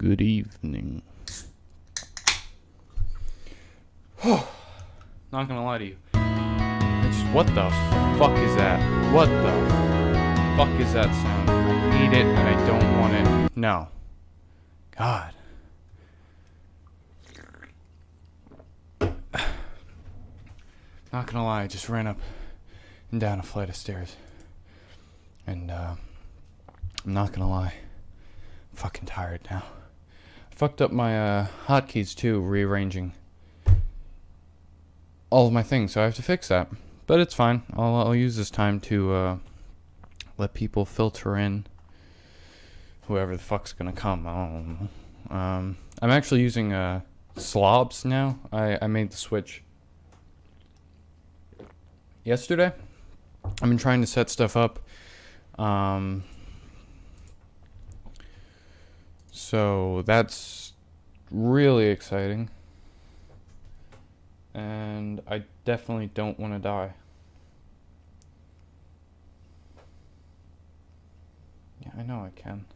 Good evening. Not gonna lie to you. What the fuck is that? What the fuck is that sound? I hate it and I don't want it. No. God. Not gonna lie, I just ran up and down a flight of stairs. And, I'm not gonna lie. I'm fucking tired now. I fucked up my, hotkeys too, rearranging all of my things, so I have to fix that. But it's fine. I'll use this time to, let people filter in whoever the fuck's gonna come. I don't know. I'm actually using, slobs now. I made the switch yesterday. I've been trying to set stuff up. So that's really exciting. And I definitely don't want to die. Yeah, I know I can.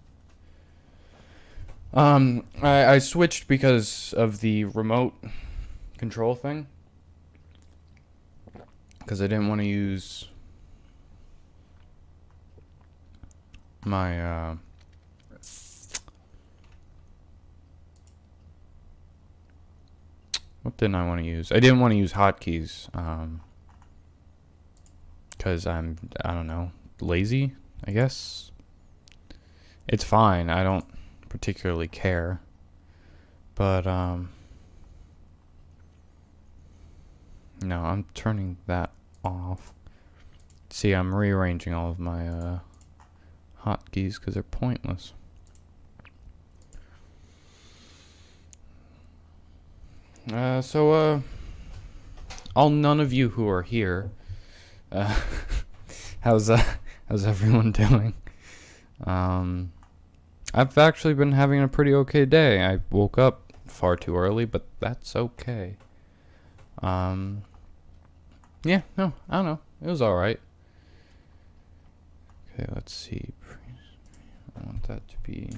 I switched because of the remote control thing. Because I didn't want to use my, what didn't I want to use? I didn't want to use hotkeys, because I don't know, lazy, I guess. It's fine, I don't particularly care. But, no, I'm turning that off. See, I'm rearranging all of my, hotkeys because they're pointless. So, all none of you who are here, how's everyone doing? I've actually been having a pretty okay day. I woke up far too early, but that's okay. Yeah, no, I don't know. It was alright. Okay, let's see. I want that to be...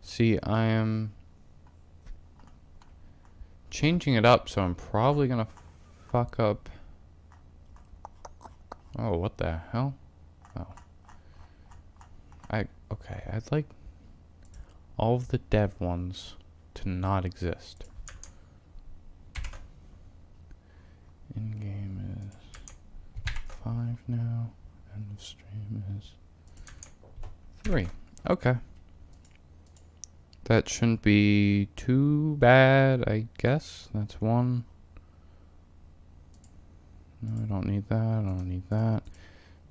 See, I am changing it up, so I'm probably gonna fuck up... Oh, what the hell? Oh. Okay, I'd like all of the dev ones to not exist. In-game is 5 now. End of stream is 3. Okay. That shouldn't be too bad, I guess. That's 1. No, I don't need that. I don't need that.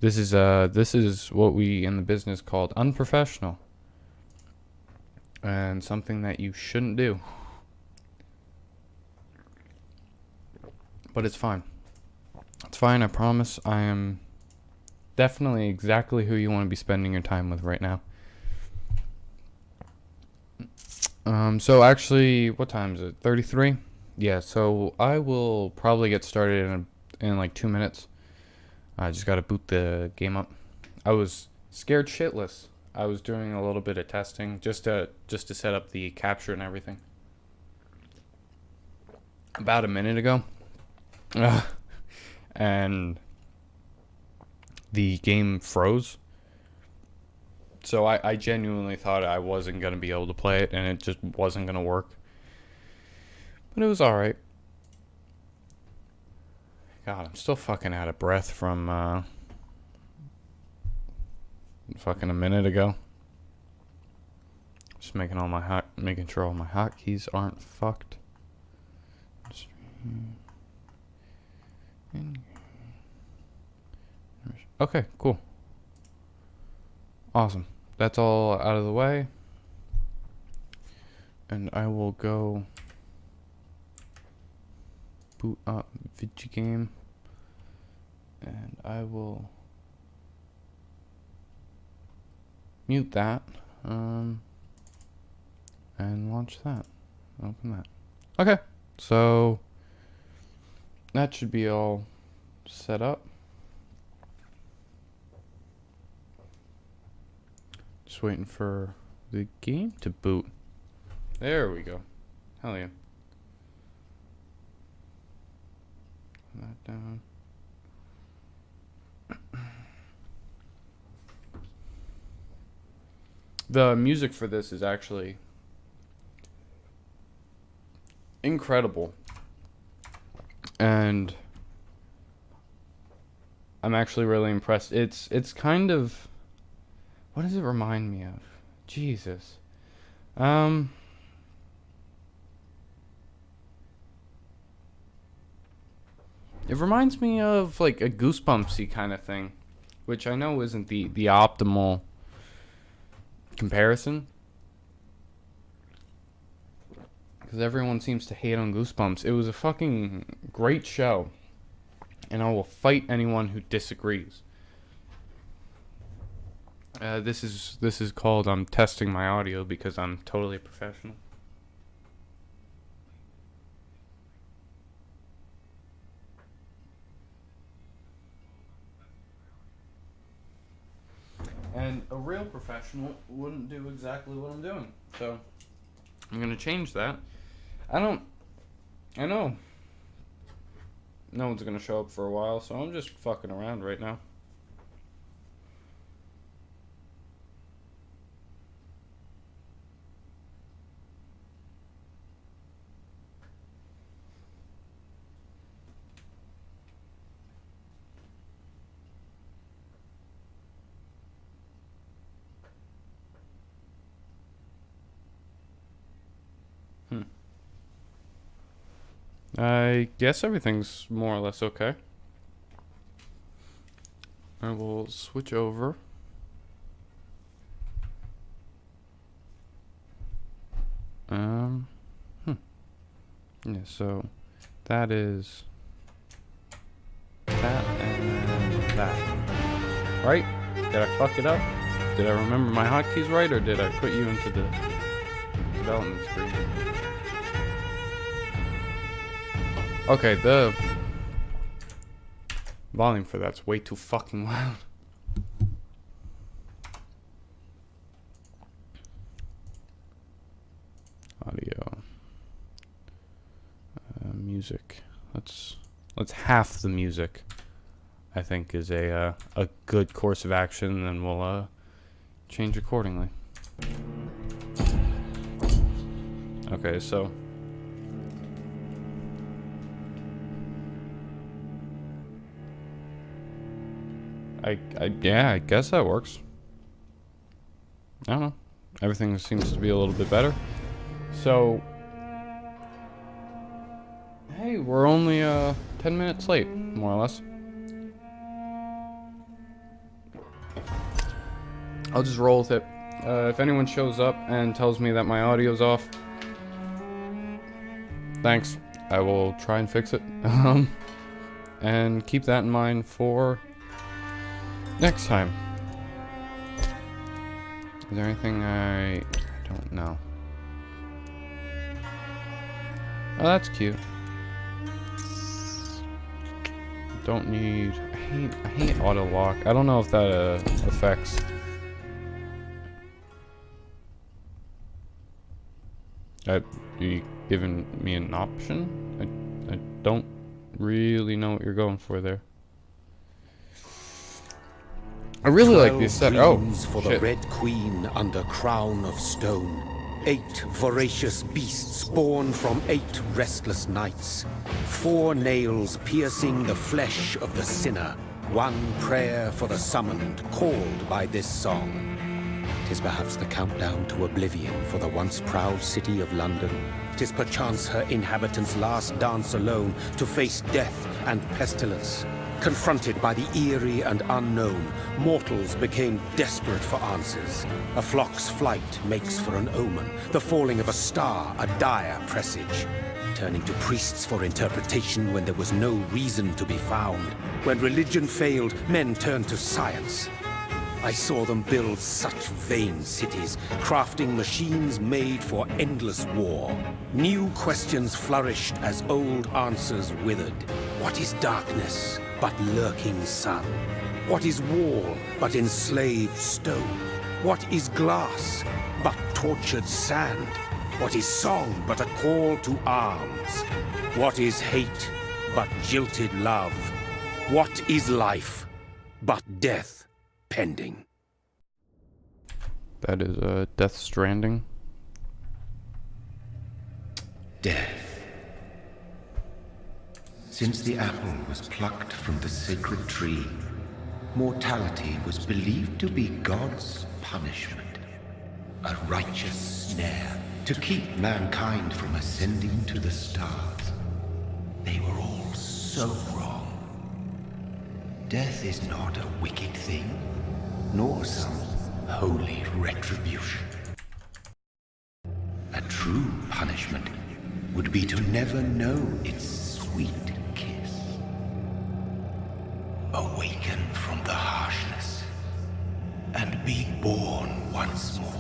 This is what we in the business called unprofessional. And something that you shouldn't do. But it's fine. It's fine, I promise. I am definitely exactly who you want to be spending your time with right now. So actually, what time is it? 33? Yeah, so I will probably get started in like 2 minutes. I just gotta boot the game up. I was scared shitless. I was doing a little bit of testing just to set up the capture and everything. About a minute ago. And the game froze. So I genuinely thought I wasn't going to be able to play it, and it just wasn't going to work. But it was alright. God, I'm still fucking out of breath from fucking a minute ago. Just making sure all my hotkeys aren't fucked. Okay, cool. Awesome. That's all out of the way. And I will go boot up video game. And I will mute that. And launch that. Open that. Okay. So that should be all set up. Just waiting for the game to boot. There we go. Hell yeah. That down. The music for this is actually incredible. And I'm actually really impressed. It's kind of, what does it remind me of? Jesus. It reminds me of like a Goosebumpsy kind of thing, which I know isn't the optimal comparison, because everyone seems to hate on Goosebumps. It was a fucking great show, and I will fight anyone who disagrees. This is called I'm testing my audio because I'm totally professional. And a real professional wouldn't do exactly what I'm doing. So I'm gonna change that. I know no one's gonna show up for a while, so I'm just fucking around right now. I guess everything's more or less okay. I will switch over. Yeah, so that is that and that. Right? Did I fuck it up? Did I remember my hotkeys right, or did I put you into the development screen? Okay, the volume for that's way too fucking loud. Audio. Music. Let's half the music, I think, is a good course of action, and we'll change accordingly. Okay, so yeah, I guess that works. I don't know. Everything seems to be a little bit better. So, hey, we're only 10 minutes late, more or less. I'll just roll with it. If anyone shows up and tells me that my audio's off, thanks. I will try and fix it. And keep that in mind for next time. Is there anything I don't know? Oh, that's cute. Don't need. I hate auto lock. I don't know if that affects. You giving me an option? I don't really know what you're going for there. I really like this set. Oh, for shit. The Red Queen under crown of stone. 8 voracious beasts born from 8 restless nights. 4 nails piercing the flesh of the sinner. 1 prayer for the summoned, called by this song. 'Tis perhaps the countdown to oblivion for the once proud city of London. 'Tis perchance her inhabitants' last dance alone to face death and pestilence. Confronted by the eerie and unknown, mortals became desperate for answers. A flock's flight makes for an omen, the falling of a star a dire presage. Turning to priests for interpretation when there was no reason to be found. When religion failed, men turned to science. I saw them build such vain cities, crafting machines made for endless war. New questions flourished as old answers withered. What is darkness but lurking sun? What is wall but enslaved stone? What is glass but tortured sand? What is song but a call to arms? What is hate but jilted love? What is life but death pending? That is Death Stranding. Death. Since the apple was plucked from the sacred tree, mortality was believed to be God's punishment, a righteous snare to keep mankind from ascending to the stars. They were all so wrong. Death is not a wicked thing, nor some holy retribution. A true punishment would be to never know its sweet kiss. Awaken from the harshness and be born once more.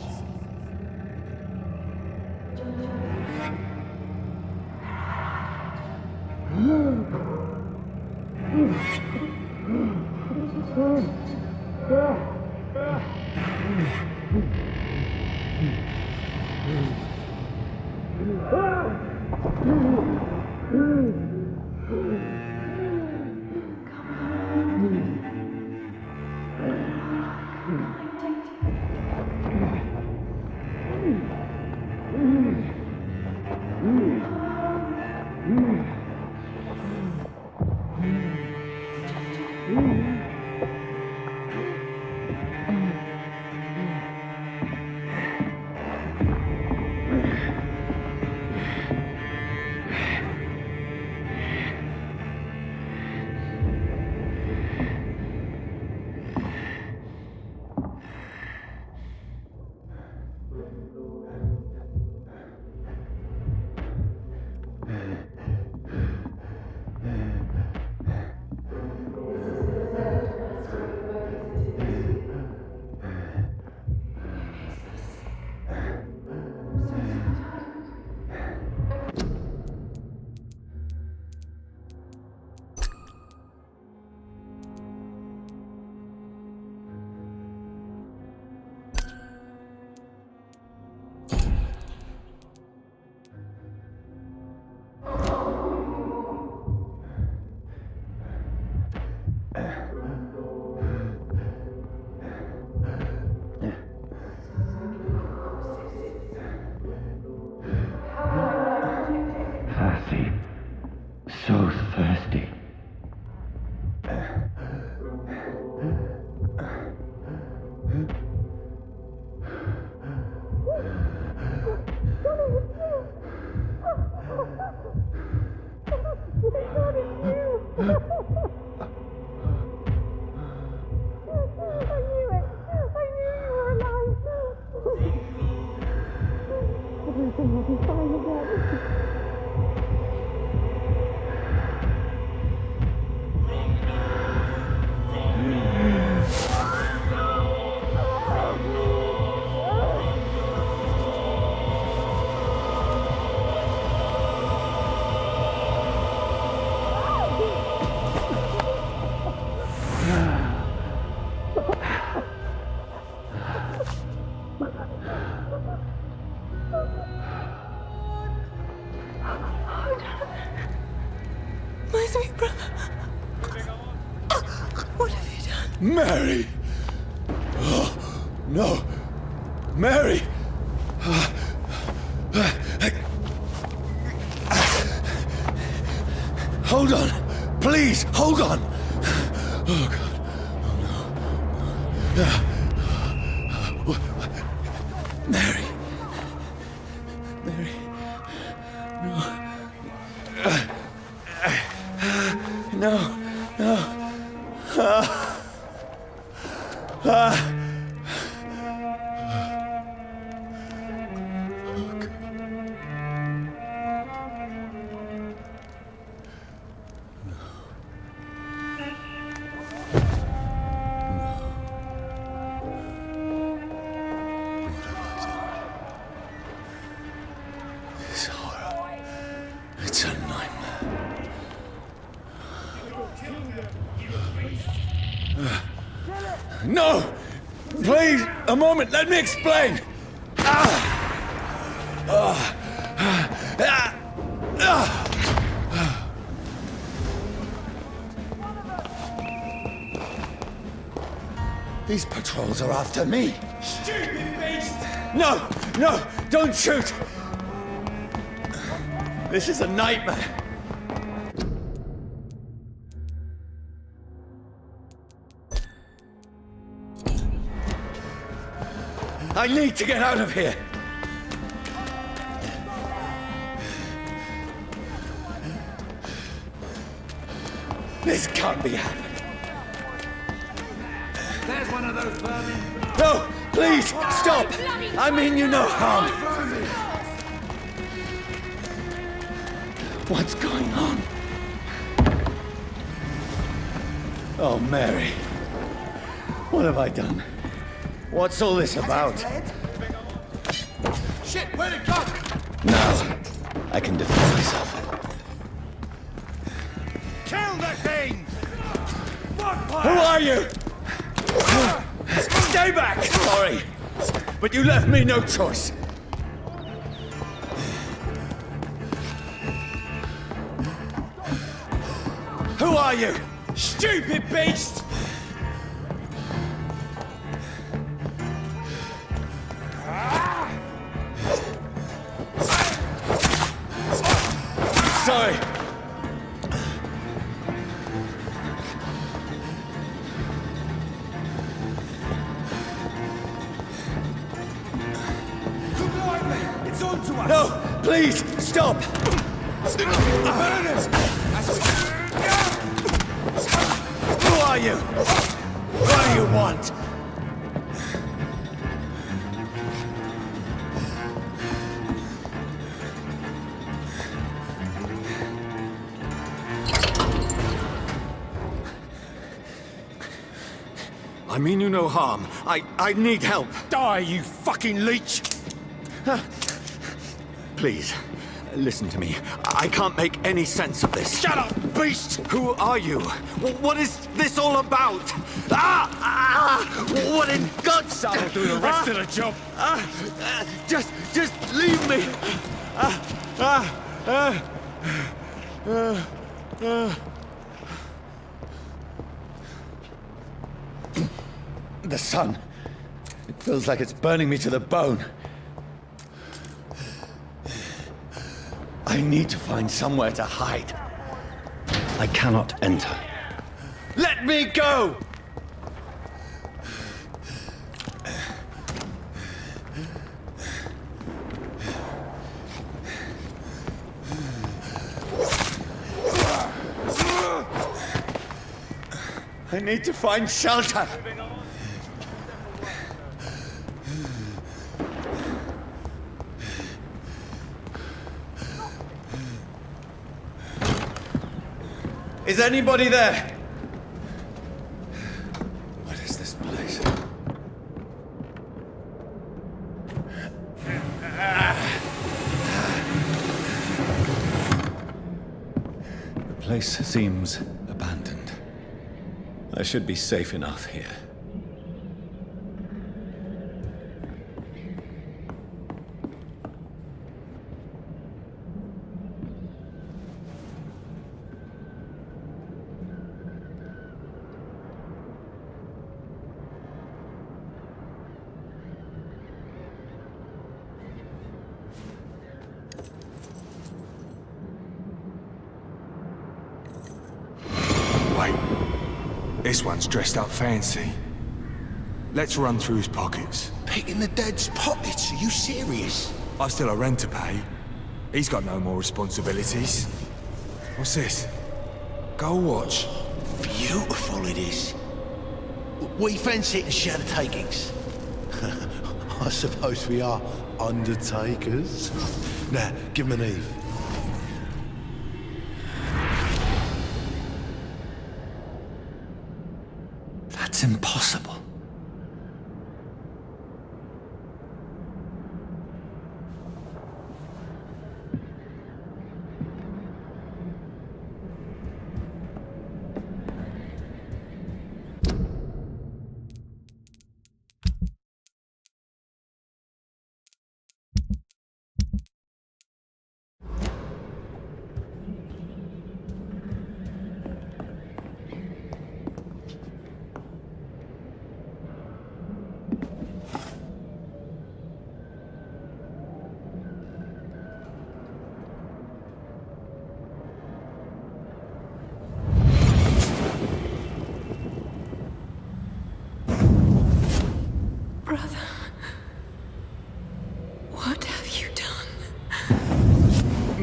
Thirsty. So thirsty. My sweet brother. What have you done? Mary! Oh, no! Mary! Hold on! Please, hold on! Oh, God. Oh, no. Mary! Mary! No. No. No. This horror. It's a nightmare. No! Please! A moment, let me explain! These patrols are after me! Stupid beast! No! No! Don't shoot! This is a nightmare! I need to get out of here! This can't be happening! There's one of those vermin! No! Please! Stop! I mean you no harm! What's going on? Oh, Mary. What have I done? What's all this about? Shit, where'd it go? Now, I can defend myself. Kill the thing! Who are you? Stay back! Sorry, but you left me no choice. Who are you? Stupid beast! Sorry. It's on to us! No, please, stop! Who are you? What do you want? I mean you no harm. I need help. Die, you fucking leech! Please, listen to me. I can't make any sense of this. Shut up, beast! Who are you? What is this all about? What in God's name? I'll do the rest of the job. Just leave me. The sun. It feels like it's burning me to the bone. I need to find somewhere to hide. I cannot enter. Let me go! I need to find shelter. Is anybody there? What is this place? The place seems abandoned. I should be safe enough here. Wait. This one's dressed up fancy. Let's run through his pockets. Picking the dead's pockets? Are you serious? I've still a rent to pay. He's got no more responsibilities. What's this? Go watch. Beautiful it is. We fence it and share the takings. I suppose we are undertakers. Now, give him an Eve. That's impossible.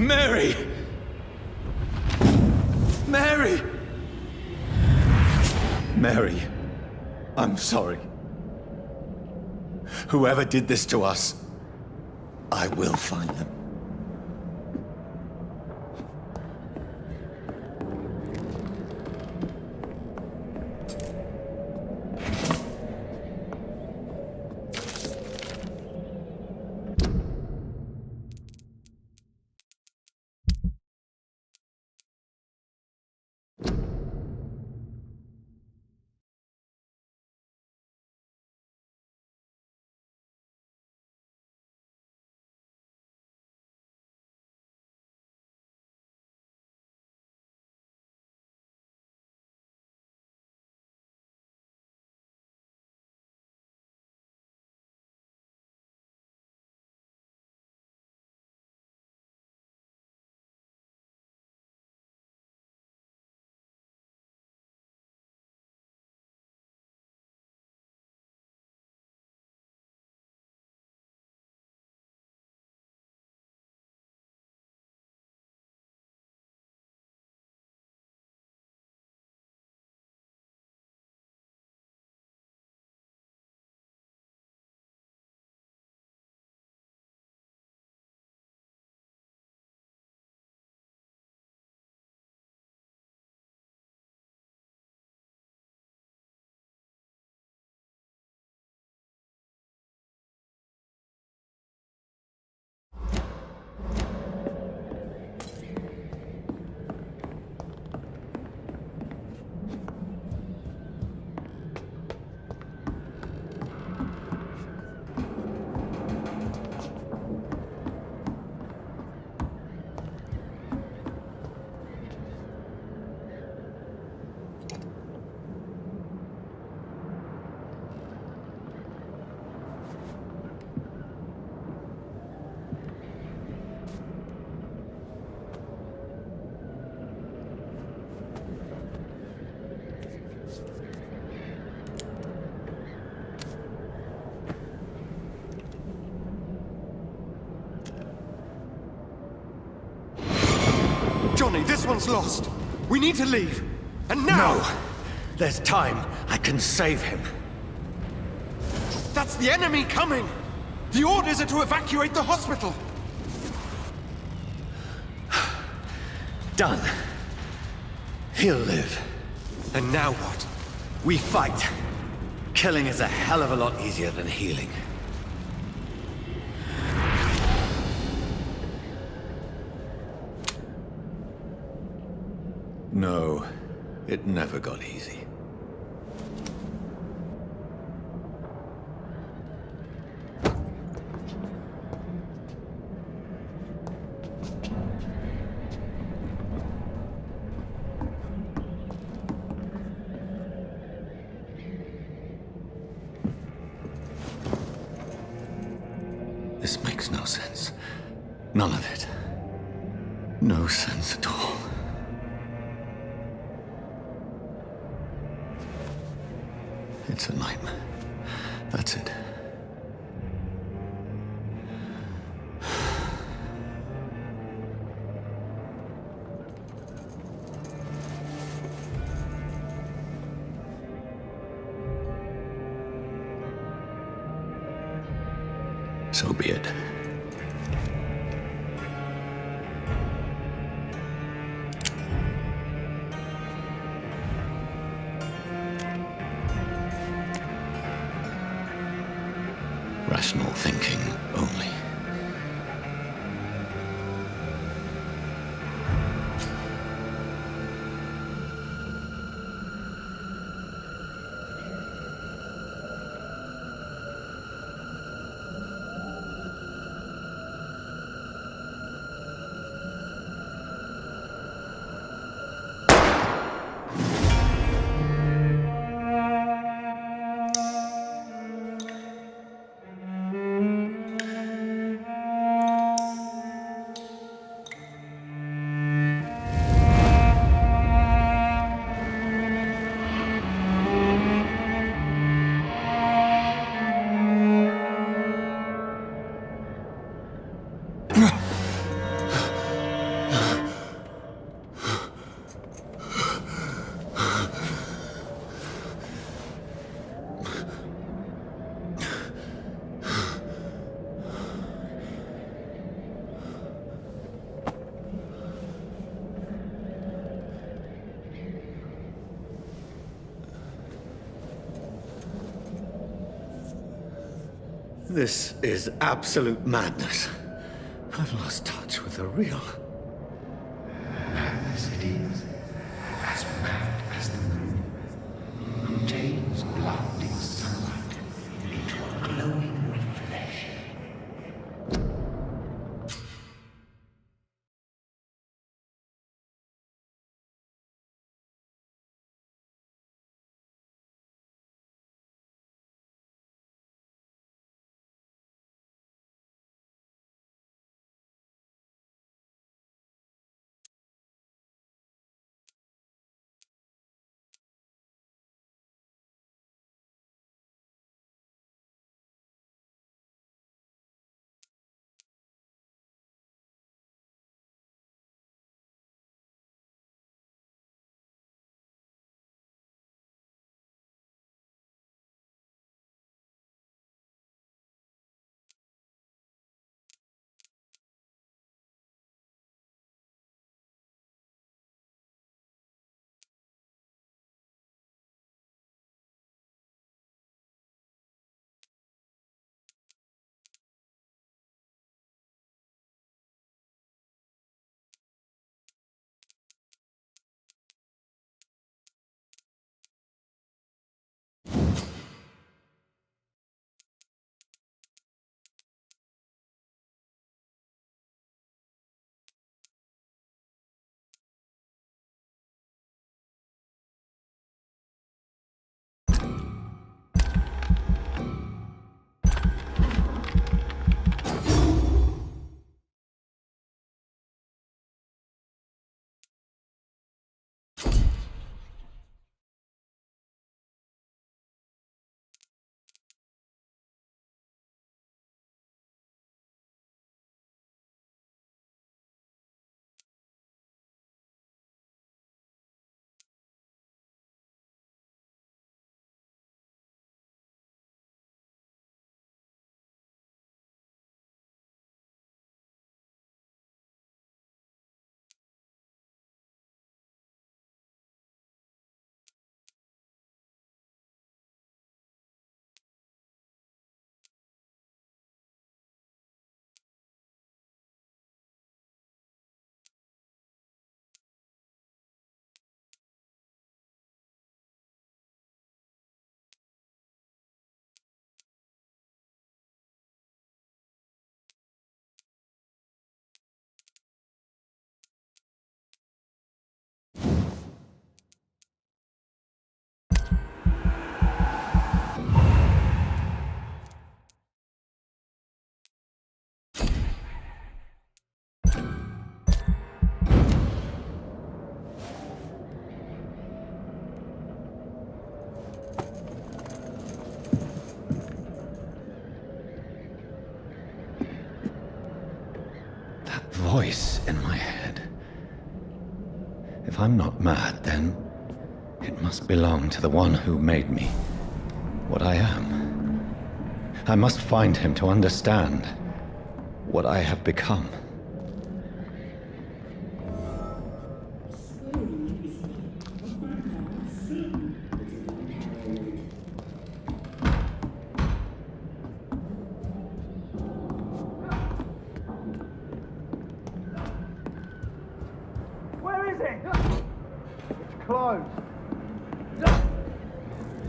Mary! Mary! Mary, I'm sorry. Whoever did this to us, I will find them. Johnny, this one's lost. We need to leave. And now! No! There's time. I can save him. That's the enemy coming! The orders are to evacuate the hospital! Done. He'll live. And now what? We fight. Killing is a hell of a lot easier than healing. No, it never got easy. This makes no sense. None of it. No sense at all. It's a nightmare. That's it. So be it. Rational thinking only. This is absolute madness. I've lost touch with the real. Madness it is, as mad as the moon, who tames blinding sunlight into a glowing reflection. Voice in my head. If I'm not mad, then it must belong to the one who made me what I am. I must find him to understand what I have become.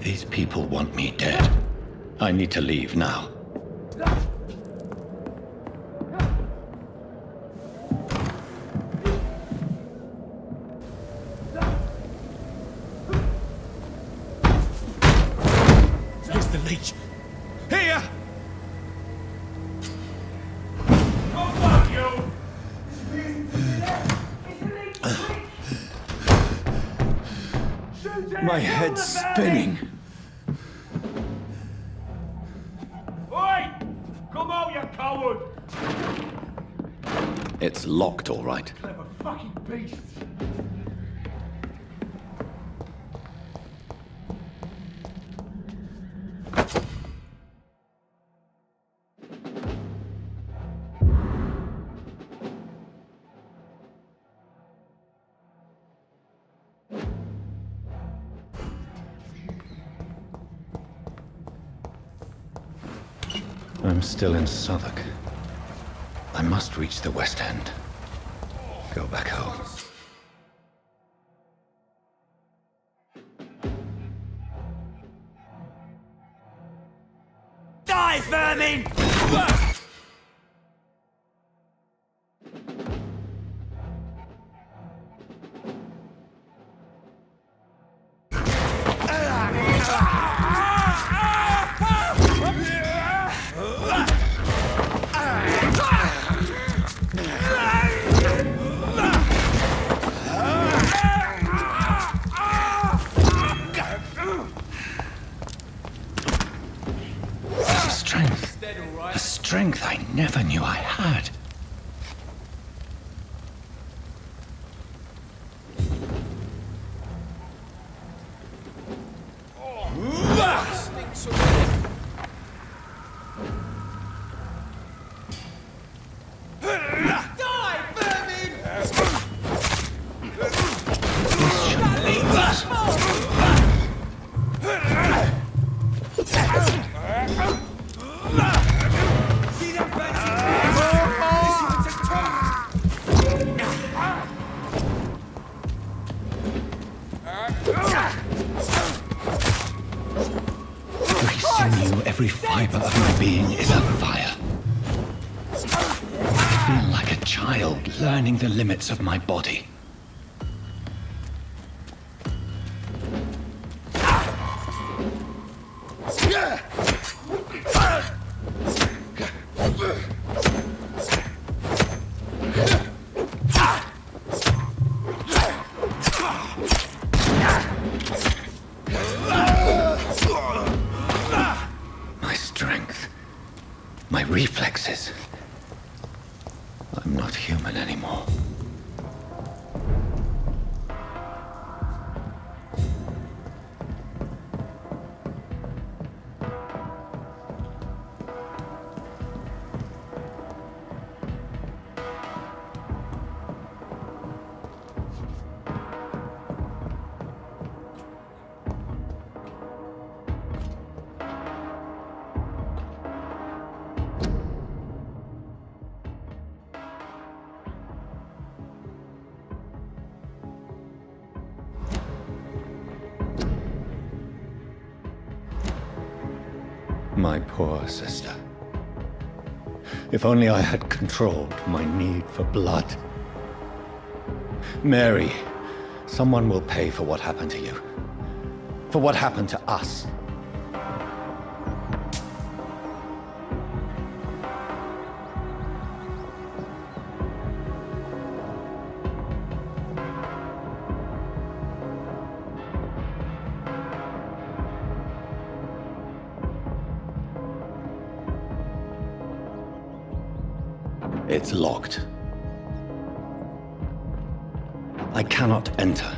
These people want me dead. I need to leave now. Here's the leech. Here! Come on, you! My head's spinning. Oi! Come out, you coward! It's locked, all right. Clever fucking beast! I'm still in Southwark. I must reach the West End. Go back home. Die, vermin! A strength I never knew I had. Every fiber of my being is afire. I feel like a child learning the limits of my body. My reflexes. I'm not human anymore. My poor sister. If only I had controlled my need for blood. Mary, someone will pay for what happened to you. For what happened to us. It's locked. I cannot enter.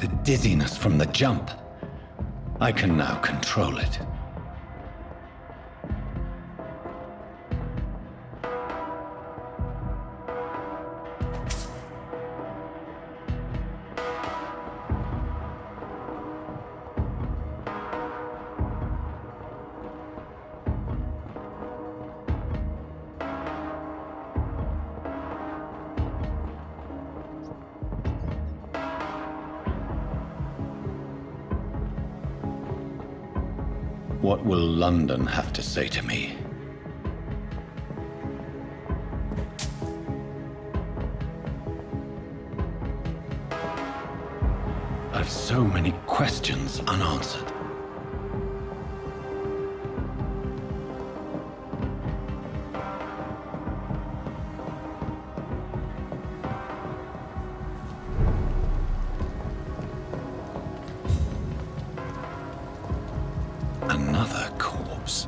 The dizziness from the jump. I can now control it. What will London have to say to me? I've so many questions unanswered. Another corpse.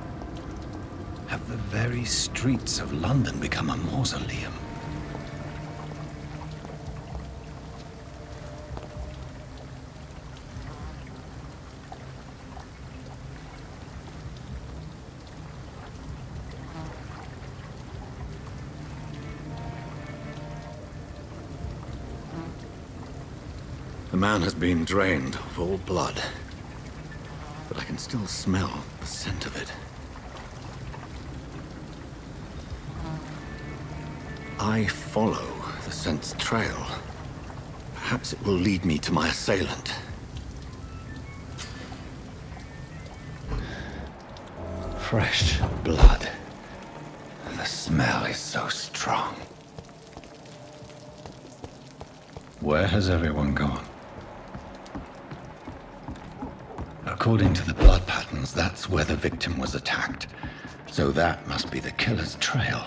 Have the very streets of London become a mausoleum? The man has been drained of all blood, but I can still smell the scent of it. I follow the scent's trail. Perhaps it will lead me to my assailant. Fresh blood. The smell is so strong. Where has everyone gone? According to the blood patterns, that's where the victim was attacked. So that must be the killer's trail.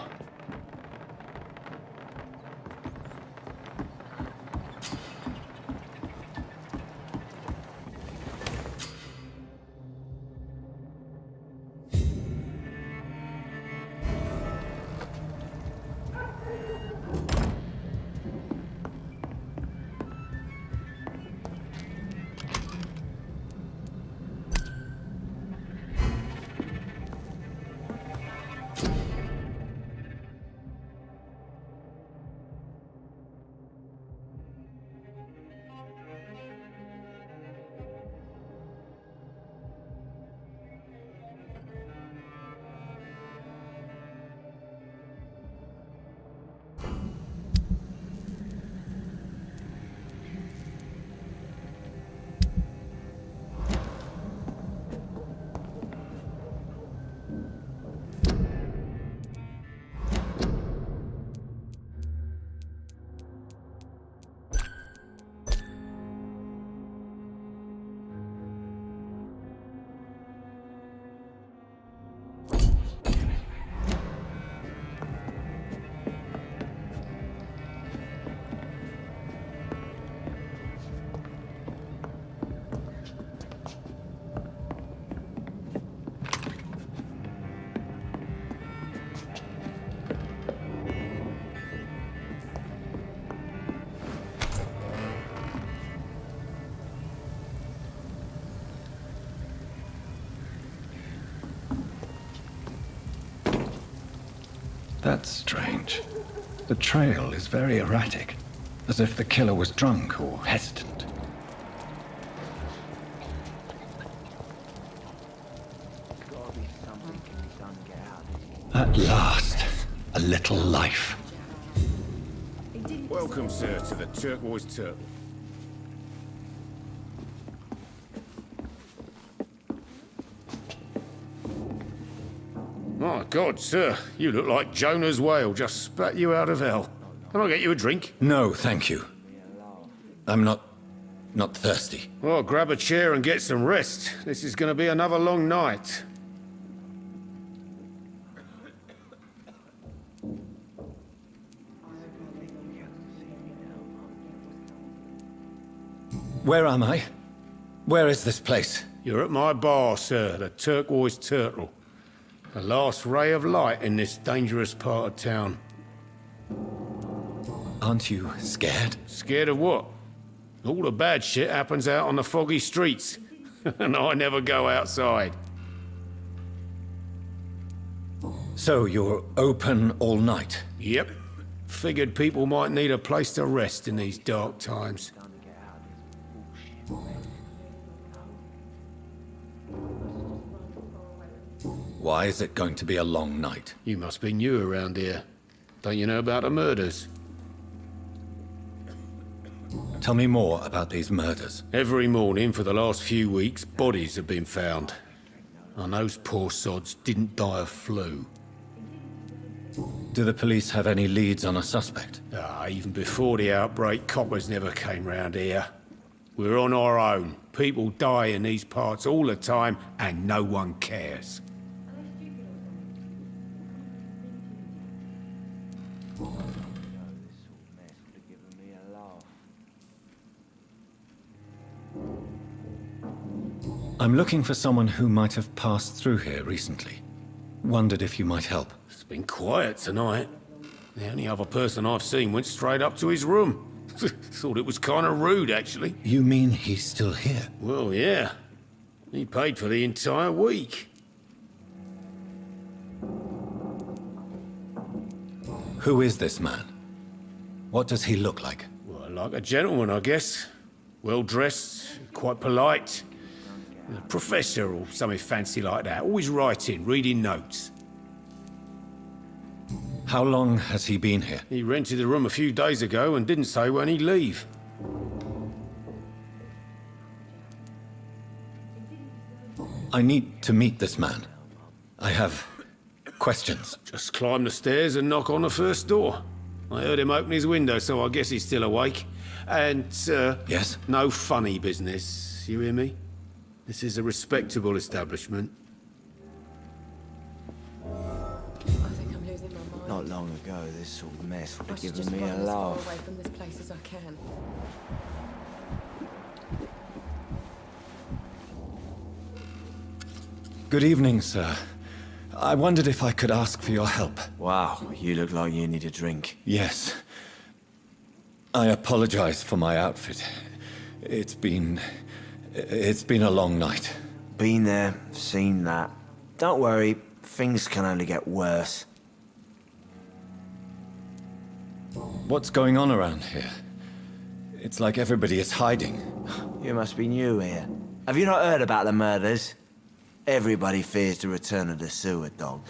That's strange. The trail is very erratic, as if the killer was drunk or hesitant. At last, a little life. Welcome, sir, to the Turquoise Turtle. My God, sir, you look like Jonah's whale just spat you out of hell. Can I get you a drink? No, thank you. I'm not thirsty. Well, grab a chair and get some rest. This is going to be another long night. Where am I? Where is this place? You're at my bar, sir, the Turquoise Turtle. The last ray of light in this dangerous part of town. Aren't you scared? Scared of what? All the bad shit happens out on the foggy streets. And I never go outside. So you're open all night? Yep. Figured people might need a place to rest in these dark times. Why is it going to be a long night? You must be new around here. Don't you know about the murders? Tell me more about these murders. Every morning for the last few weeks, bodies have been found. And those poor sods didn't die of flu. Do the police have any leads on a suspect? Even before the outbreak, coppers never came round here. We're on our own. People die in these parts all the time, and no one cares. I'm looking for someone who might have passed through here recently. Wondered if you might help. It's been quiet tonight. The only other person I've seen went straight up to his room. Thought it was kind of rude, actually. You mean he's still here? Well, yeah. He paid for the entire week. Who is this man? What does he look like? Well, like a gentleman, I guess. Well dressed, quite polite. A professor or something fancy like that. Always writing, reading notes. How long has he been here? He rented the room a few days ago and didn't say when he'd leave. I need to meet this man. I have questions. Just climb the stairs and knock on the first door. I heard him open his window, so I guess he's still awake. And, Yes? no funny business, you hear me? This is a respectable establishment. I think I'm losing my mind. Not long ago, this sort of mess would I have should given just me run a as far laugh. away from this place as I can. Good evening, sir. I wondered if I could ask for your help. Wow, you look like you need a drink. Yes. I apologize for my outfit. It's been a long night. Been there, seen that. Don't worry, things can only get worse. What's going on around here? It's like everybody is hiding. You must be new here. Have you not heard about the murders? Everybody fears the return of the sewer dog.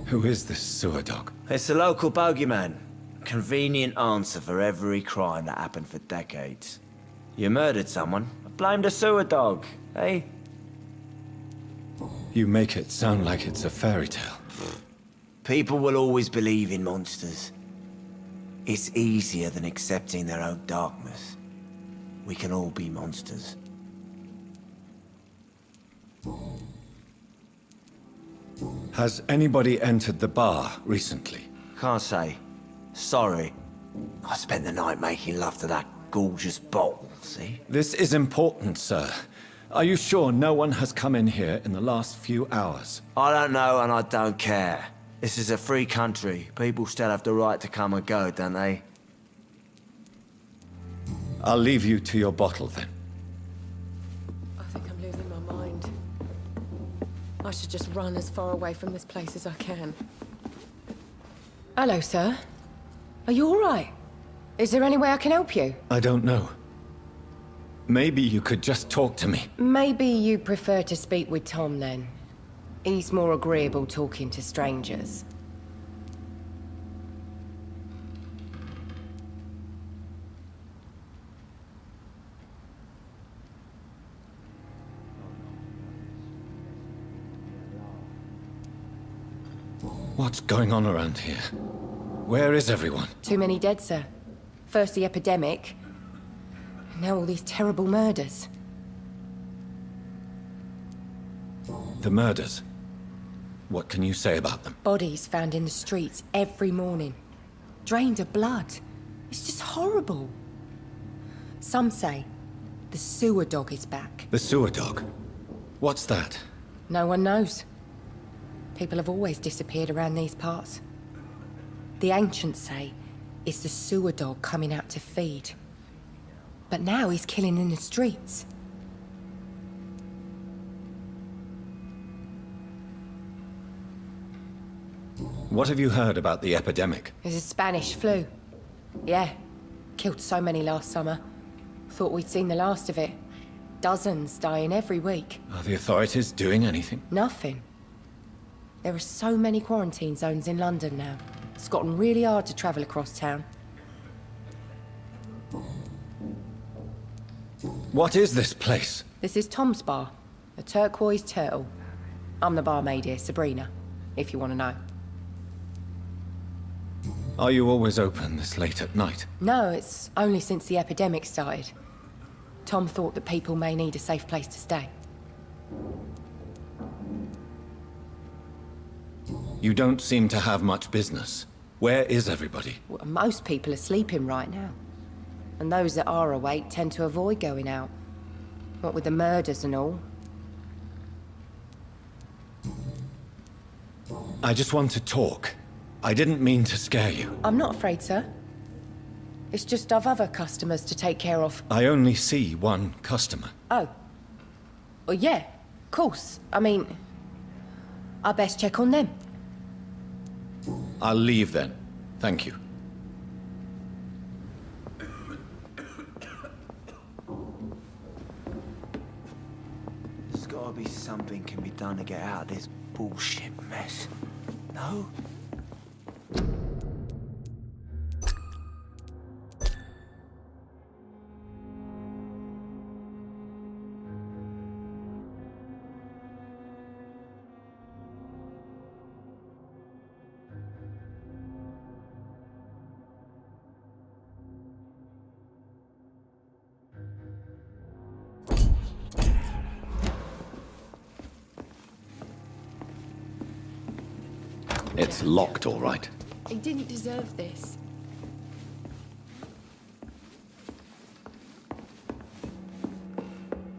Who is this sewer dog? It's the local bogeyman. Convenient answer for every crime that happened for decades. You murdered someone, blame the sewer dog, eh? You make it sound like it's a fairy tale. People will always believe in monsters. It's easier than accepting their own darkness. We can all be monsters. Has anybody entered the bar recently? Can't say. Sorry. I spent the night making love to that gorgeous bottle, see? This is important, sir. Are you sure no one has come in here in the last few hours? I don't know and I don't care. This is a free country. People still have the right to come and go, don't they? I'll leave you to your bottle then. I think I'm losing my mind. I should just run as far away from this place as I can. Hello, sir. Are you all right? Is there any way I can help you? I don't know. Maybe you could just talk to me. Maybe you prefer to speak with Tom, then. He's more agreeable talking to strangers. What's going on around here? Where is everyone? Too many dead, sir. First the epidemic, now all these terrible murders. The murders. What can you say about them? Bodies found in the streets every morning. Drained of blood. It's just horrible. Some say the sewer dog is back. The sewer dog? What's that? No one knows. People have always disappeared around these parts. The ancients say it's the sewer dog coming out to feed. But now he's killing in the streets. What have you heard about the epidemic? There's a Spanish flu. Yeah, killed so many last summer. Thought we'd seen the last of it. Dozens dying every week. Are the authorities doing anything? Nothing. There are so many quarantine zones in London now. It's gotten really hard to travel across town. What is this place? This is Tom's bar, a turquoise turtle. I'm the barmaid here, Sabrina, if you want to know. Are you always open this late at night? No, it's only since the epidemic started. Tom thought that people may need a safe place to stay. You don't seem to have much business. Where is everybody? Well, most people are sleeping right now. And those that are awake tend to avoid going out. What with the murders and all. I just want to talk. I didn't mean to scare you. I'm not afraid, sir. It's just I've other customers to take care of. I only see one customer. Oh. Well, yeah, of course. I mean, I best check on them. I'll leave then. Thank you. gotta be something can be done to get out of this bullshit mess. No? It's locked, all right. He didn't deserve this.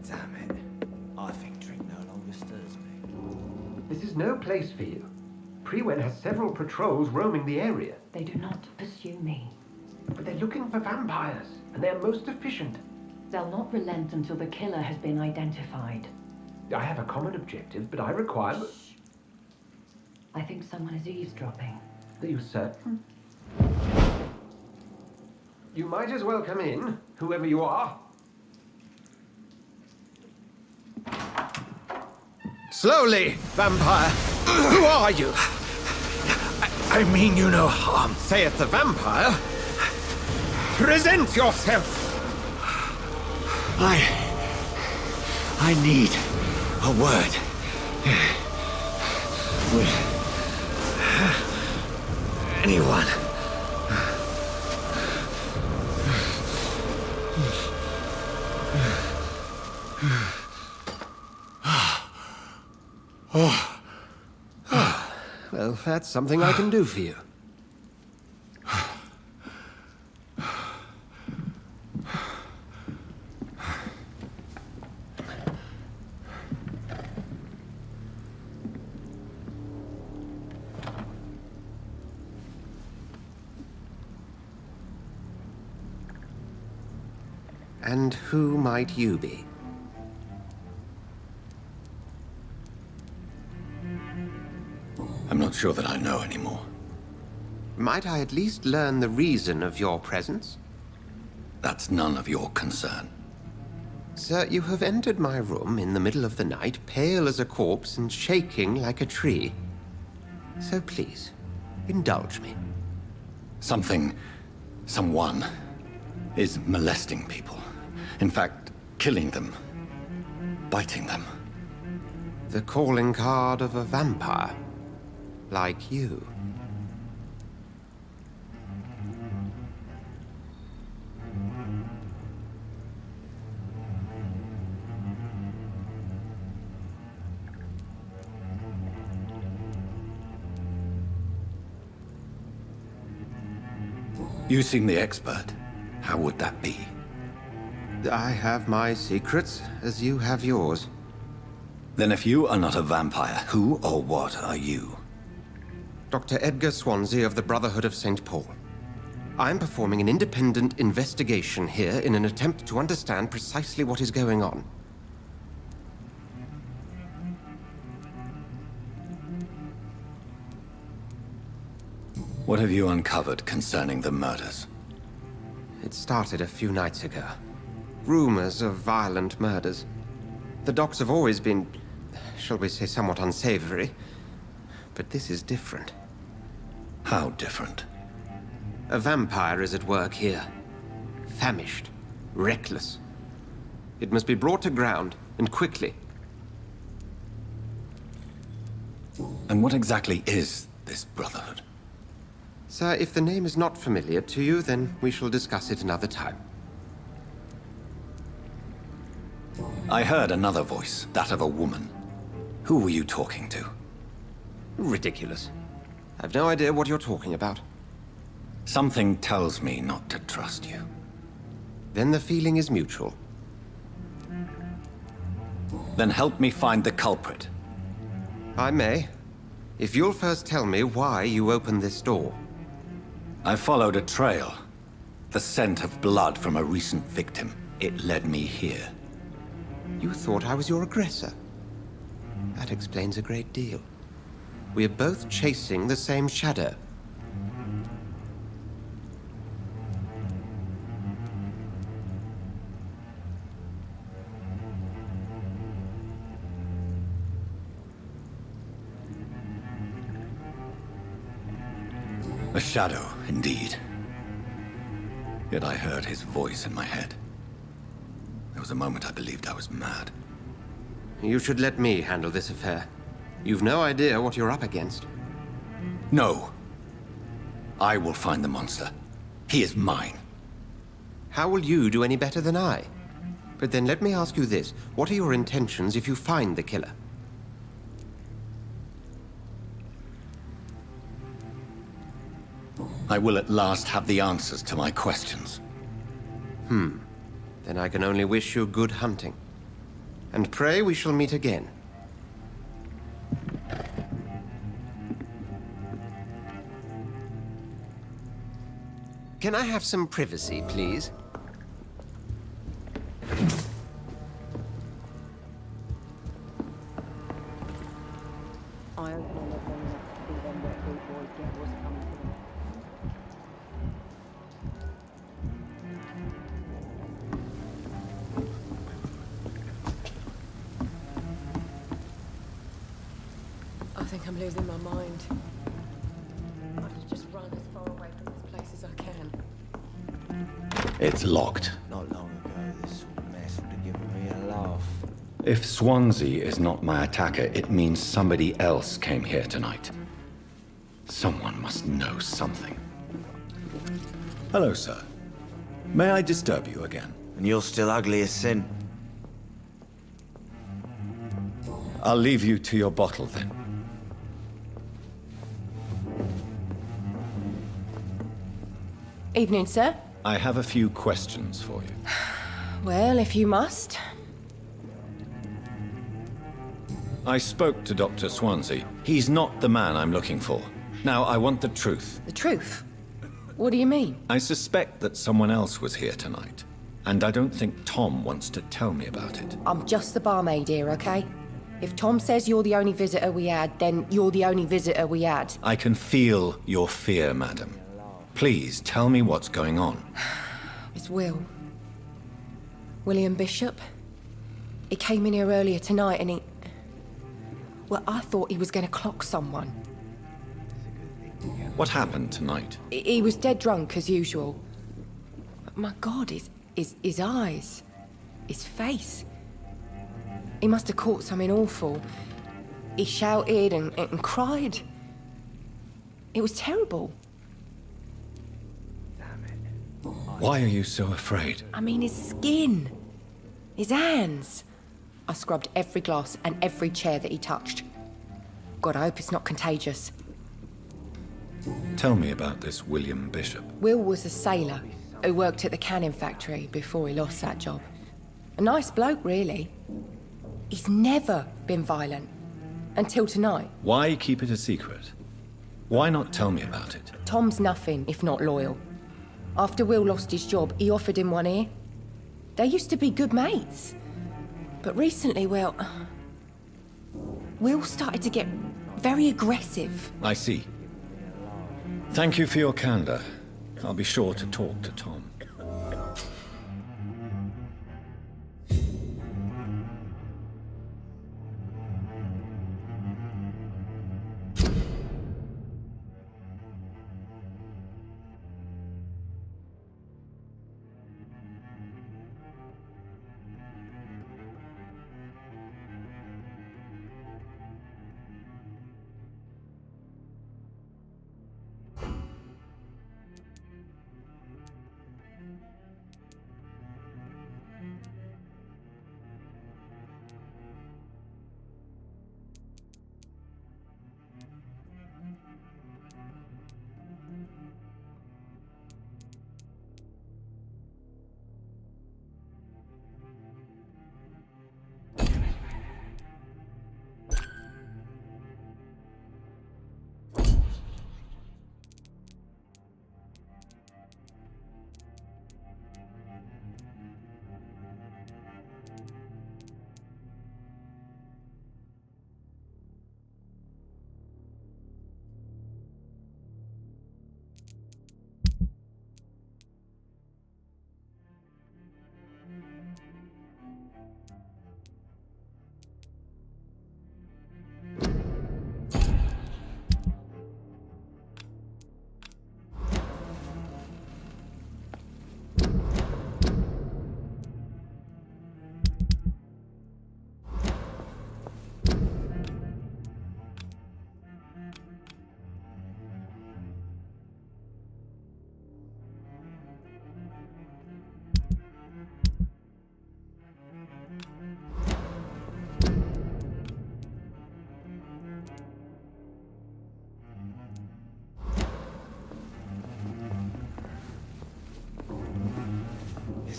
Damn it. I think drink no longer stirs me. This is no place for you. Priwen has several patrols roaming the area. They do not pursue me. But they're looking for vampires, and they're most efficient. They'll not relent until the killer has been identified. I have a common objective, but I require... I think someone is eavesdropping. Are you certain? You might as well come in, whoever you are. Slowly, vampire! Who are you? I mean you no harm. Saith the vampire. Present yourself! I need a word. With anyone. Well, that's something I can do for you. And who might you be? I'm not sure that I know anymore. Might I at least learn the reason of your presence? That's none of your concern. Sir, you have entered my room in the middle of the night, pale as a corpse and shaking like a tree. So please, indulge me. Someone is molesting people. In fact, killing them. Biting them. The calling card of a vampire. Like you. You seem the expert. How would that be? I have my secrets, as you have yours. Then if you are not a vampire, who or what are you? Dr. Edgar Swansea of the Brotherhood of St. Paul. I'm performing an independent investigation here in an attempt to understand precisely what is going on. What have you uncovered concerning the murders? It started a few nights ago. Rumors of violent murders. The docs have always been, shall we say, somewhat unsavory. But this is different. How different? A vampire is at work here. Famished. Reckless. It must be brought to ground, and quickly. And what exactly is this Brotherhood? Sir, if the name is not familiar to you, then we shall discuss it another time. I heard another voice, that of a woman. Who were you talking to? Ridiculous. I've no idea what you're talking about. Something tells me not to trust you. Then the feeling is mutual. Then help me find the culprit. I may. If you'll first tell me why you opened this door. I followed a trail. The scent of blood from a recent victim. It led me here. You thought I was your aggressor. That explains a great deal. We are both chasing the same shadow. A shadow, indeed. Yet I heard his voice in my head. There was a moment I believed I was mad. You should let me handle this affair. You've no idea what you're up against. No. I will find the monster. He is mine. How will you do any better than I? But then let me ask you this. What are your intentions if you find the killer? I will at last have the answers to my questions. Then I can only wish you good hunting. And pray we shall meet again. Can I have some privacy, please? I think I'm losing my mind. I should just run as far away from this place as I can. It's locked. Not long ago, this sort of mess would have given me a laugh. If Swansea is not my attacker, it means somebody else came here tonight. Someone must know something. Hello, sir. May I disturb you again? And you're still ugly as sin. I'll leave you to your bottle then. Evening, sir. I have a few questions for you. Well, if you must. I spoke to Dr. Swansea. He's not the man I'm looking for. Now, I want the truth. The truth? What do you mean? I suspect that someone else was here tonight. And I don't think Tom wants to tell me about it. I'm just the barmaid here, okay? If Tom says you're the only visitor we had, then you're the only visitor we had. I can feel your fear, madam. Please, tell me what's going on. It's Will. William Bishop. He came in here earlier tonight and he... Well, I thought he was going to clock someone. What happened tonight? He was dead drunk, as usual. But my God, his eyes. His face. He must have caught something awful. He shouted and cried. It was terrible. Why are you so afraid? I mean, his skin. His hands. I scrubbed every glass and every chair that he touched. God, I hope it's not contagious. Tell me about this William Bishop. Will was a sailor who worked at the canning factory before he lost that job. A nice bloke, really. He's never been violent. Until tonight. Why keep it a secret? Why not tell me about it? Tom's nothing if not loyal. After Will lost his job, he offered him one ear. They used to be good mates. But recently, well... Will started to get very aggressive. I see. Thank you for your candor. I'll be sure to talk to Tom.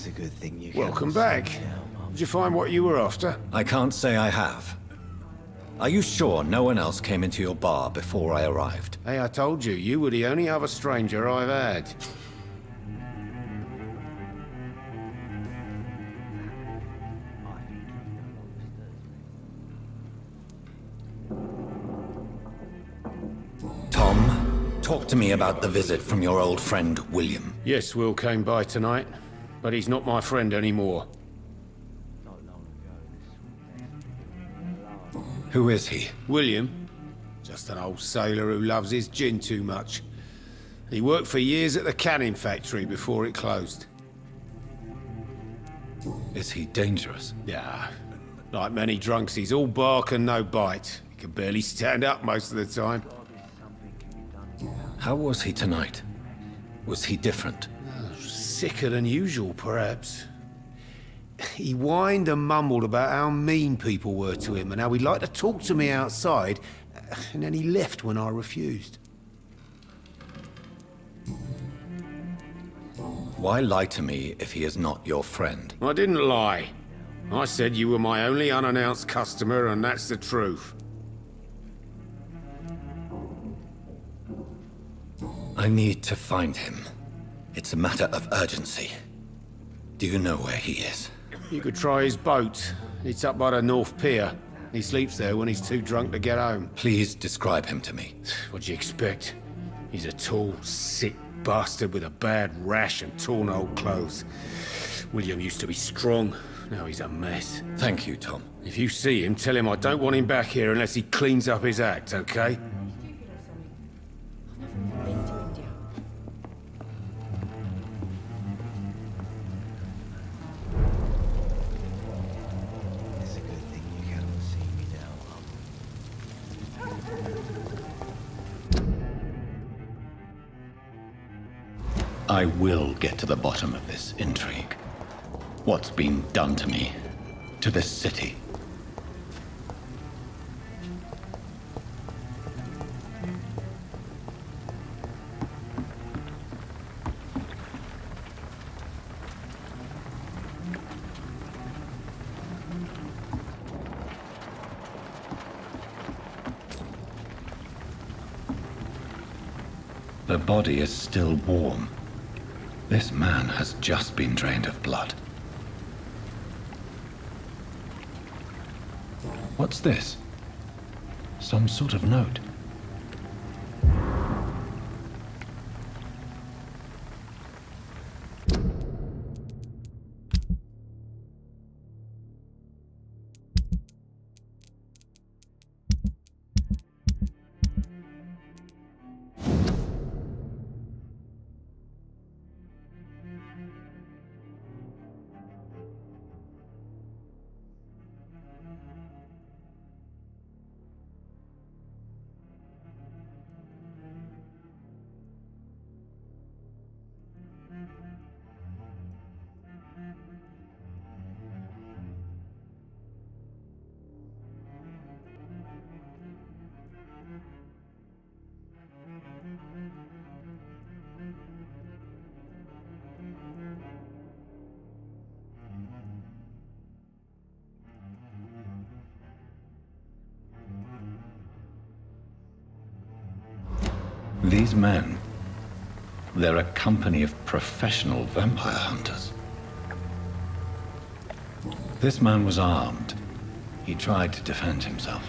It's a good thing you Welcome back. Did you find what you were after? I can't say I have. Are you sure no one else came into your bar before I arrived? Hey, I told you, you were the only other stranger I've had. Tom, talk to me about the visit from your old friend, William. Yes, Will came by tonight, but he's not my friend anymore. Who is he? William? Just an old sailor who loves his gin too much. He worked for years at the canning factory before it closed. Is he dangerous? Yeah, like many drunks, he's all bark and no bite. He can barely stand up most of the time. How was he tonight? Was he different? Sicker than usual, perhaps. He whined and mumbled about how mean people were to him and how he'd like to talk to me outside, and then he left when I refused. Why lie to me if he is not your friend? I didn't lie. I said you were my only unannounced customer, and that's the truth. I need to find him. It's a matter of urgency. Do you know where he is? You could try his boat. It's up by the North Pier. He sleeps there when he's too drunk to get home. Please describe him to me. What do you expect? He's a tall, sick bastard with a bad rash and torn old clothes. William used to be strong. Now he's a mess. Thank you, Tom. If you see him, tell him I don't want him back here unless he cleans up his act, okay? I will get to the bottom of this intrigue. What's been done to me, to this city. The body is still warm. This man has just been drained of blood. What's this? Some sort of note. These men, they're a company of professional vampire hunters. This man was armed. He tried to defend himself.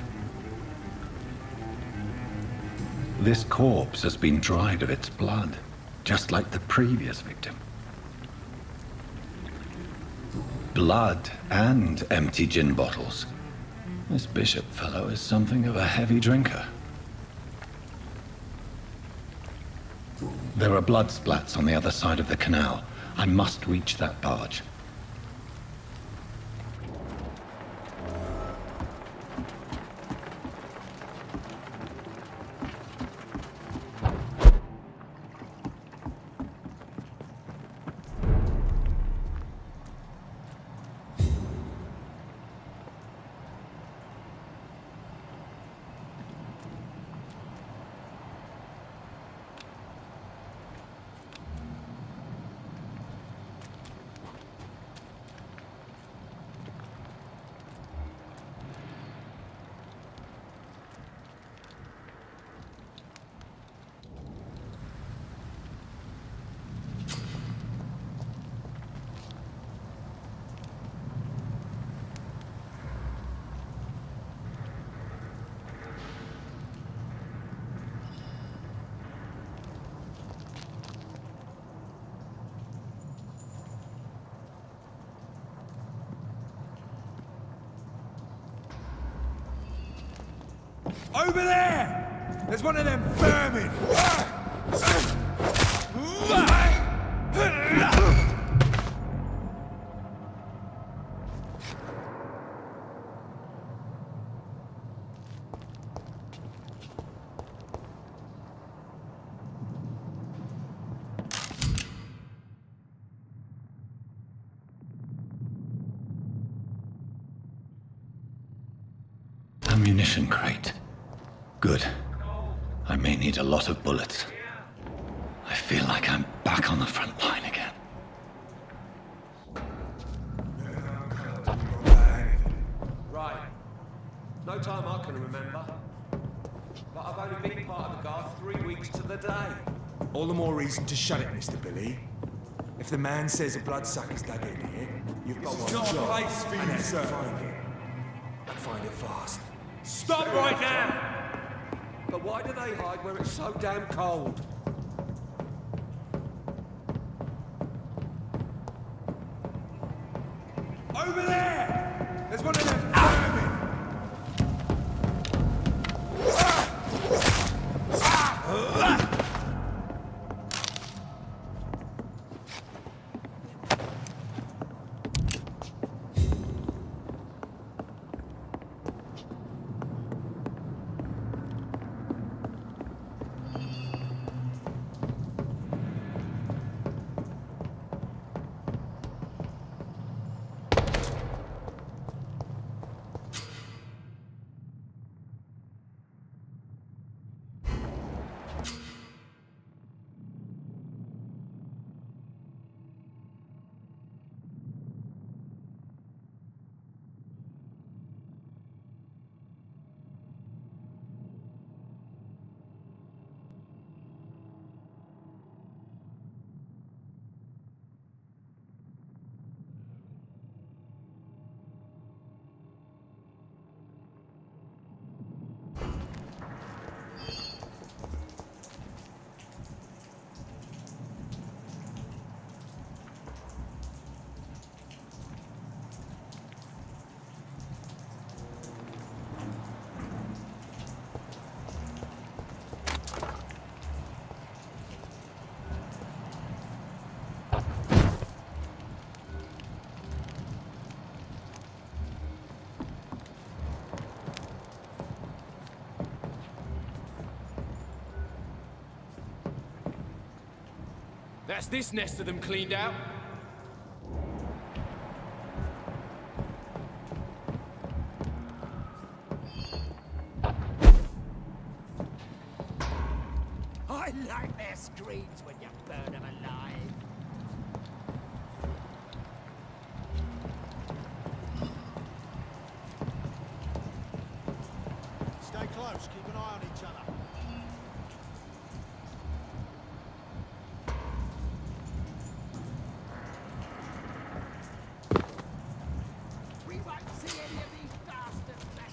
This corpse has been dried of its blood, just like the previous victim. Blood and empty gin bottles. This bishop fellow is something of a heavy drinker. There are blood splats on the other side of the canal. I must reach that barge. Over there! There's one of them vermin! Ammunition crate. Good. I may need a lot of bullets. I feel like I'm back on the front line again. Right. No time I can remember. But I've only been part of the guard 3 weeks to the day. All the more reason to shut it, Mr. Billy. If the man says a bloodsucker's dug in here, you've got one not a job, place for and you, that's to sir. find it. And find it fast. Stop right now! But why do they hide where it's so damn cold? Over there! There's one of them vermin! That's this nest of them cleaned out. I like their screams when you burn them alive. Stay close, keep an eye on each other. We won't see any of these bastards back.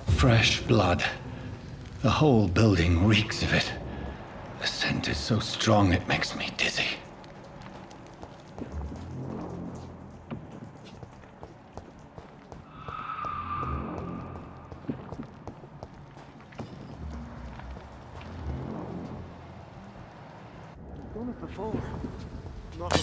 Fresh blood. The whole building reeks of it. The scent is so strong it makes me dizzy. Done it before. Not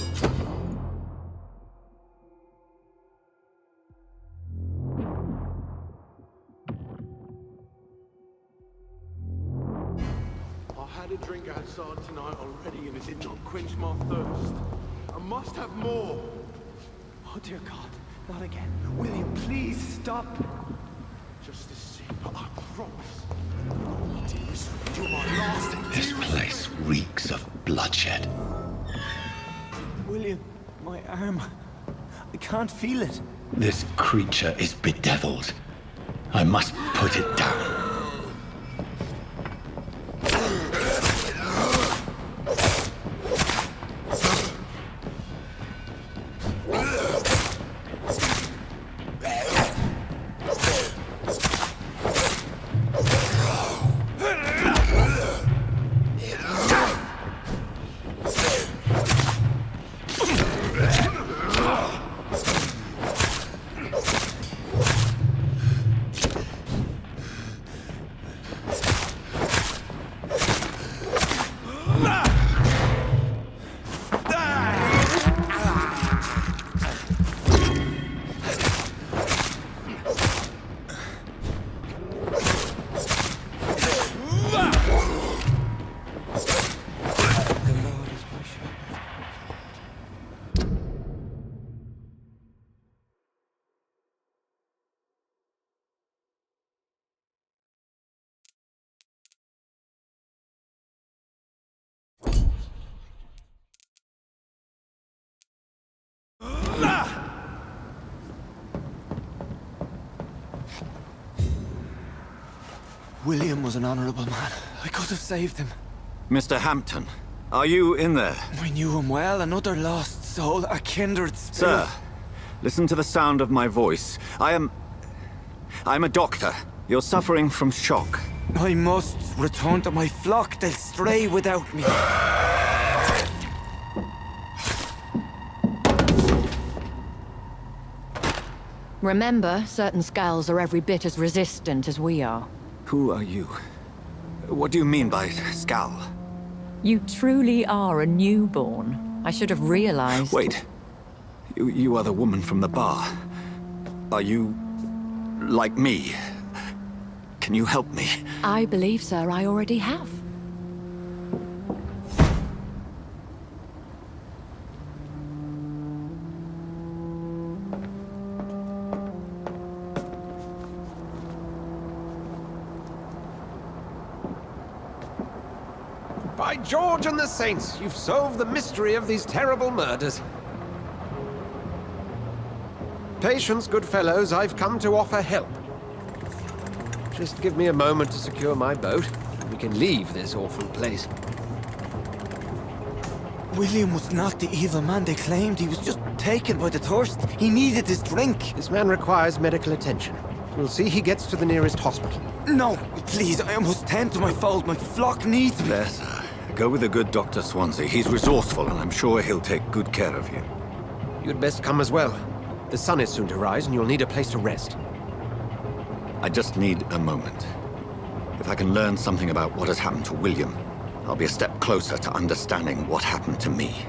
I had a drink outside tonight already and it did not quench my thirst. I must have more. Oh dear God, not again. William, please stop. Just to see, but I promise. This place reeks of bloodshed. William, my arm. I can't feel it. This creature is bedeviled. I must put it down. William was an honorable man. I could have saved him. Mr. Hampton, are you in there? I knew him well, another lost soul, a kindred spirit. Sir, listen to the sound of my voice. I'm a doctor. You're suffering from shock. I must return to my flock. They'll stray without me. Remember, certain skulls are every bit as resistant as we are. Who are you? What do you mean by Skal? You truly are a newborn. I should have realized. Wait. You are the woman from the bar. Are you... like me? Can you help me? I believe, sir, I already have. By George and the Saints, you've solved the mystery of these terrible murders. Patience, good fellows, I've come to offer help. Just give me a moment to secure my boat, and we can leave this awful place. William was not the evil man they claimed. He was just taken by the thirst. He needed his drink. This man requires medical attention. We'll see he gets to the nearest hospital. No, please, I must tend to my fold. My flock needs me. There, sir. Go with the good Dr. Swansea. He's resourceful, and I'm sure he'll take good care of you. You'd best come as well. The sun is soon to rise, and you'll need a place to rest. I just need a moment. If I can learn something about what has happened to William, I'll be a step closer to understanding what happened to me.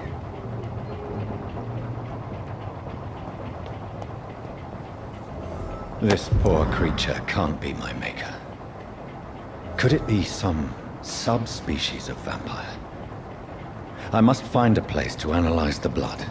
This poor creature can't be my maker. Could it be some subspecies of vampire? I must find a place to analyze the blood.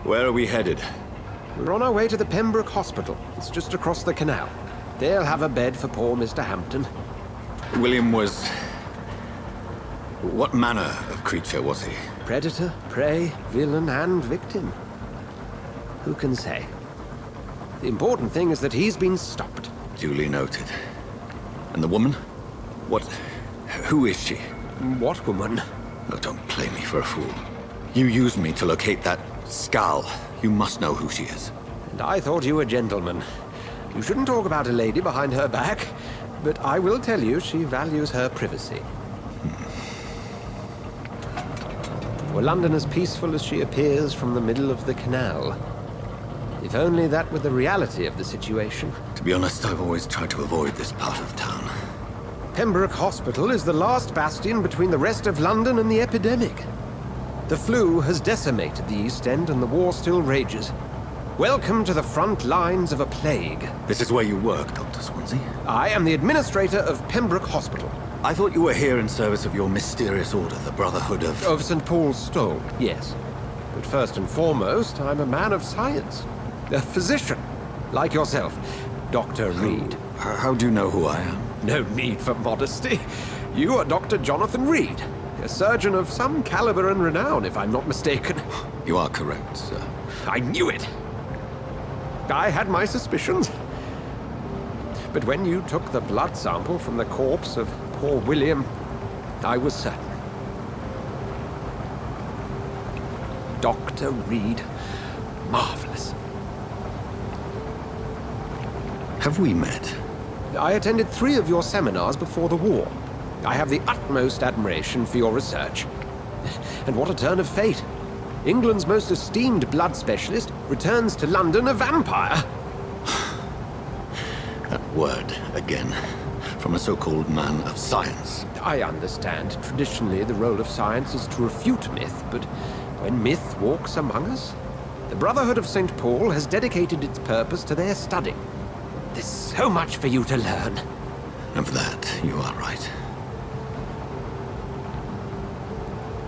Where are we headed? We're on our way to the Pembroke Hospital. It's just across the canal. They'll have a bed for poor Mr. Hampton. William was... what manner of creature was he? Predator, prey, villain, and victim. Who can say? The important thing is that he's been stopped. Duly noted. And the woman? What... who is she? What woman? Oh, don't play me for a fool. You used me to locate that Skal. You must know who she is. And I thought you a gentleman. You shouldn't talk about a lady behind her back, but I will tell you she values her privacy. Were London as peaceful as she appears from the middle of the canal? If only that were the reality of the situation. To be honest, I've always tried to avoid this part of town. Pembroke Hospital is the last bastion between the rest of London and the epidemic. The flu has decimated the East End and the war still rages. Welcome to the front lines of a plague. This is where you work, Dr. Swansea? I am the administrator of Pembroke Hospital. I thought you were here in service of your mysterious order, the Brotherhood of... Of St. Paul's Stole, yes. But first and foremost, I'm a man of science. A physician, like yourself, Dr. Reed. How do you know who I am? No need for modesty. You are Dr. Jonathan Reed, a surgeon of some caliber and renown, if I'm not mistaken. You are correct, sir. I knew it! I had my suspicions. But when you took the blood sample from the corpse of poor William, I was certain. Dr. Reed. Marvelous. Have we met? I attended 3 of your seminars before the war. I have the utmost admiration for your research. And what a turn of fate. England's most esteemed blood specialist returns to London a vampire. That word, again. From a so-called man of science. I understand. Traditionally, the role of science is to refute myth, but when myth walks among us, the Brotherhood of St. Paul has dedicated its purpose to their study. There's so much for you to learn. Of that, you are right.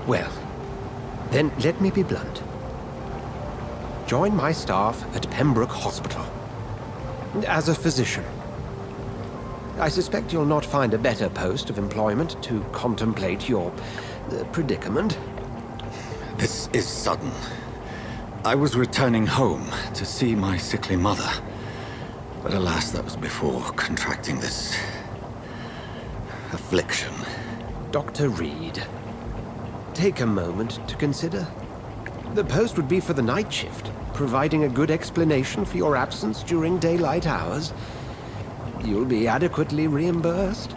Well, then let me be blunt. Join my staff at Pembroke Hospital. As a physician. I suspect you'll not find a better post of employment to contemplate your predicament. This is sudden. I was returning home to see my sickly mother. But alas, that was before contracting this... affliction. Dr. Reed, take a moment to consider. The post would be for the night shift, providing a good explanation for your absence during daylight hours. You'll be adequately reimbursed,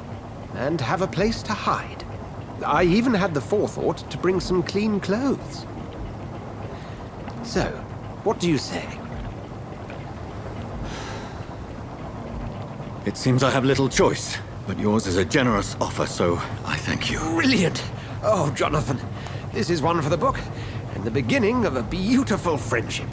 and have a place to hide. I even had the forethought to bring some clean clothes. So, what do you say? It seems I have little choice, but yours is a generous offer, so I thank you. Brilliant! Oh, Jonathan, this is one for the book, and the beginning of a beautiful friendship.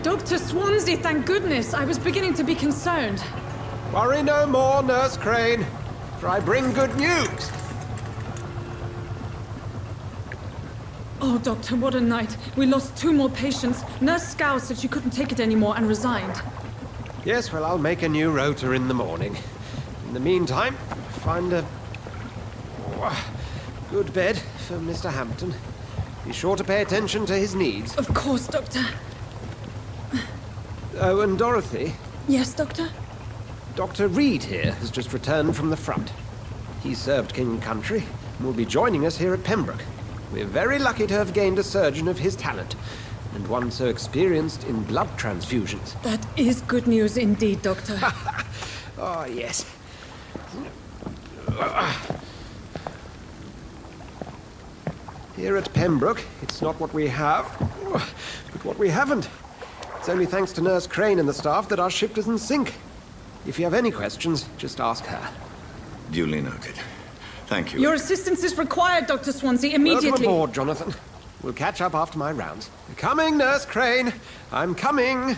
Dr. Swansea, thank goodness. I was beginning to be concerned. Worry no more, Nurse Crane, for I bring good news. Oh, Doctor, what a night. We lost 2 more patients. Nurse Scow said she couldn't take it anymore and resigned. Yes, well, I'll make a new rota in the morning. In the meantime, find a good bed for Mr. Hampton. Be sure to pay attention to his needs. Of course, Doctor. Oh, and Dorothy? Yes, Doctor? Dr. Reed here has just returned from the front. He served King and Country and will be joining us here at Pembroke. We're very lucky to have gained a surgeon of his talent, and one so experienced in blood transfusions. That is good news indeed, Doctor. Oh, yes. Here at Pembroke, it's not what we have, but what we haven't. It's only thanks to Nurse Crane and the staff that our ship doesn't sink. If you have any questions, just ask her. Duly noted. Thank you. Your assistance is required, Dr. Swansea, immediately. Welcome aboard, Jonathan. We'll catch up after my rounds. Coming, Nurse Crane. I'm coming.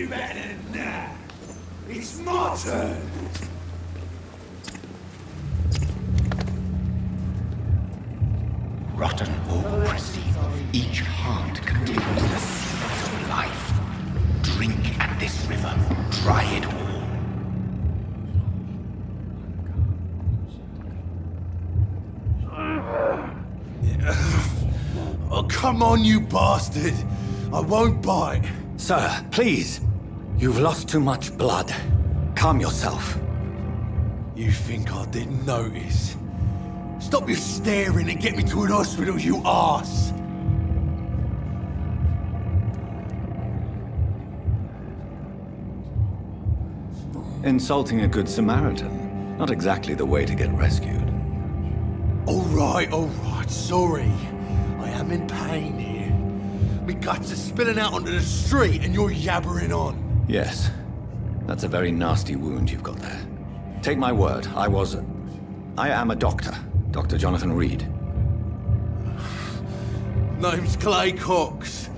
better than that. It's my turn. Rotten or pristine, each heart contains the seeds of life. Drink at this river, try it all. Oh, come on, you bastard! I won't bite. Sir, please. You've lost too much blood. Calm yourself. You think I didn't notice? Stop your staring and get me to an hospital, you arse! Insulting a good Samaritan. Not exactly the way to get rescued. Alright, sorry. I am in pain here. Me guts are spilling out onto the street and you're yabbering on. Yes. That's a very nasty wound you've got there. Take my word, I am a doctor. Dr. Jonathan Reed. Name's Clay Cox.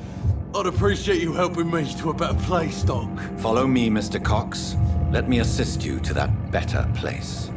I'd appreciate you helping me to a better place, Doc. Follow me, Mr. Cox. Let me assist you to that better place.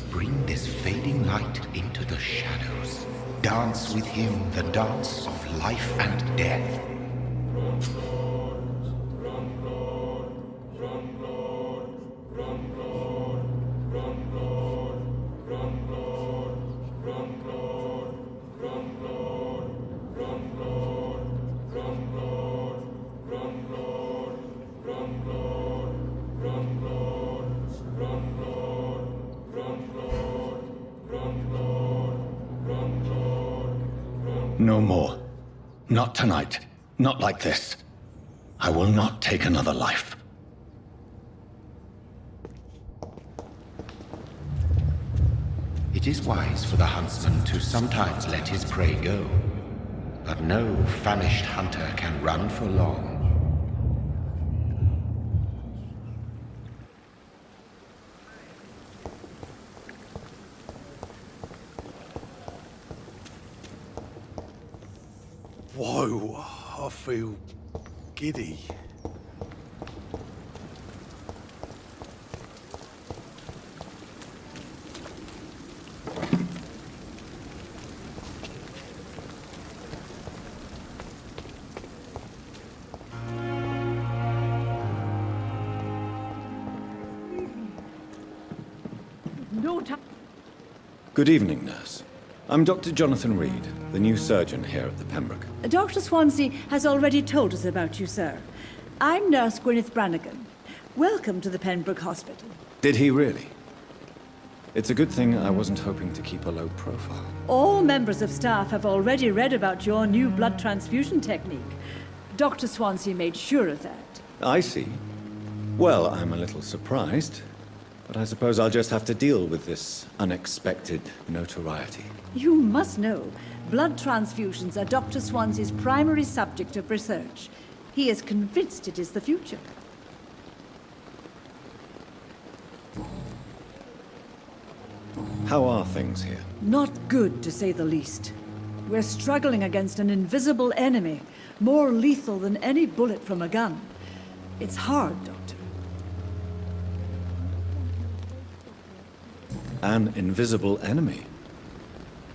Bring this fading light into the shadows. Dance with him the dance of life and death. No more. Not tonight. Not like this. I will not take another life. It is wise for the huntsman to sometimes let his prey go, but no famished hunter can run for long. Whoa, I feel giddy. No time. Good evening, nurse. I'm Dr. Jonathan Reed, the new surgeon here at the Pembroke. Dr. Swansea has already told us about you, sir. I'm Nurse Gwyneth Brannigan. Welcome to the Pembroke Hospital. Did he really? It's a good thing I wasn't hoping to keep a low profile. All members of staff have already read about your new blood transfusion technique. Dr. Swansea made sure of that. I see. Well, I'm a little surprised, but I suppose I'll just have to deal with this unexpected notoriety. You must know, blood transfusions are Dr. Swansea's primary subject of research. He is convinced it is the future. How are things here? Not good, to say the least. We're struggling against an invisible enemy, more lethal than any bullet from a gun. It's hard, Doctor. An invisible enemy?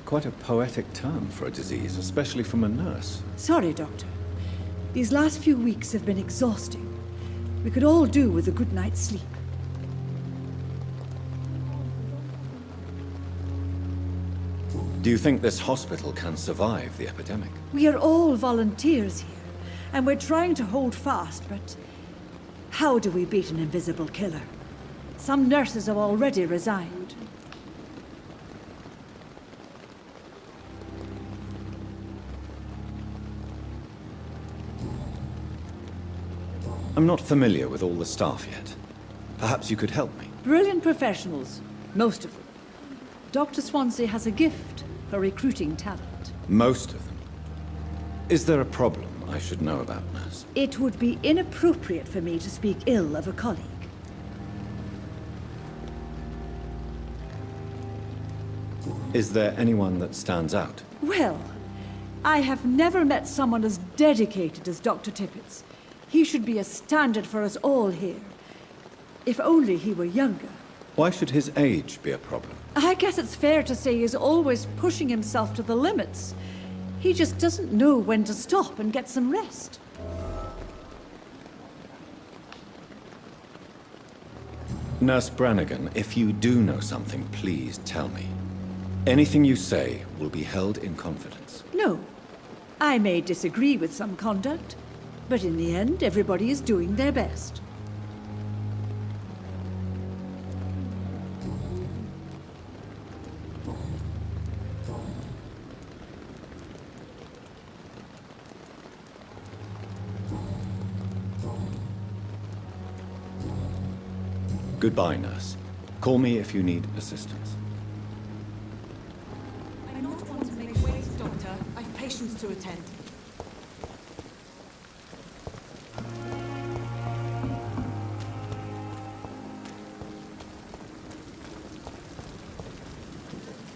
Quite a poetic term for a disease, especially from a nurse. Sorry, Doctor. These last few weeks have been exhausting. We could all do with a good night's sleep. Do you think this hospital can survive the epidemic? We are all volunteers here, and we're trying to hold fast, but how do we beat an invisible killer? Some nurses have already resigned. I'm not familiar with all the staff yet. Perhaps you could help me. Brilliant professionals, most of them. Dr. Swansea has a gift for recruiting talent. Most of them. Is there a problem I should know about, Nurse? It would be inappropriate for me to speak ill of a colleague. Is there anyone that stands out? Well, I have never met someone as dedicated as Dr. Tippett's. He should be a standard for us all here. If only he were younger. Why should his age be a problem? I guess it's fair to say he's always pushing himself to the limits. He just doesn't know when to stop and get some rest. Nurse Brannigan, if you do know something, please tell me. Anything you say will be held in confidence. No. I may disagree with some conduct, but in the end, everybody is doing their best. Goodbye, Nurse. Call me if you need assistance. I do not want to make waste, Doctor. I've patients to attend.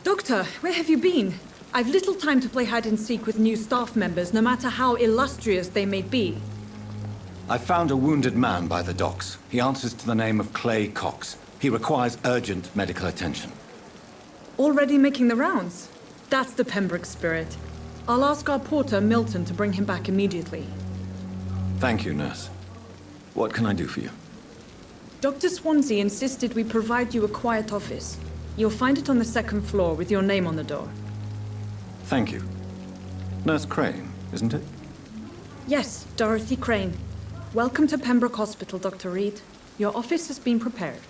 Doctor, where have you been? I've little time to play hide and seek with new staff members, no matter how illustrious they may be. I found a wounded man by the docks. He answers to the name of Clay Cox. He requires urgent medical attention. Already making the rounds? That's the Pembroke spirit. I'll ask our porter, Milton, to bring him back immediately. Thank you, Nurse. What can I do for you? Dr. Swansea insisted we provide you a quiet office. You'll find it on the second floor with your name on the door. Thank you. Nurse Crane, isn't it? Yes, Dorothy Crane. Welcome to Pembroke Hospital, Dr. Reed. Your office has been prepared.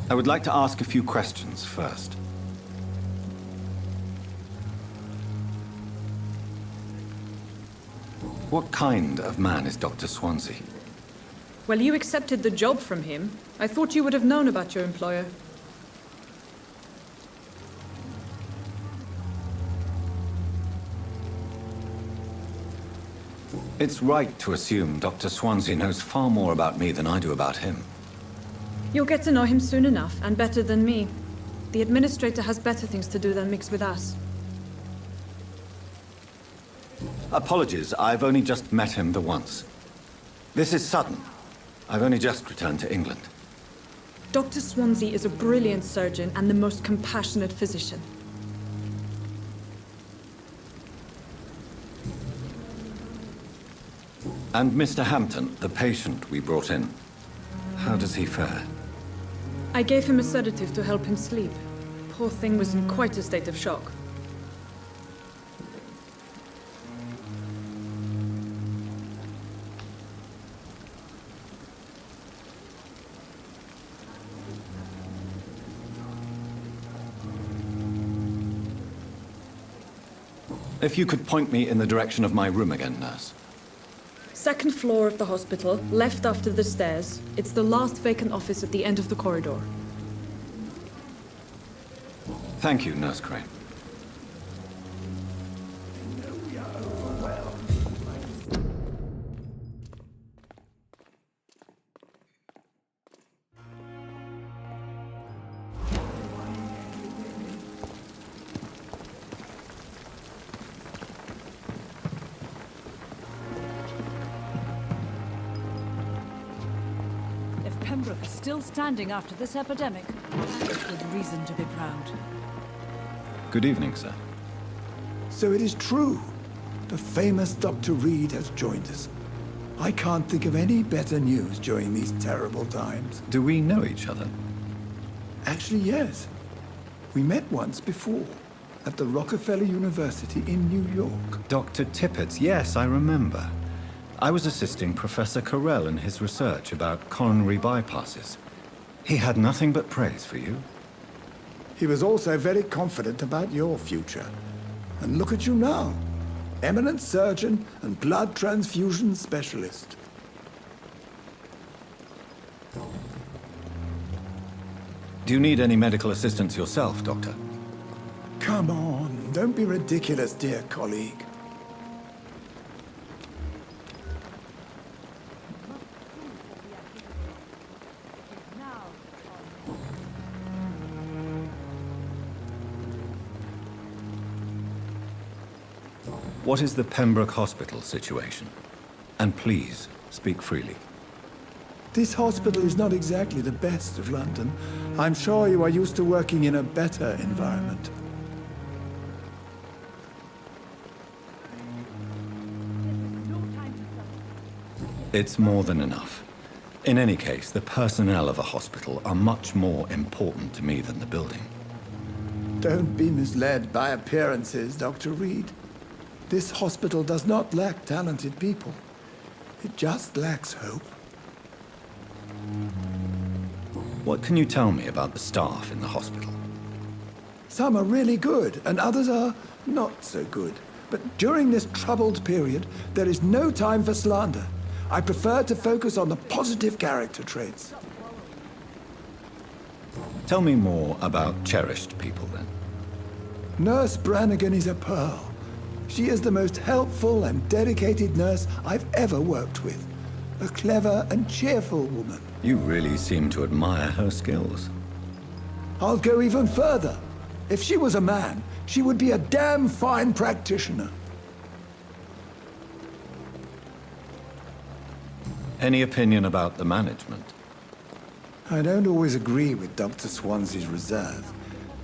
I would like to ask a few questions first. What kind of man is Dr. Swansea? Well, you accepted the job from him. I thought you would have known about your employer. It's right to assume Dr. Swansea knows far more about me than I do about him. You'll get to know him soon enough, and better than me. The administrator has better things to do than mix with us. Apologies, I've only just met him the once. This is sudden. I've only just returned to England. Dr. Swansea is a brilliant surgeon and the most compassionate physician. And Mr. Hampton, the patient we brought in, how does he fare? I gave him a sedative to help him sleep. Poor thing was in quite a state of shock. If you could point me in the direction of my room again, nurse. Second floor of the hospital, left after the stairs. It's the last vacant office at the end of the corridor. Thank you, Nurse Crane. Pembroke is still standing after this epidemic. That's good reason to be proud. Good evening, sir. So it is true. The famous Dr. Reed has joined us. I can't think of any better news during these terrible times. Do we know each other? Actually, yes. We met once before, at the Rockefeller University in New York. Dr. Tippett, yes, I remember. I was assisting Professor Carell in his research about coronary bypasses. He had nothing but praise for you. He was also very confident about your future. And look at you now. eminent surgeon and blood transfusion specialist. Do you need any medical assistance yourself, Doctor? Come on, don't be ridiculous, dear colleague. What is the Pembroke Hospital situation? And please, speak freely. This hospital is not exactly the best of London. I'm sure you are used to working in a better environment. It's more than enough. In any case, the personnel of a hospital are much more important to me than the building. Don't be misled by appearances, Dr. Reed. This hospital does not lack talented people. It just lacks hope. What can you tell me about the staff in the hospital? Some are really good, and others are not so good. But during this troubled period, there is no time for slander. I prefer to focus on the positive character traits. Tell me more about cherished people, then. Nurse Brannigan is a pearl. She is the most helpful and dedicated nurse I've ever worked with. A clever and cheerful woman. You really seem to admire her skills. I'll go even further. If she was a man, she would be a damn fine practitioner. Any opinion about the management? I don't always agree with Dr. Swansea's reserve,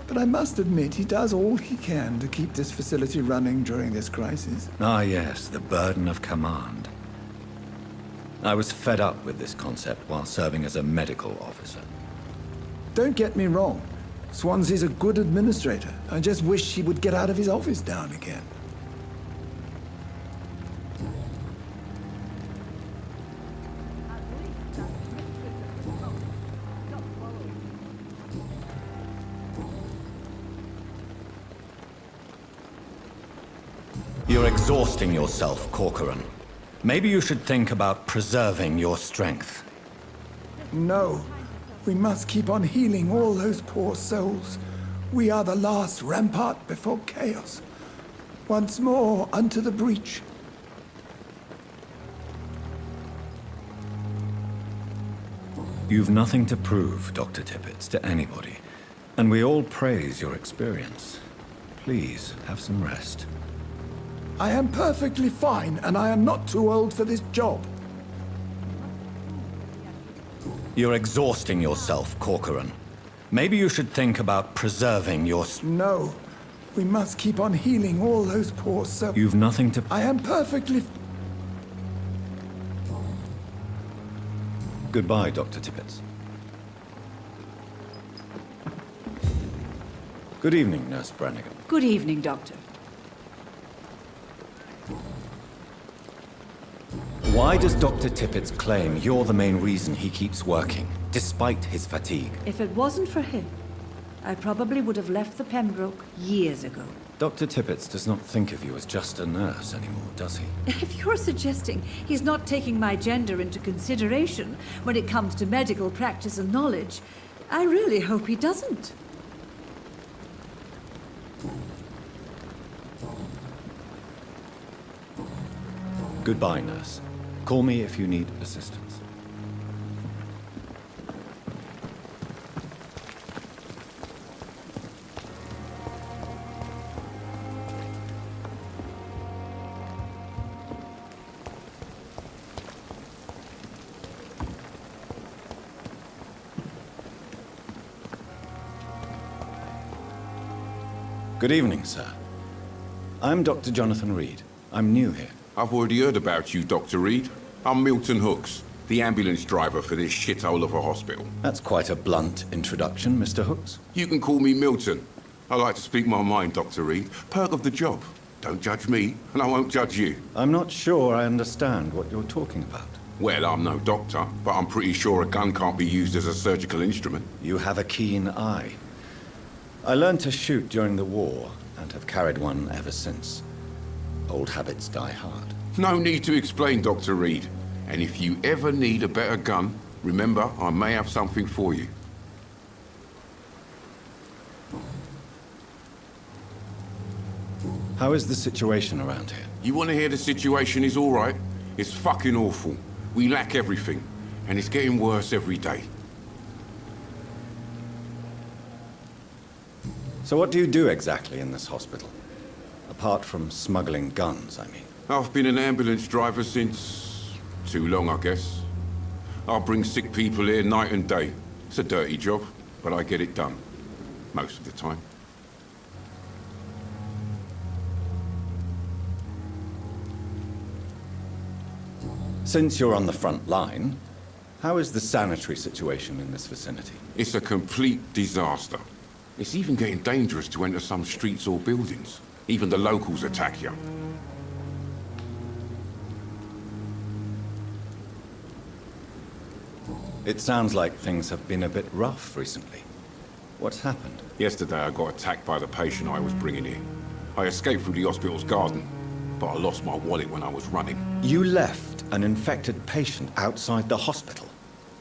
but I must admit he does all he can to keep this facility running during this crisis. Ah, yes, the burden of command. I was fed up with this concept while serving as a medical officer. Don't get me wrong. Swansea's a good administrator. I just wish he would get out of his office down again. You're exhausting yourself, Corcoran. Maybe you should think about preserving your strength. No. We must keep on healing all those poor souls. We are the last rampart before chaos. Once more, unto the breach. You've nothing to prove, Dr. Tippett, to anybody. And we all praise your experience. Please, have some rest. I am perfectly fine, and I am not too old for this job. You're exhausting yourself, Corcoran. Maybe you should think about preserving your... No. We must keep on healing all those poor souls. You've nothing to... I am perfectly... Goodbye, Dr. Tippett. Good evening, Nurse Brannigan. Good evening, Doctor. Why does Dr. Tippett claim you're the main reason he keeps working, despite his fatigue? If it wasn't for him, I probably would have left the Pembroke years ago. Dr. Tippett does not think of you as just a nurse anymore, does he? If you're suggesting he's not taking my gender into consideration when it comes to medical practice and knowledge, I really hope he doesn't. Goodbye, nurse. Call me if you need assistance. Good evening, sir. I'm Dr. Jonathan Reed. I'm new here. I've already heard about you, Dr. Reed. I'm Milton Hooks, the ambulance driver for this shithole of a hospital. That's quite a blunt introduction, Mr. Hooks. You can call me Milton. I like to speak my mind, Dr. Reed. Perk of the job. Don't judge me, and I won't judge you. I'm not sure I understand what you're talking about. Well, I'm no doctor, but I'm pretty sure a gun can't be used as a surgical instrument. You have a keen eye. I learned to shoot during the war, and have carried one ever since. Old habits die hard. No need to explain, Dr. Reed. And if you ever need a better gun, remember, I may have something for you. How is the situation around here? You want to hear the situation is all right? It's fucking awful. We lack everything, and it's getting worse every day. So what do you do exactly in this hospital? Apart from smuggling guns, I mean. I've been an ambulance driver since... too long, I guess. I bring sick people here night and day. It's a dirty job, but I get it done. Most of the time. Since you're on the front line, how is the sanitary situation in this vicinity? It's a complete disaster. It's even getting dangerous to enter some streets or buildings. Even the locals attack you. It sounds like things have been a bit rough recently. What's happened? Yesterday I got attacked by the patient I was bringing in. I escaped through the hospital's garden, but I lost my wallet when I was running. You left an infected patient outside the hospital?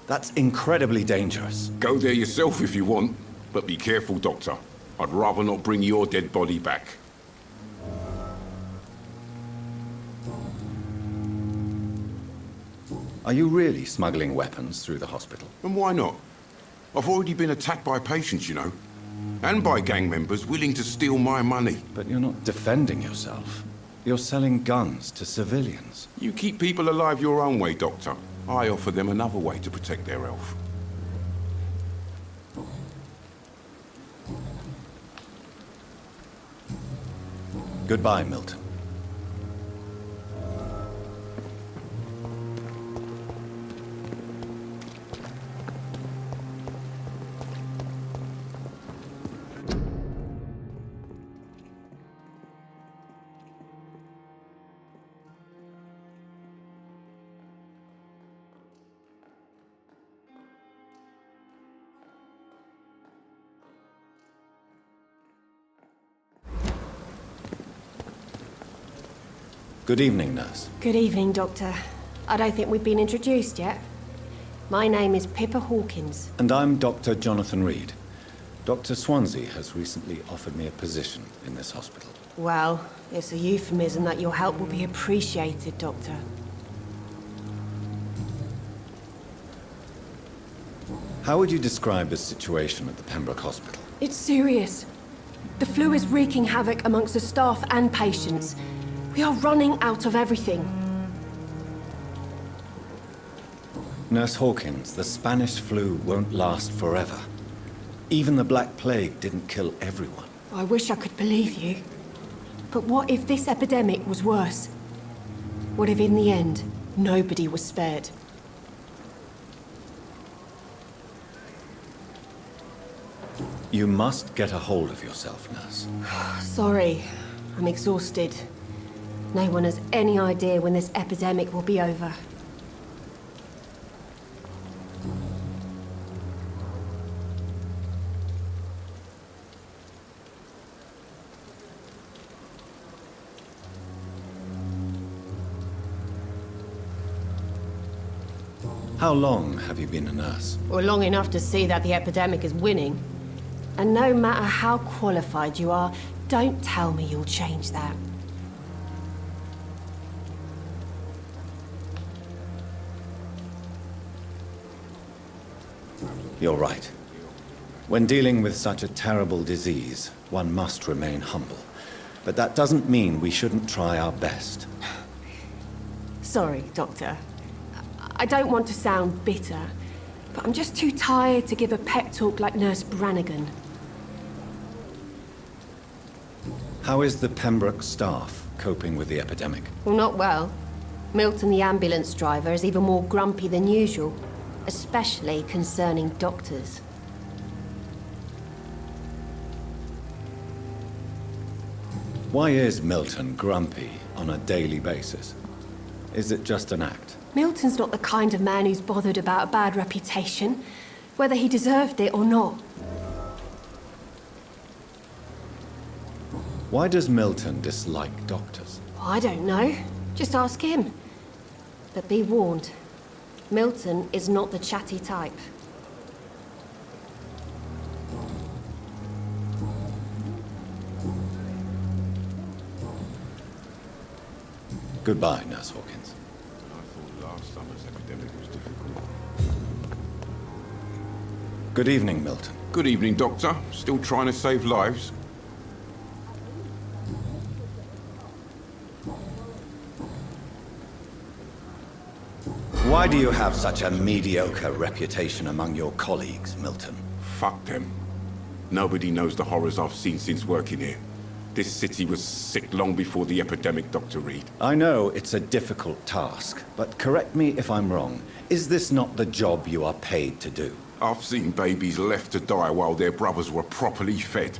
That's incredibly dangerous. Go there yourself if you want, but be careful, Doctor. I'd rather not bring your dead body back. Are you really smuggling weapons through the hospital? And why not? I've already been attacked by patients, you know. And by gang members willing to steal my money. But you're not defending yourself. You're selling guns to civilians. You keep people alive your own way, Doctor. I offer them another way to protect their health. Goodbye, Milton. Good evening, nurse. Good evening, Doctor. I don't think we've been introduced yet. My name is Pippa Hawkins. And I'm Dr. Jonathan Reed. Dr. Swansea has recently offered me a position in this hospital. Well, it's a euphemism that your help will be appreciated, Doctor. How would you describe the situation at the Pembroke Hospital? It's serious. The flu is wreaking havoc amongst the staff and patients. We are running out of everything. Nurse Hawkins, the Spanish flu won't last forever. Even the Black Plague didn't kill everyone. I wish I could believe you. But what if this epidemic was worse? What if in the end, nobody was spared? You must get a hold of yourself, nurse. Sorry, I'm exhausted. No one has any idea when this epidemic will be over. How long have you been a nurse? Well, long enough to see that the epidemic is winning. And no matter how qualified you are, don't tell me you'll change that. You're right. When dealing with such a terrible disease, one must remain humble. But that doesn't mean we shouldn't try our best. Sorry, Doctor. I don't want to sound bitter, but I'm just too tired to give a pep talk like Nurse Brannigan. How is the Pembroke staff coping with the epidemic? Well, not well. Milton, the ambulance driver, is even more grumpy than usual. Especially concerning doctors. Why is Milton grumpy on a daily basis? Is it just an act? Milton's not the kind of man who's bothered about a bad reputation, whether he deserved it or not. Why does Milton dislike doctors? I don't know. Just ask him. But be warned. Milton is not the chatty type. Goodbye, Nurse Hawkins. I thought last summer's epidemic was difficult. Good evening, Milton. Good evening, Doctor. Still trying to save lives? Why do you have such a mediocre reputation among your colleagues, Milton? Fuck them. Nobody knows the horrors I've seen since working here. This city was sick long before the epidemic, Dr. Reed. I know it's a difficult task, but correct me if I'm wrong. Is this not the job you are paid to do? I've seen babies left to die while their brothers were properly fed.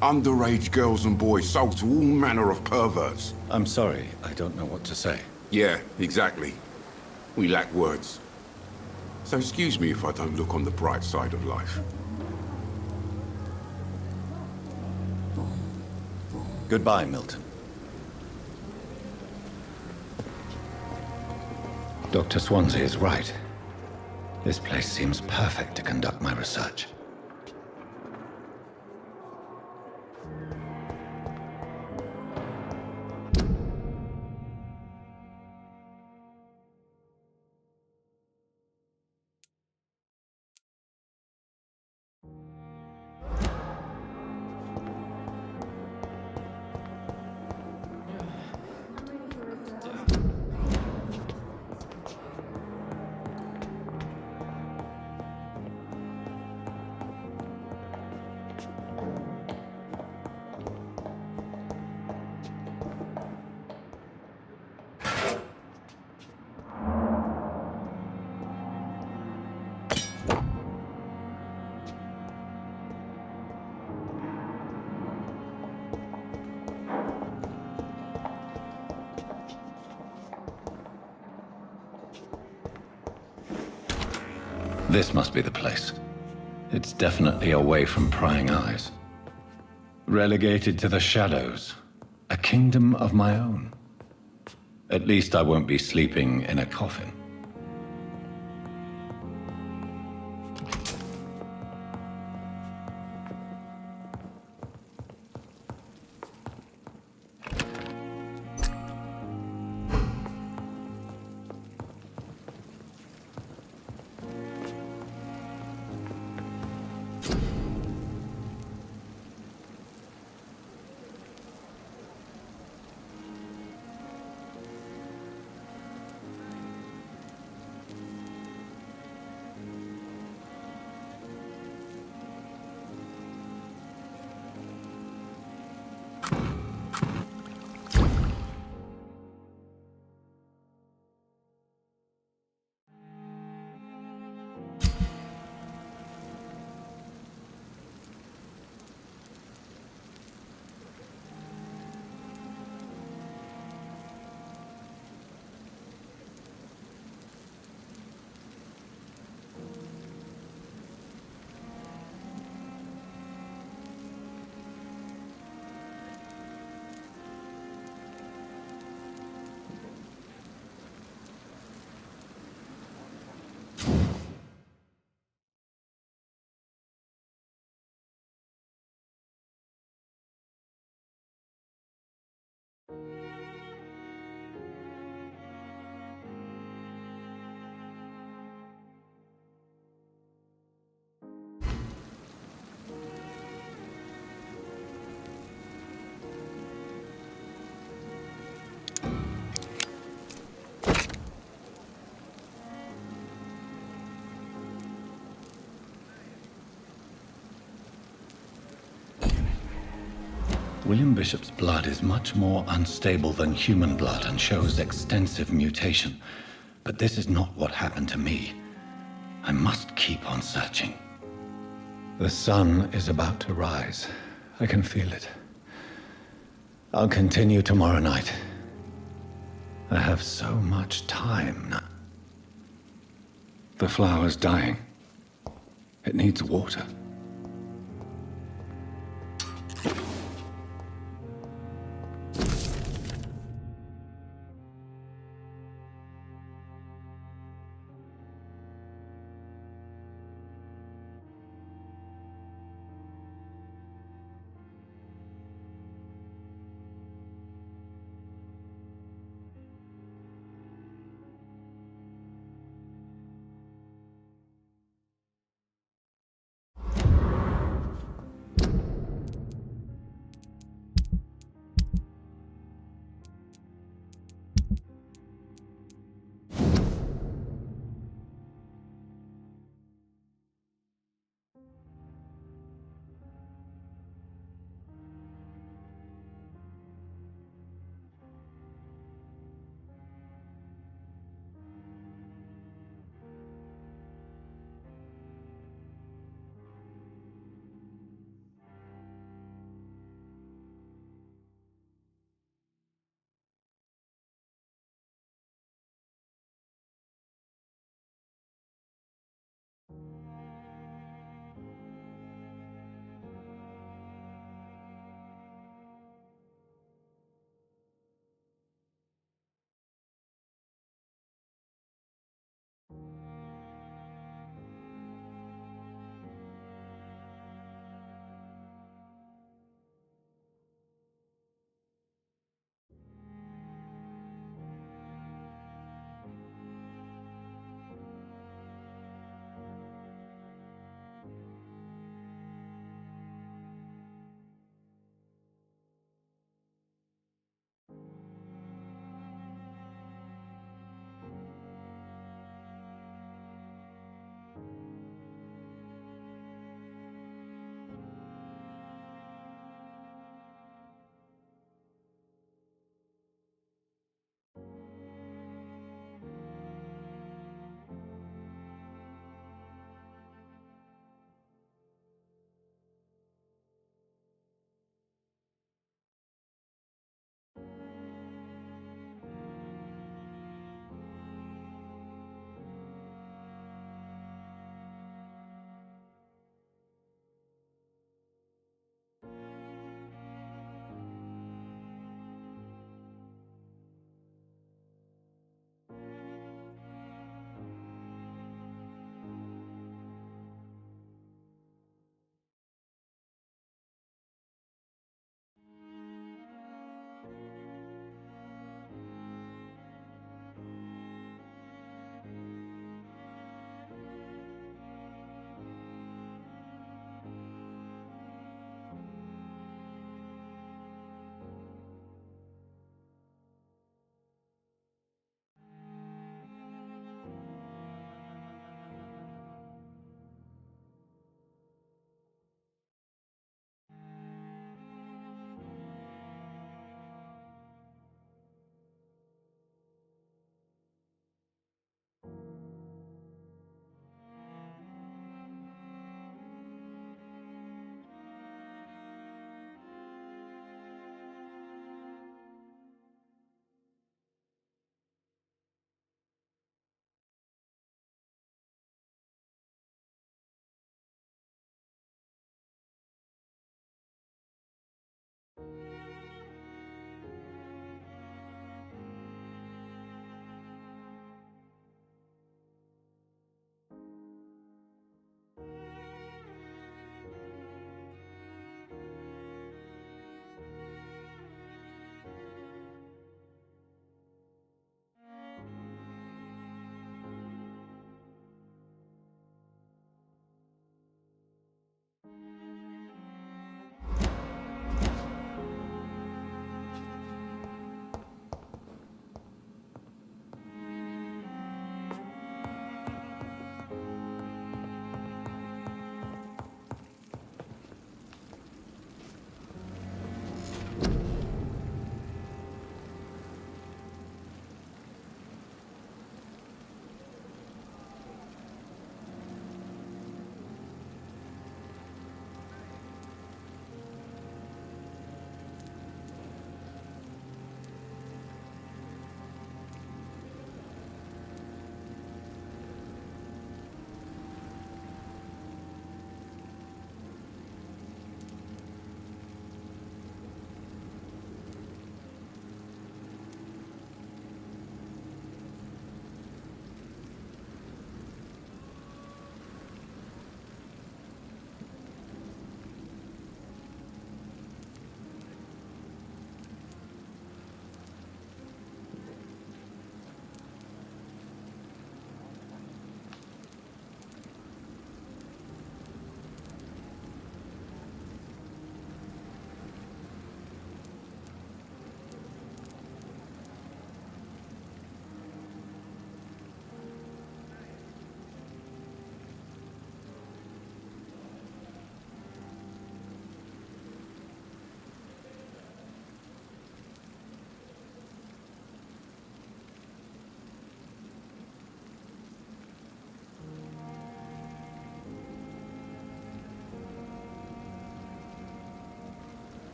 Underage girls and boys sold to all manner of perverts. I'm sorry, I don't know what to say. Yeah, exactly. We lack words. So excuse me if I don't look on the bright side of life. Goodbye, Milton. Dr. Swansea is right. This place seems perfect to conduct my research. This must be the place. It's definitely away from prying eyes. Relegated to the shadows. A kingdom of my own. At least I won't be sleeping in a coffin. William Bishop's blood is much more unstable than human blood and shows extensive mutation. But this is not what happened to me. I must keep on searching. The sun is about to rise. I can feel it. I'll continue tomorrow night. I have so much time now. The flower's dying. It needs water.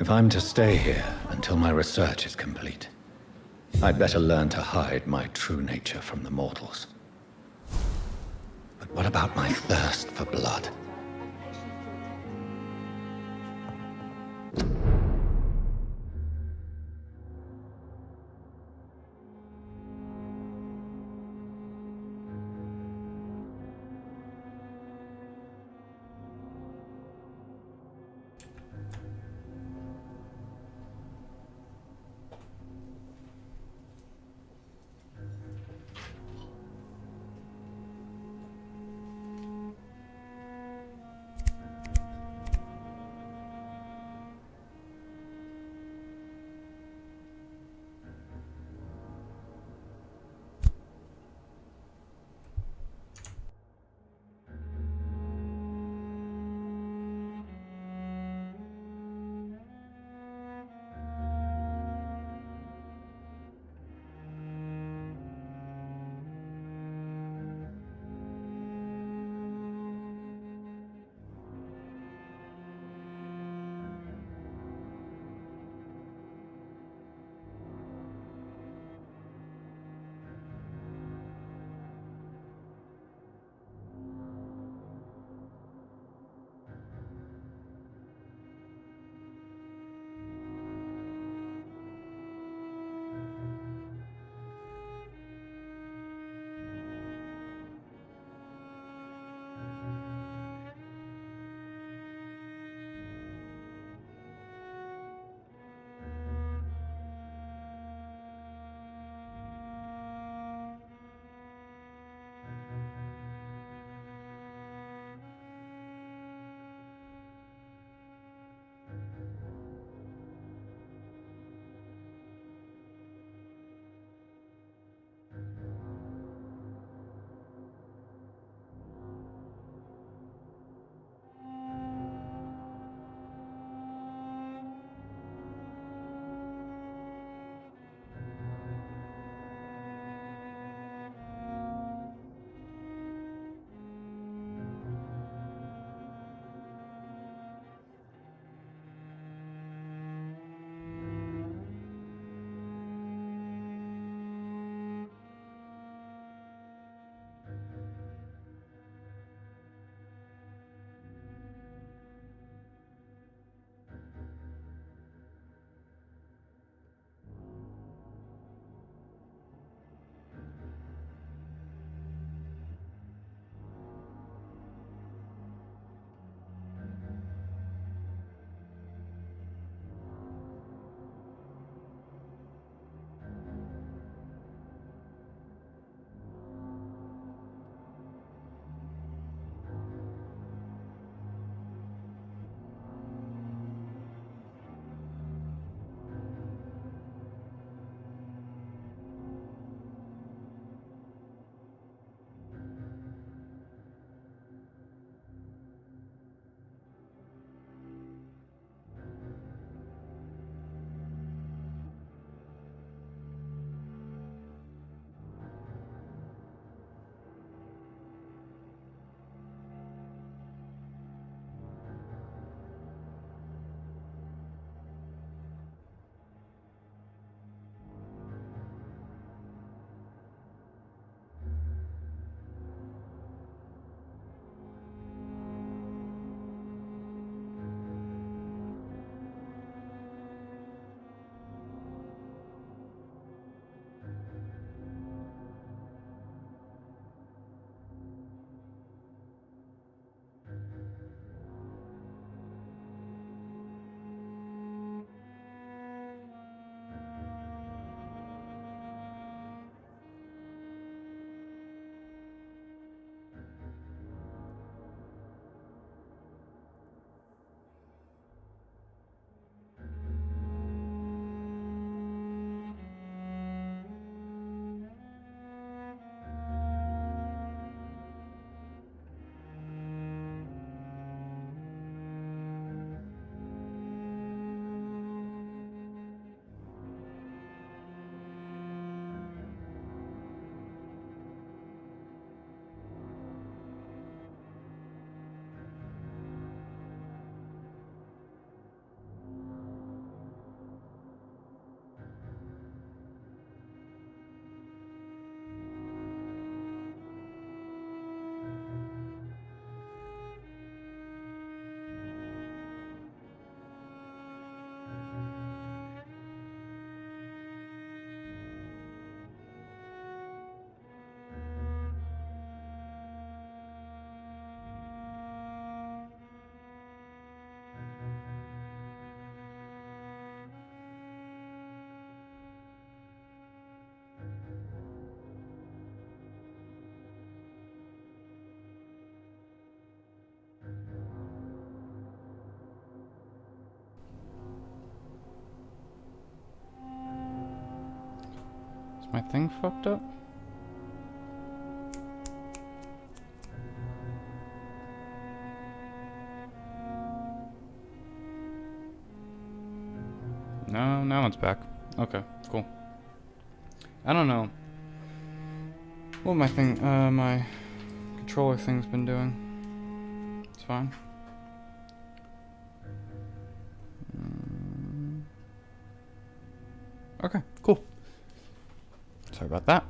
If I'm to stay here until my research is complete, I'd better learn to hide my true nature from the mortals. But what about my thirst for blood? My thing fucked up? No, now it's back. Okay, cool. I don't know what my controller thing's been doing. It's fine. Okay, cool. Sorry about that.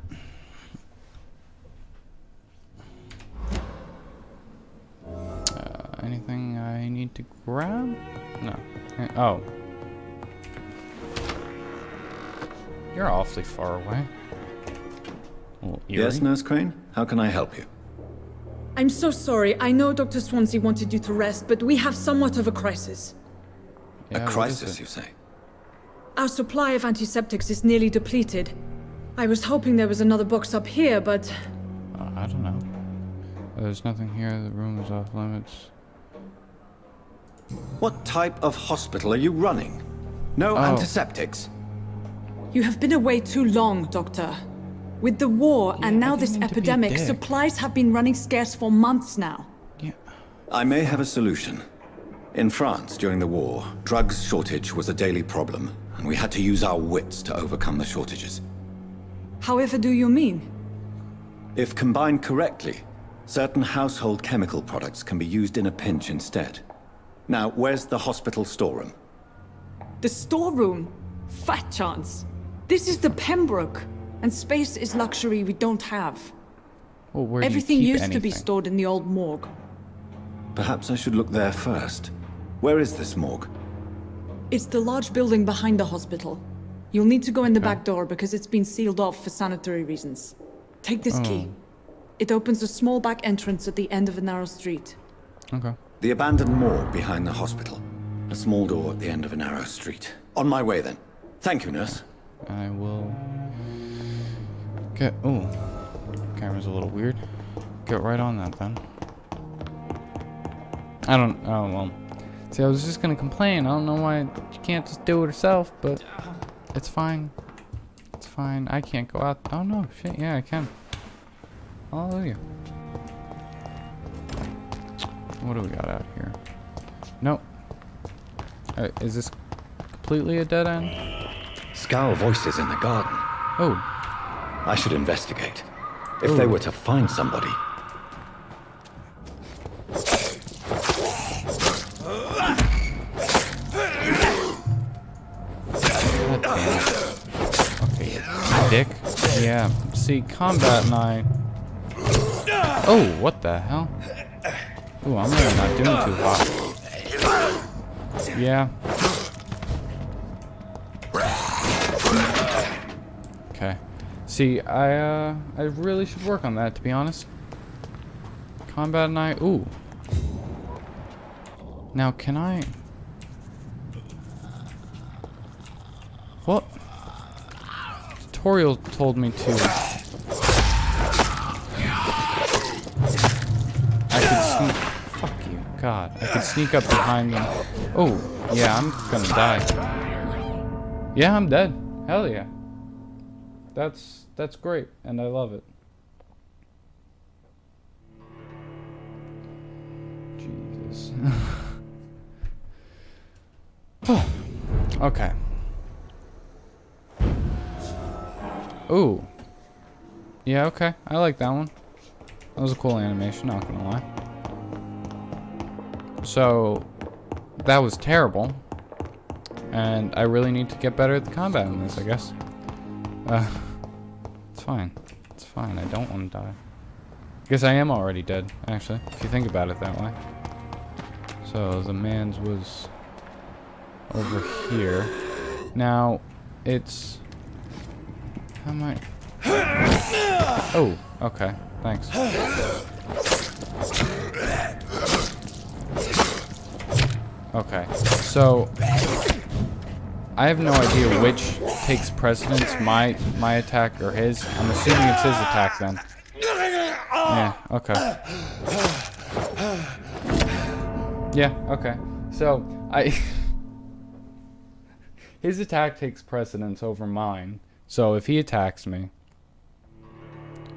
Anything I need to grab? No. Oh. You're awfully far away. Yes, Nurse Crane? How can I help you? I'm so sorry. I know Dr. Swansea wanted you to rest, but we have somewhat of a crisis. A crisis, you say? Our supply of antiseptics is nearly depleted. I was hoping there was another box up here, but... I don't know. There's nothing here. The room is off limits. What type of hospital are you running? No antiseptics? You have been away too long, Doctor. With the war and now this epidemic, supplies have been running scarce for months now. I may have a solution. In France, during the war, drugs shortage was a daily problem, and we had to use our wits to overcome the shortages. However do you mean? If combined correctly, certain household chemical products can be used in a pinch instead. Now, where's the hospital storeroom? The storeroom? Fat chance. This is the Pembroke, and space is luxury we don't have. Well, where do Everything you keep used to be stored in the old morgue. Perhaps I should look there first. Where is this morgue? It's the large building behind the hospital. You'll need to go in the back door because it's been sealed off for sanitary reasons. Take this key. It opens a small back entrance at the end of a narrow street. Okay. The abandoned morgue behind the hospital. A small door at the end of a narrow street. On my way then. Thank you, nurse. I will get... Oh, camera's a little weird. Get right on that then. I don't... Oh, well. See, I was just gonna complain. I don't know why you can't just do it herself, but it's fine. It's fine. I can't go out... Oh, no. Shit, yeah, I can. Hallelujah. What do we got out here? Nope. Is this completely a dead end? Scowl voices in the garden. Oh. I should investigate. If they were to find somebody. Okay, dick. Yeah. See, combat and I... Oh, what the hell? Ooh, I'm really not doing too hot. Yeah. Okay. See, I really should work on that, to be honest. Combat and I... Ooh. Now, can I... What? Tutorial told me to... I could sneak... Fuck you. God. I could sneak up behind them. Oh, yeah, I'm gonna die. Yeah, I'm dead. Hell yeah. That's great, and I love it. Jesus. Okay. Ooh. Yeah, okay. I like that one. That was a cool animation, not gonna lie. So, that was terrible. And I really need to get better at the combat in this, I guess. It's fine. It's fine. I don't want to die. I guess I am already dead, actually, if you think about it that way. So, the man's was over here. Now, it's... How am I... Oh, okay. Thanks. Okay, so... I have no idea which takes precedence, my attack or his. I'm assuming it's his attack then. Yeah, okay. Yeah, okay. So, his attack takes precedence over mine. So if he attacks me,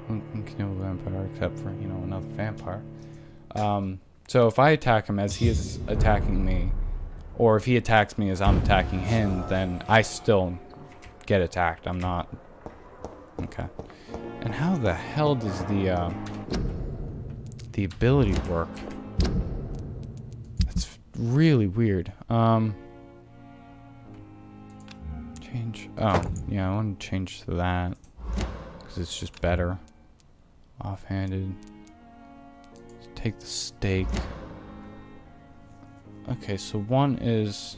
I can kill a vampire except for, you know, another vampire. So if I attack him as he is attacking me, or if he attacks me as I'm attacking him, then I still get attacked. I'm not... Okay. And how the hell does the ability work? That's really weird. Change... Oh, yeah, I want to change to that. Because it's just better. Offhanded. Take the stake. Okay, so 1 is...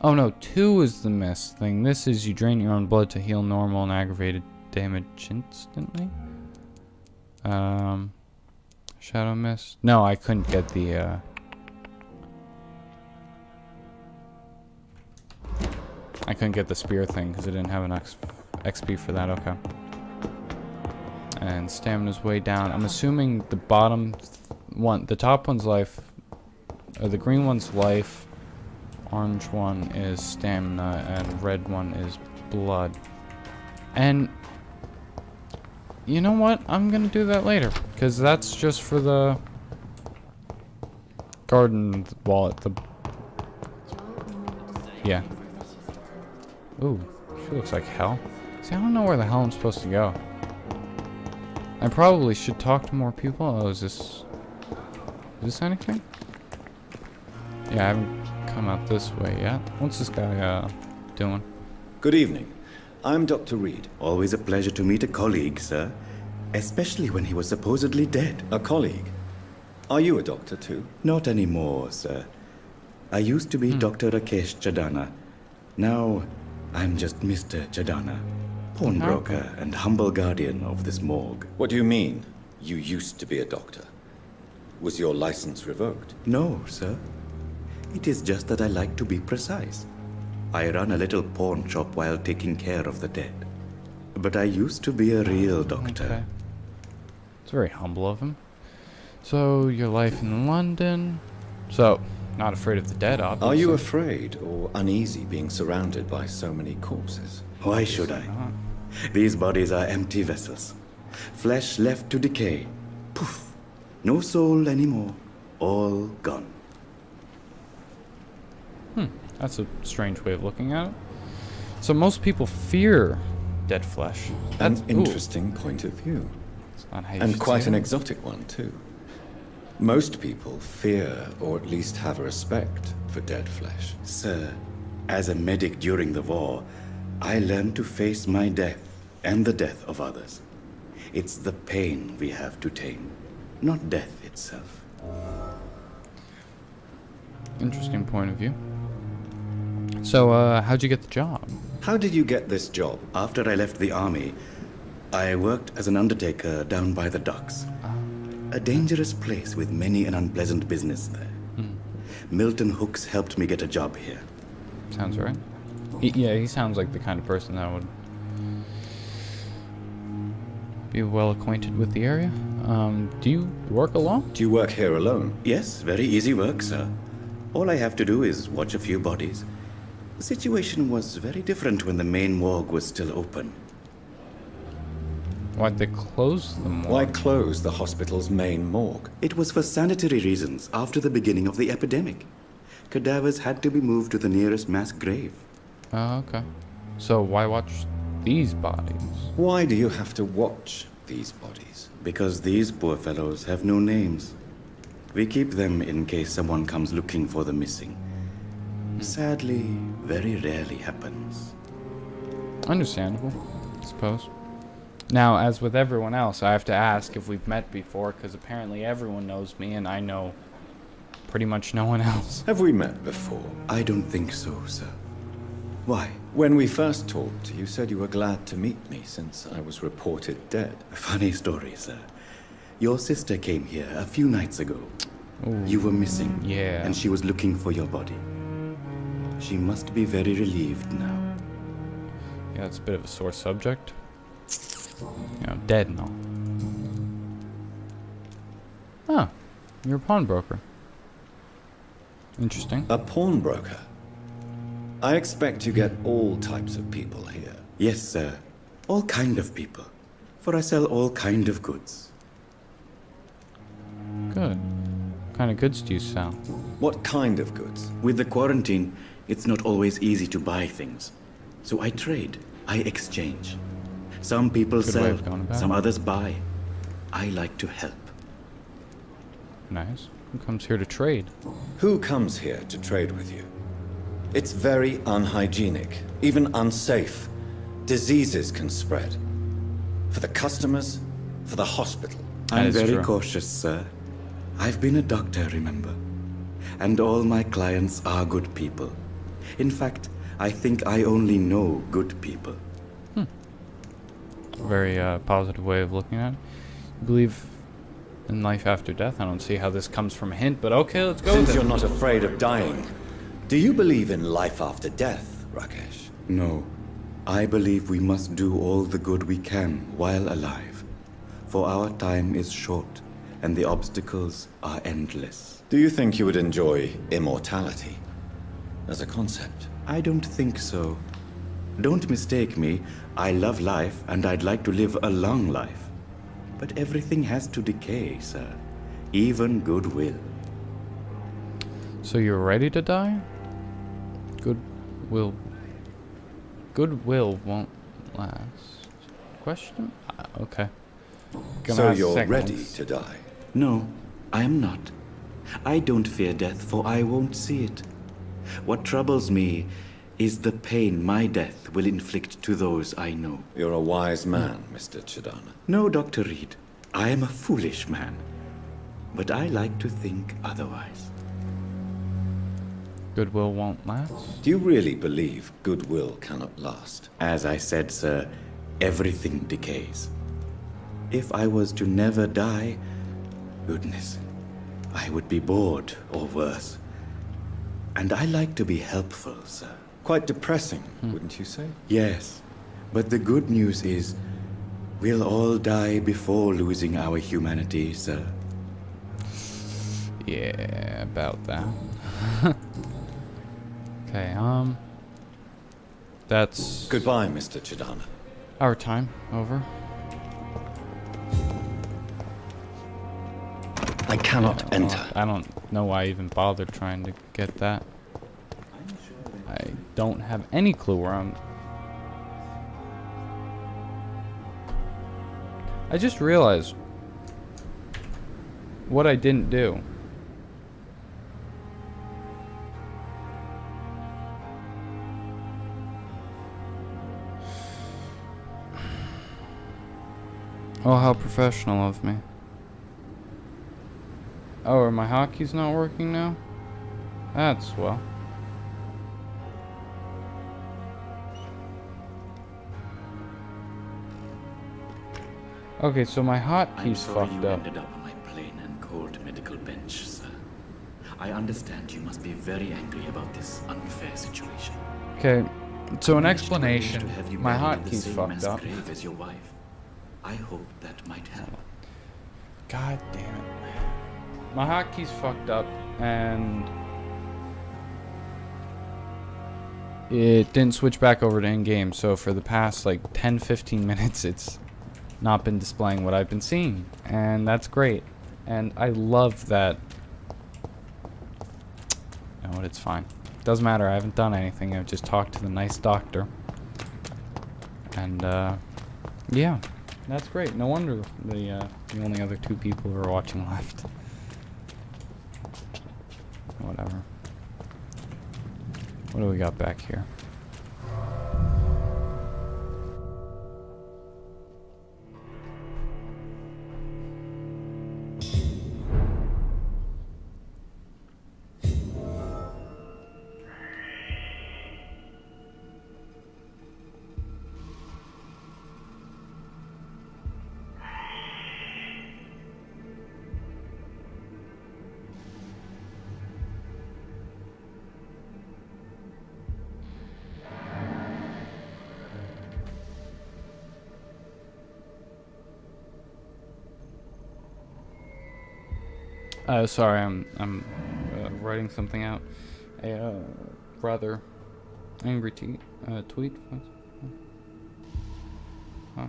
Oh no, 2 is the miss thing. This is you drain your own blood to heal normal and aggravated damage instantly. Shadow mist. No, I couldn't get the I couldn't get the spear thing because I didn't have an XP for that. Okay. And stamina's way down. I'm assuming the bottom one, the top one's life, or the green one's life, orange one is stamina, and red one is blood. And you know what? I'm gonna do that later, because that's just for the garden wallet. Yeah. Ooh, she looks like hell. See, I don't know where the hell I'm supposed to go. I probably should talk to more people. Oh, is this anything? Yeah, I haven't come out this way yet. What's this guy doing? Good evening. I'm Dr. Reed. Always a pleasure to meet a colleague, sir. Especially when he was supposedly dead. A colleague? Are you a doctor too? Not anymore, sir. I used to be Dr. Rakesh Chadana. Now, I'm just Mr. Chadana. Pawnbroker and humble guardian of this morgue. What do you mean, you used to be a doctor? Was your license revoked? No, sir. It is just that I like to be precise. I run a little pawn shop while taking care of the dead. But I used to be a real doctor. Okay. It's very humble of him. So, your life in London. So, not afraid of the dead, obviously. Are you afraid or uneasy being surrounded by so many corpses? Why should I? These bodies are empty vessels. Flesh left to decay. Poof. No soul anymore. All gone. That's a strange way of looking at it. So most people fear dead flesh. That's an interesting point of view. And quite an exotic one, too. Most people fear, or at least have a respect, for dead flesh. Sir, as a medic during the war, I learned to face my death and the death of others. It's the pain we have to tame, not death itself. Interesting point of view. So, how'd you get the job? How did you get this job? After I left the army, I worked as an undertaker down by the docks. A dangerous place with many an unpleasant business there. Milton Hooks helped me get a job here. Sounds right. He sounds like the kind of person that would be well acquainted with the area. Do you work alone? Do you work here alone? Yes, very easy work, sir. All I have to do is watch a few bodies. The situation was very different when the main morgue was still open. Why'd they close the morgue? Why close the hospital's main morgue? It was for sanitary reasons after the beginning of the epidemic. Cadavers had to be moved to the nearest mass grave. Oh, okay. So why watch these bodies? Why do you have to watch these bodies? Because these poor fellows have no names. We keep them in case someone comes looking for the missing. Sadly, very rarely happens. Understandable, I suppose. Now, as with everyone else, I have to ask if we've met before, because apparently everyone knows me, and I know pretty much no one else. Have we met before? I don't think so, sir. Why? When we first talked, you said you were glad to meet me since I was reported dead. Funny story, sir. Your sister came here a few nights ago. Ooh. You were missing. Yeah. And she was looking for your body. She must be very relieved now. Yeah, it's a bit of a sore subject. You know, dead and all. Oh, you're a pawnbroker. Interesting. A pawnbroker? I expect you get all types of people here. Yes, sir. All kind of people. For I sell all kind of goods. Good. What kind of goods do you sell? What kind of goods? With the quarantine, it's not always easy to buy things. So I trade. I exchange. Some people Good way sell, of going about some it. others buy. I like to help. Nice. Who comes here to trade? Who comes here to trade with you? It's very unhygienic, even unsafe. Diseases can spread. For the customers, for the hospital. I'm very true. cautious, sir. I've been a doctor, remember? And all my clients are good people. In fact, I think I only know good people. Very positive way of looking at it. You believe in life after death? I don't see how this comes from a hint, but okay, let's go with Since it. you're not afraid of dying, do you believe in life after death, Rakesh? No. I believe we must do all the good we can while alive. For our time is short, and the obstacles are endless. Do you think you would enjoy immortality as a concept? I don't think so. Don't mistake me. I love life, and I'd like to live a long life. But everything has to decay, sir. Even goodwill. So you're ready to die? Goodwill won't last. Question? Okay. So you're ready to die? No, I am not. I don't fear death, for I won't see it. What troubles me is the pain my death will inflict to those I know. You're a wise man, Mr. Chidana. No, Dr. Reed. I am a foolish man. But I like to think otherwise. Goodwill won't last? Do you really believe goodwill cannot last? As I said, sir, everything decays. If I was to never die, goodness, I would be bored or worse. And I like to be helpful, sir. Quite depressing, wouldn't you say? Yes, but the good news is we'll all die before losing our humanity, sir. Yeah, about that. Okay, that's... Goodbye, Mr. Chidana. Our time. Over. I cannot enter. I don't know why I even bothered trying to get that. I don't have any clue where I'm... I just realized what I didn't do. Oh, how professional of me. Oh, are my hotkeys not working now? That's swell. Okay, so my hotkeys fucked up. Ended up on my plain and cold medical bench, sir. I understand you must be very angry about this unfair situation. Okay, so an explanation. My hotkeys fucked up. As your wife. I hope that might help. God damn it. My hotkeys fucked up and it didn't switch back over to in-game, so for the past like 10-15 minutes it's not been displaying what I've been seeing, and that's great. And I love that. You know what, it's fine. Doesn't matter, I haven't done anything, I've just talked to the nice doctor. And yeah. That's great. No wonder the only other two people who are watching left. Whatever. What do we got back here? Sorry, I'm writing something out. A brother Angry tweet. Huh?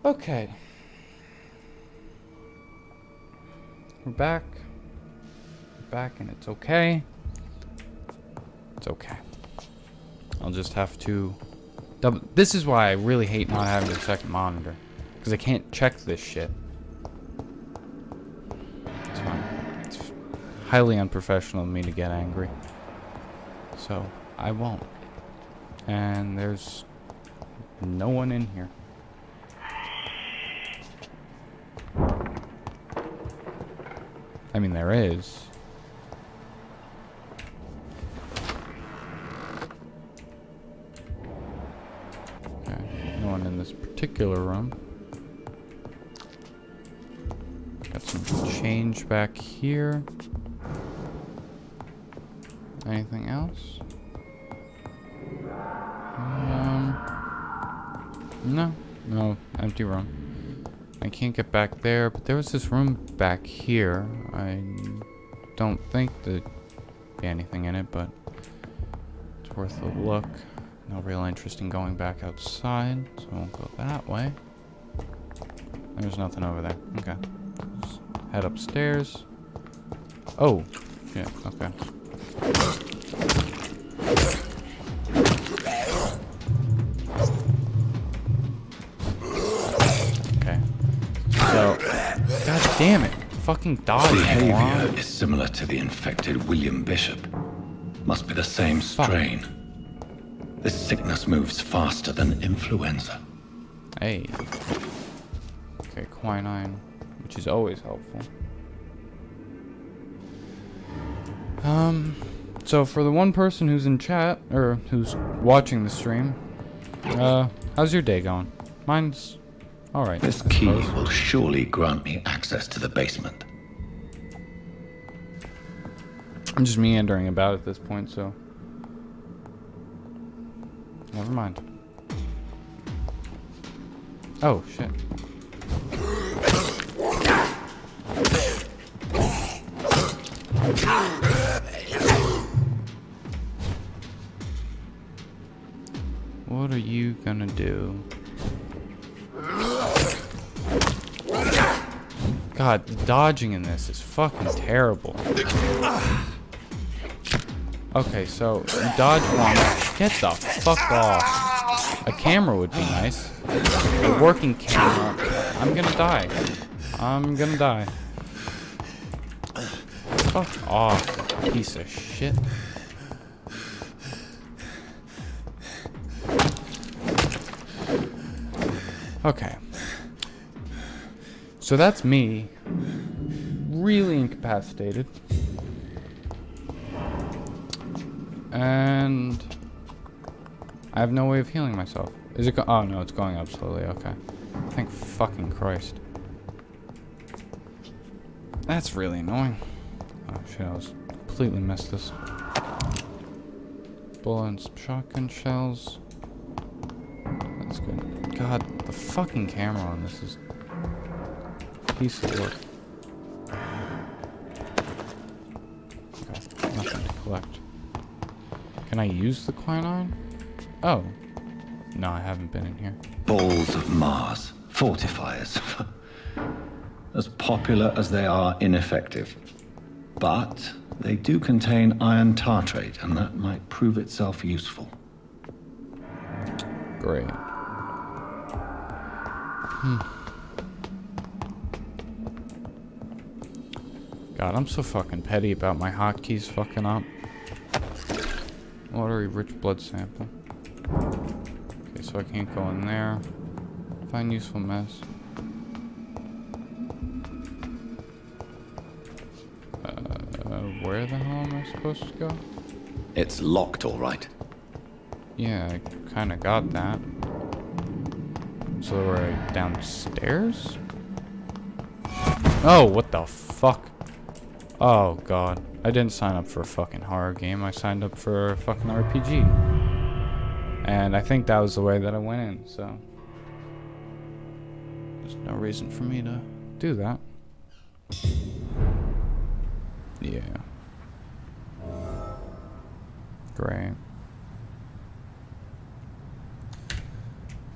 Okay. We're back. We're back and it's okay. It's okay. I'll just have to double. This is why I really hate not having a second monitor. Because I can't check this shit. It's fine. It's highly unprofessional of me to get angry. So, I won't. And there's no one in here. I mean, there is. Okay, no one in this particular room. Got some change back here. Anything else? No, empty room. I can't get back there, but there was this room back here. I don't think there'd be anything in it, but it's worth a look. No real interest in going back outside, so I won't go that way. There's nothing over there. Okay. Just head upstairs. Oh, shit, okay. So, god damn it. Fucking dodge. Behavior is similar to the infected William Bishop. Must be the same strain. This sickness moves faster than influenza. Hey. Okay, quinine, which is always helpful. So for the one person who's in chat, or who's watching the stream, how's your day going? Mine's alright. This key will surely grant me access to the basement. I'm just meandering about at this point, so never mind. Oh, shit. What are you gonna do? God, dodging in this is fucking terrible. Okay, so you dodge once. Get the fuck off. A camera would be nice. A working camera. I'm gonna die. I'm gonna die. Fuck off, piece of shit. Okay. So that's me. Really incapacitated. And I have no way of healing myself. Is it oh no, it's going up slowly, okay. Thank fucking Christ. That's really annoying. Oh shit, I was completely missed this. Bullets, shotgun shells. That's good. God, the fucking camera on this is a piece of work. Okay, nothing to collect. Can I use the quinine? Oh. No, I haven't been in here. Balls of Mars. Fortifiers. As popular as they are ineffective. But they do contain iron tartrate, and that might prove itself useful. Great. God, I'm so fucking petty about my hotkeys fucking up. Watery rich blood sample. Okay, so I can't go in there. Find useful mess. Where the hell am I supposed to go? It's locked, all right. Yeah, I kind of got that. So we're downstairs? Oh, what the fuck? Oh god. I didn't sign up for a fucking horror game. I signed up for a fucking RPG. And I think that was the way that I went in, so there's no reason for me to do that. Yeah. Great.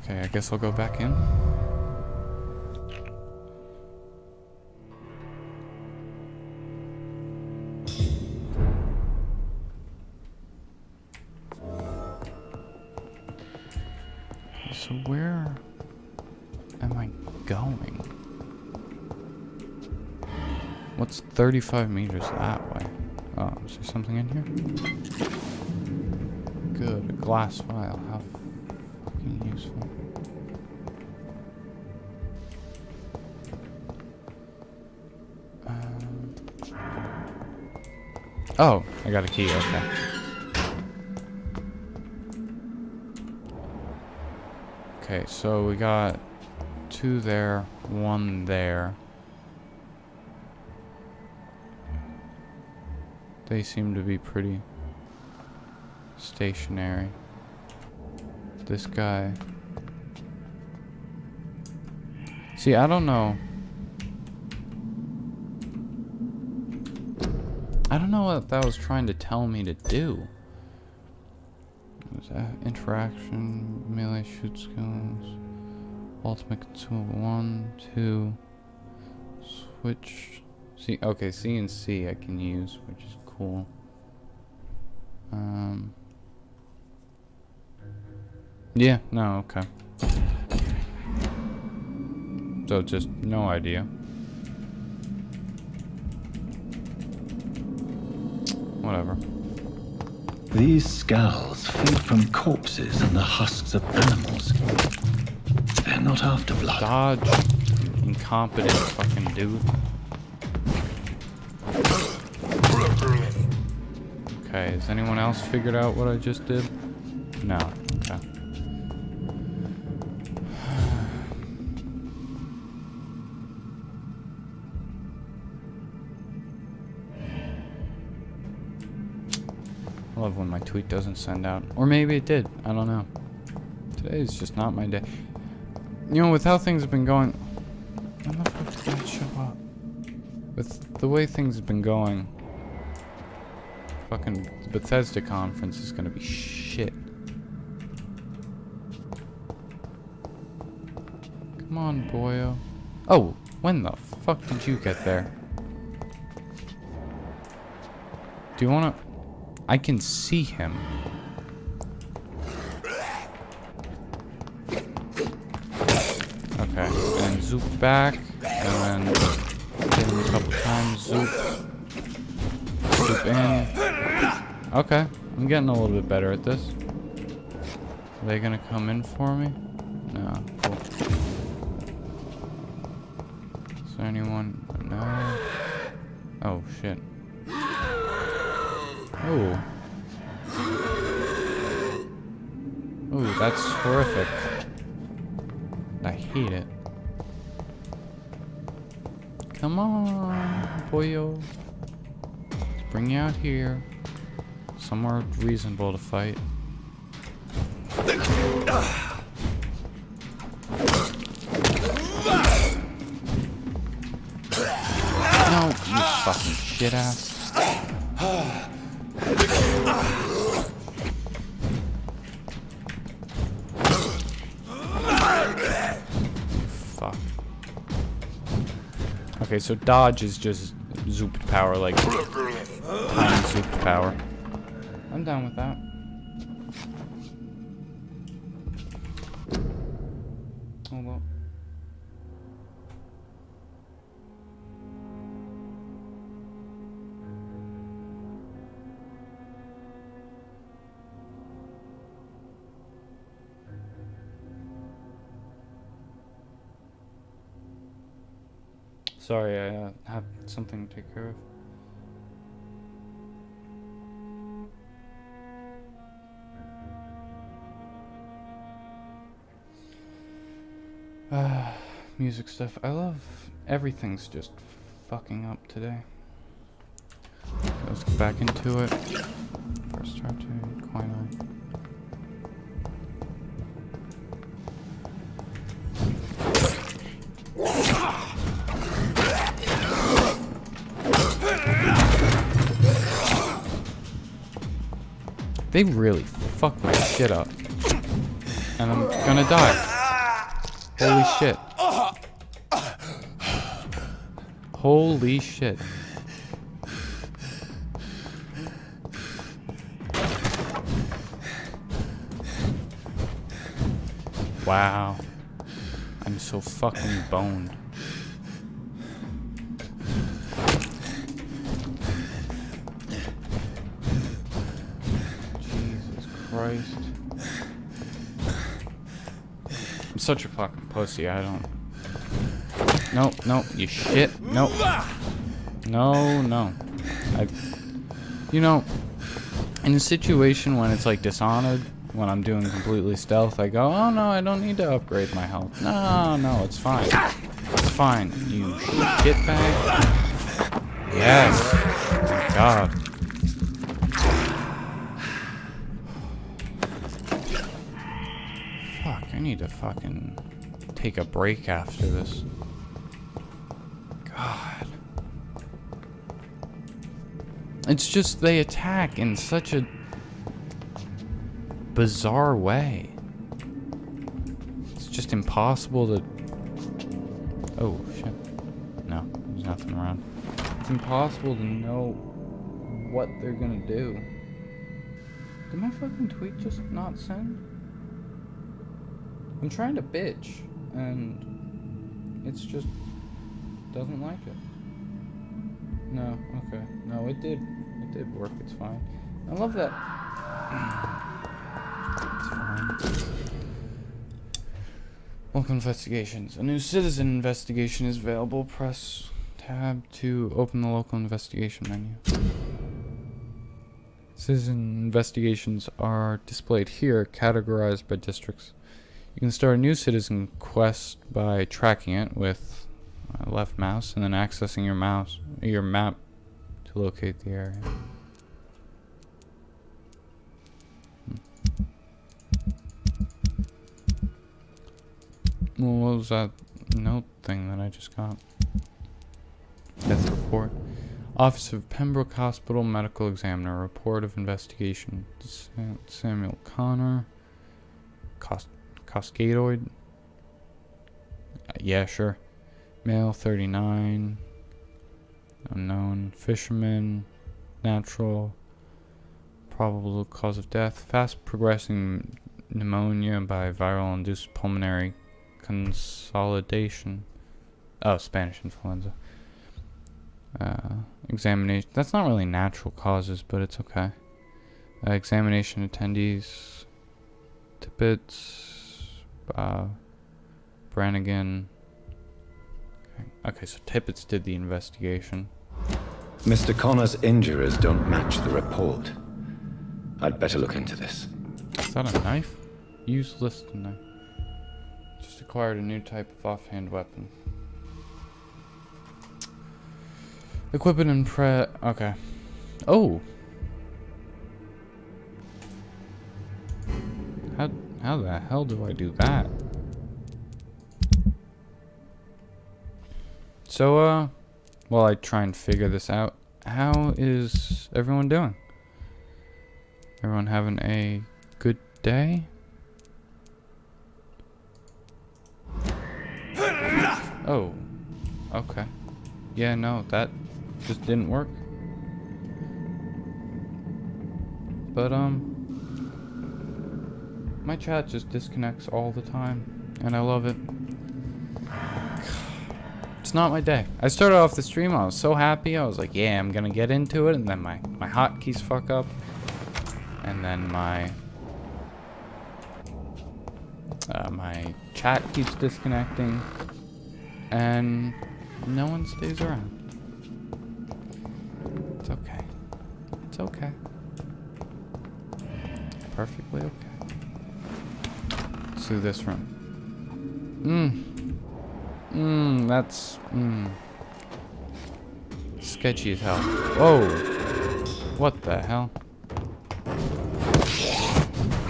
Okay, I guess I'll go back in. So where am I going? What's 35 meters that way? Oh, is there something in here? Good, a glass vial. How fucking useful. Oh, I got a key, okay. Okay, so we got 2 there, 1 there. They seem to be pretty stationary. This guy. See, I don't know. I don't know what that was trying to tell me to do. Interaction, melee shoot skills, ultimate consumable 1, 2, switch. See, okay, C and C I can use, which is cool. Yeah, no, okay. So just no idea. Whatever. These scowls feed from corpses and the husks of animals. They're not after blood. Dodge, incompetent fucking dude. Okay, has anyone else figured out what I just did? No, okay. I love when my tweet doesn't send out. Or maybe it did. I don't know. Today is just not my day. You know, with how things have been going... When the fuck did that show up? With the way things have been going... Fucking Bethesda conference is gonna be shit. Come on, boyo. Oh, when the fuck did you get there? Do you wanna... I can see him. Okay, and zoop back, and then hit him a couple times, zoop. Zoop in. Okay, I'm getting a little bit better at this. Are they gonna come in for me? No, cool. Is there anyone? No. Oh, shit. Oh. Ooh, that's horrific. I hate it. Come on, boyo. Let's bring you out here. Somewhere reasonable to fight. No, you fucking shit ass. Fuck. Okay, so dodge is just zoop power, like times zoop power. I'm down with that. Oh well. Sorry, I have something to take care of. Music stuff. I love everything's just fucking up today. Let's get back into it. First start to quinine. They really fucked my shit up. And I'm gonna die. Holy shit. Holy shit. Wow. I'm so fucking boned. Jesus Christ. I'm such a fucking pussy, I don't... No, no, you shit. No. No, no. You know, in a situation when it's like Dishonored, when I'm doing completely stealth, I go, oh no, I don't need to upgrade my health. No, no, it's fine. It's fine, you shitbag. Yes. Thank God. Fuck, I need to fucking take a break after this. God. It's just they attack in such a bizarre way. It's just impossible to... Oh, shit. No, there's nothing around. It's impossible to know what they're gonna do. Did my fucking tweet just not send? I'm trying to bitch, and it's just... doesn't like it. No, okay. No, it did. It did work. It's fine. I love that. It's fine. Local investigations. A new citizen investigation is available. Press tab to open the local investigation menu. Citizen investigations are displayed here, categorized by districts. You can start a new citizen quest by tracking it with left mouse and then accessing your map to locate the area. Well, what was that note thing that I just got? Death report. Office of Pembroke Hospital Medical Examiner. Report of investigation. Samuel Connor. Cascadoid. Yeah, sure. Male, 39. Unknown. Fisherman. Natural. Probable cause of death. Fast progressing pneumonia by viral induced pulmonary consolidation. Oh, Spanish influenza. Examination. That's not really natural causes, but it's okay. Examination attendees. Tippett. Brannigan. Okay, so Tippett's did the investigation. Mr. Connor's injuries don't match the report. I'd better look into this. Is that a knife? Useless knife. Just acquired a new type of offhand weapon. Equip it and okay. Oh! How the hell do I do that? So, while I try and figure this out, how is everyone doing? Everyone having a good day? Oh, okay. Yeah, no, that just didn't work. But, my chat just disconnects all the time, and I love it. It's not my day. I started off the stream, I was so happy, I was like, yeah, I'm gonna get into it, and then my hotkeys fuck up, and then my chat keeps disconnecting, and no one stays around. It's okay. It's okay. Perfectly okay. Let's do this room. That's sketchy as hell. Whoa. What the hell?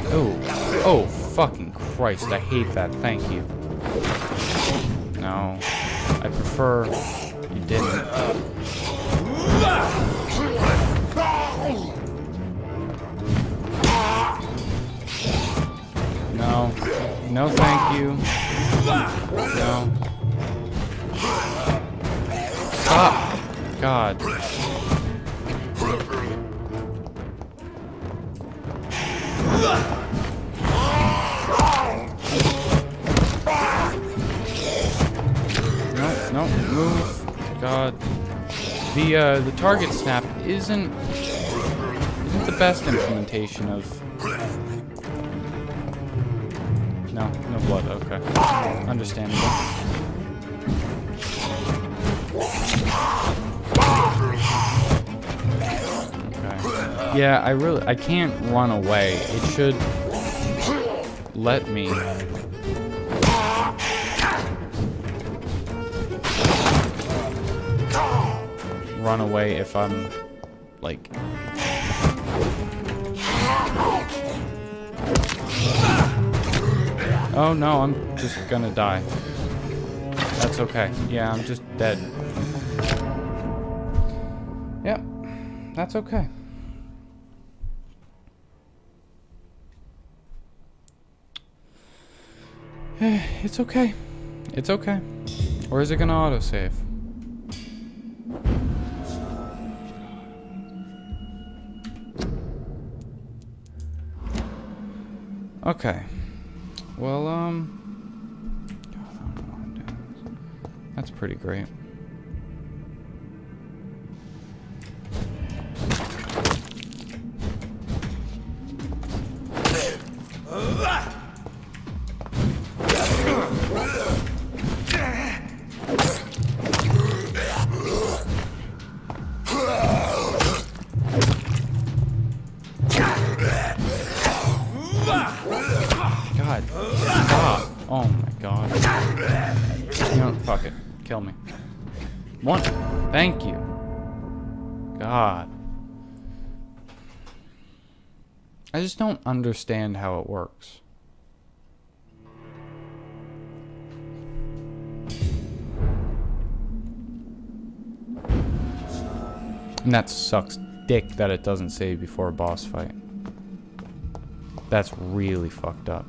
Oh. Oh, fucking Christ. I hate that. Thank you. No. I prefer you didn't. No. No, thank you. No. Stop! God. No, move. God. The target snap isn't the best implementation of. No blood. Okay, understandable. Okay. Yeah, I can't run away. It should let me. Run away if I'm like oh no, I'm just gonna die. That's okay. Yeah, I'm just dead. Yep, that's okay. It's okay. It's okay. Or is it gonna autosave? Okay. Well, that's pretty great. God, stop. Oh my God. You know, fuck it. Kill me. One. Thank you. God. I just don't understand how it works. And that sucks dick that it doesn't save before a boss fight. That's really fucked up.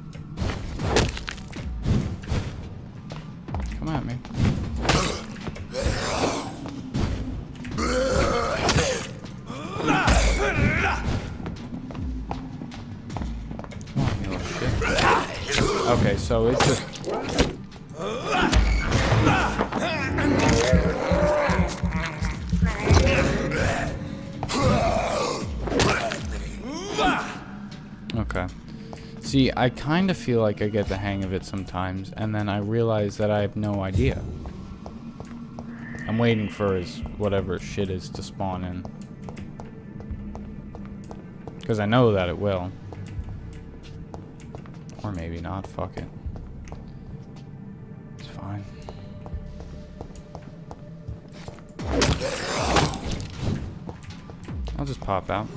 Come at me. Come on, you little shit. Okay, so it's just... Okay. See, I kind of feel like I get the hang of it sometimes, and then I realize that I have no idea. I'm waiting for his whatever shit is to spawn in. Because I know that it will. Or maybe not, fuck it. It's fine. I'll just pop out.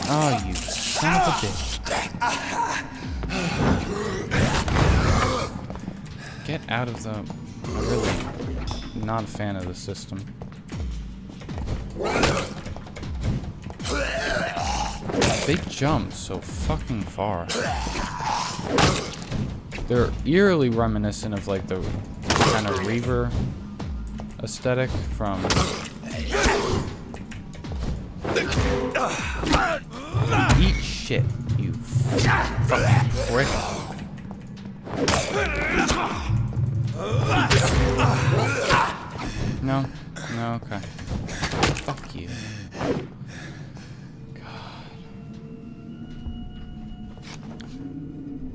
Oh, you son of a bitch. Get out of the... I'm really not a fan of the system. They jump so fucking far. They're eerily reminiscent of like the kind of Reaver aesthetic from... Eat shit, you fucking prick. No, okay. Fuck you. God.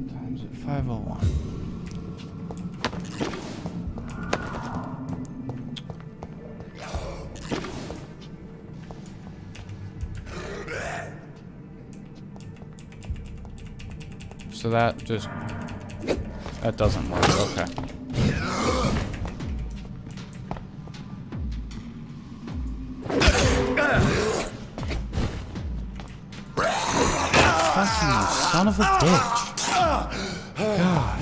Times at 501. So that just... That doesn't work, okay. Son of a bitch. God.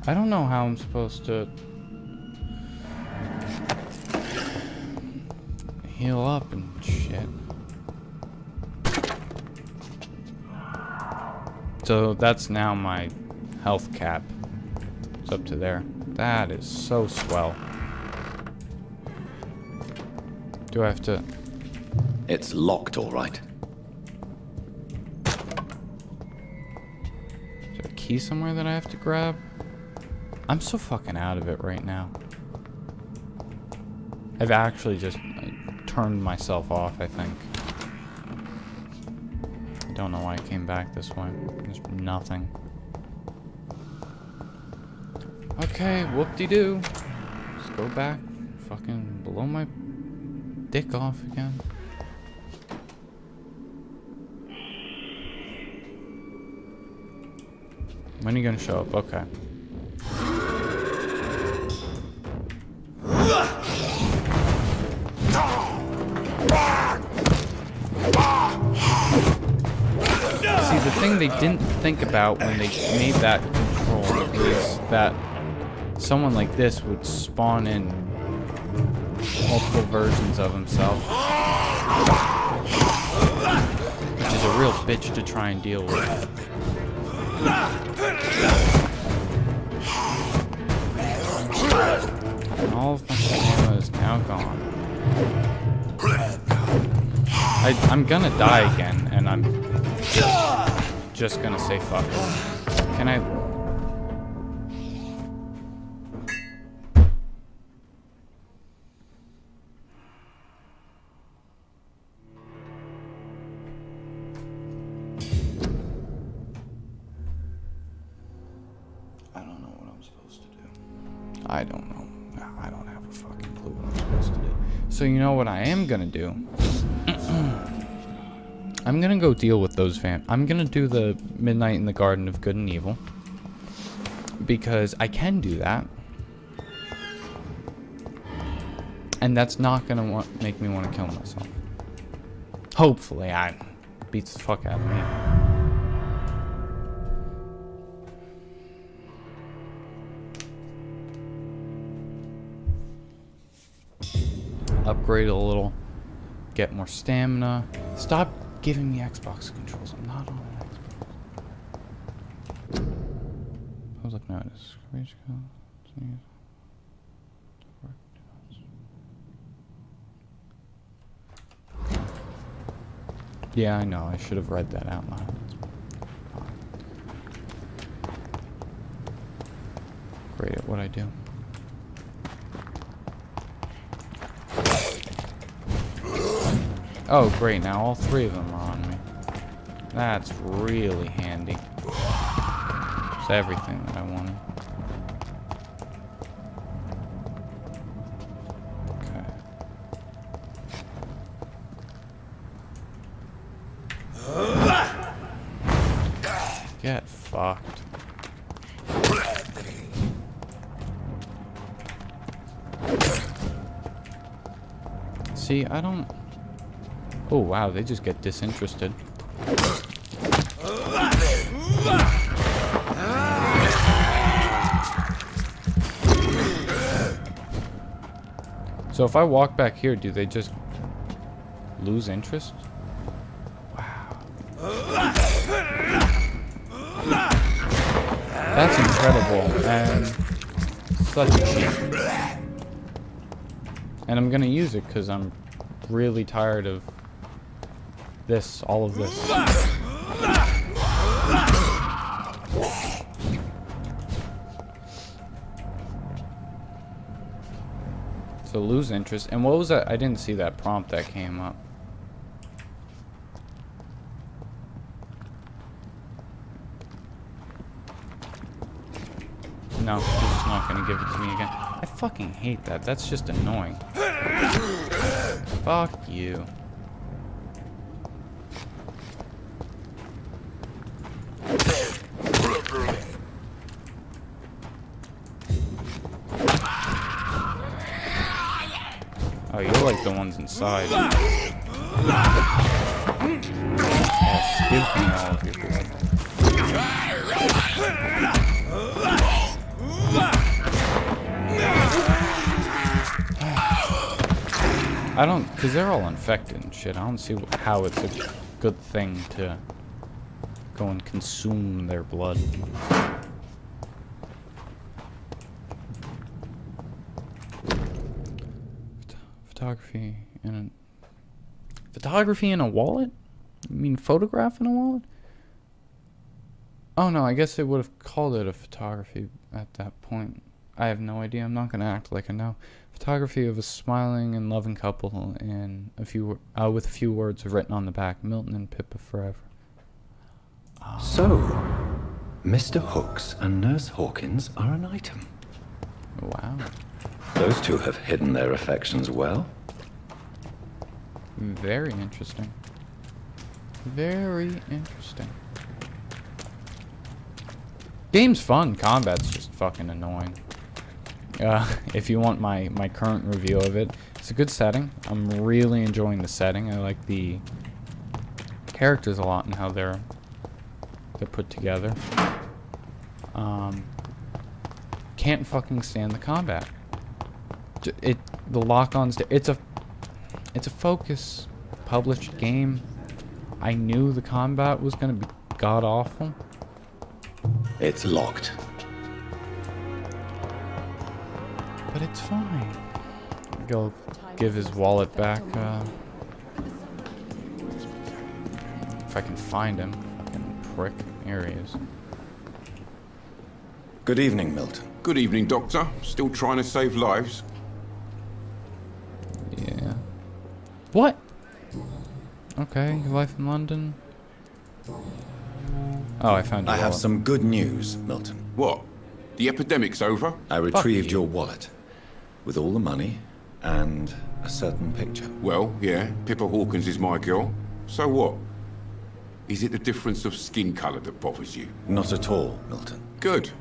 I don't know how I'm supposed to heal up and shit. So that's now my health cap. It's up to there. That is so swell. Do I have to... It's locked, all right. Is there a key somewhere that I have to grab? I'm so fucking out of it right now. I've actually just turned myself off, I think. I don't know why I came back this way. There's nothing. Okay, whoop-de-doo. Let's go back. Fucking blow my dick off again. When are you gonna show up? Okay. See, the thing they didn't think about when they made that control is that someone like this would spawn in multiple versions of himself. Which is a real bitch to try and deal with. And all of my stamina is now gone. I'm gonna die again, and I'm just gonna say fuck it. Can I... I don't know. I don't have a fucking clue what I'm supposed to do. So you know what I am gonna do? I'm gonna go deal with those I'm gonna do the Midnight in the Garden of Good and Evil. Because I can do that. And that's not gonna make me want to kill myself. Hopefully, beats the fuck out of me. Upgrade a little, get more stamina. Stop giving me Xbox controls. I'm not on an Xbox. I was looking at this. Yeah, I know. I should have read that out loud. Great at what I do. Oh, great. Now all three of them are on me. That's really handy. It's everything that I wanted. Okay. Get fucked. See, I don't... Oh wow, they just get disinterested. So if I walk back here, do they just lose interest? Wow. That's incredible and such a cheat. And I'm gonna use it because I'm really tired of this, all of this. So lose interest. And what was that? I didn't see that prompt that came up. No, he's just not gonna give it to me again. I fucking hate that. That's just annoying. Fuck you. you're like the ones inside. Yes, give me all of your blood. I don't, because they're all infected and shit. I don't see how it's a good thing to go and consume their blood. Photography in a wallet? You mean photograph in a wallet? Oh no, I guess they would have called it a photography at that point. I have no idea. I'm not gonna act like I know. Photography of a smiling and loving couple, and with a few words written on the back: Milton and Pippa forever. So, Mr. Hooks and Nurse Hawkins are an item. Wow. Those two have hidden their affections well. Very interesting. Very interesting. Game's fun. Combat's just fucking annoying. If you want my current review of it, it's a good setting. I'm really enjoying the setting. I like the characters a lot and how they're put together. Can't fucking stand the combat. The lock-ons. It's a Focus published game. I knew the combat was gonna be god awful. It's locked. But it's fine. Go give his wallet back. If I can find him. Fucking prick. Here he is. Good evening, Milton. Good evening, Doctor. Still trying to save lives? Yeah. What? Okay, your life in London. Oh, I found your I have wallet. some good news, Milton. What? The epidemic's over? I retrieved your wallet. With all the money and a certain picture. Well, yeah, Pippa Hawkins is my girl. So what? Is it the difference of skin colour that bothers you? Not at all, Milton. Good.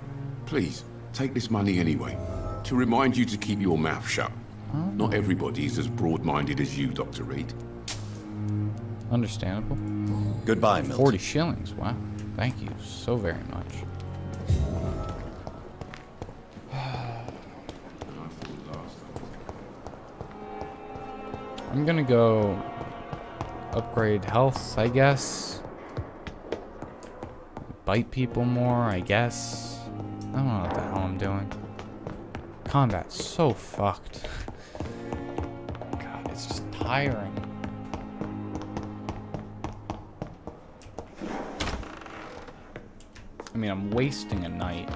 Please, take this money anyway. To remind you to keep your mouth shut. Not everybody is as broad-minded as you, Dr. Reed. Understandable. Goodbye, Milton. 40 shillings, wow. Thank you so very much. I'm gonna go upgrade health, I guess. Bite people more, I guess. I don't know what the hell I'm doing. Combat's so fucked. God, it's just tiring. I mean, I'm wasting a night,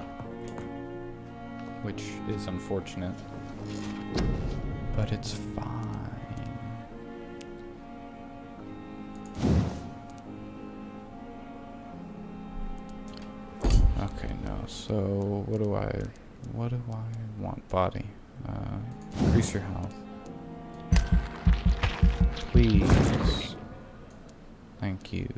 which is unfortunate, but it's fine. Okay, no. So what do I want? Body. Increase your health, please. Thank you.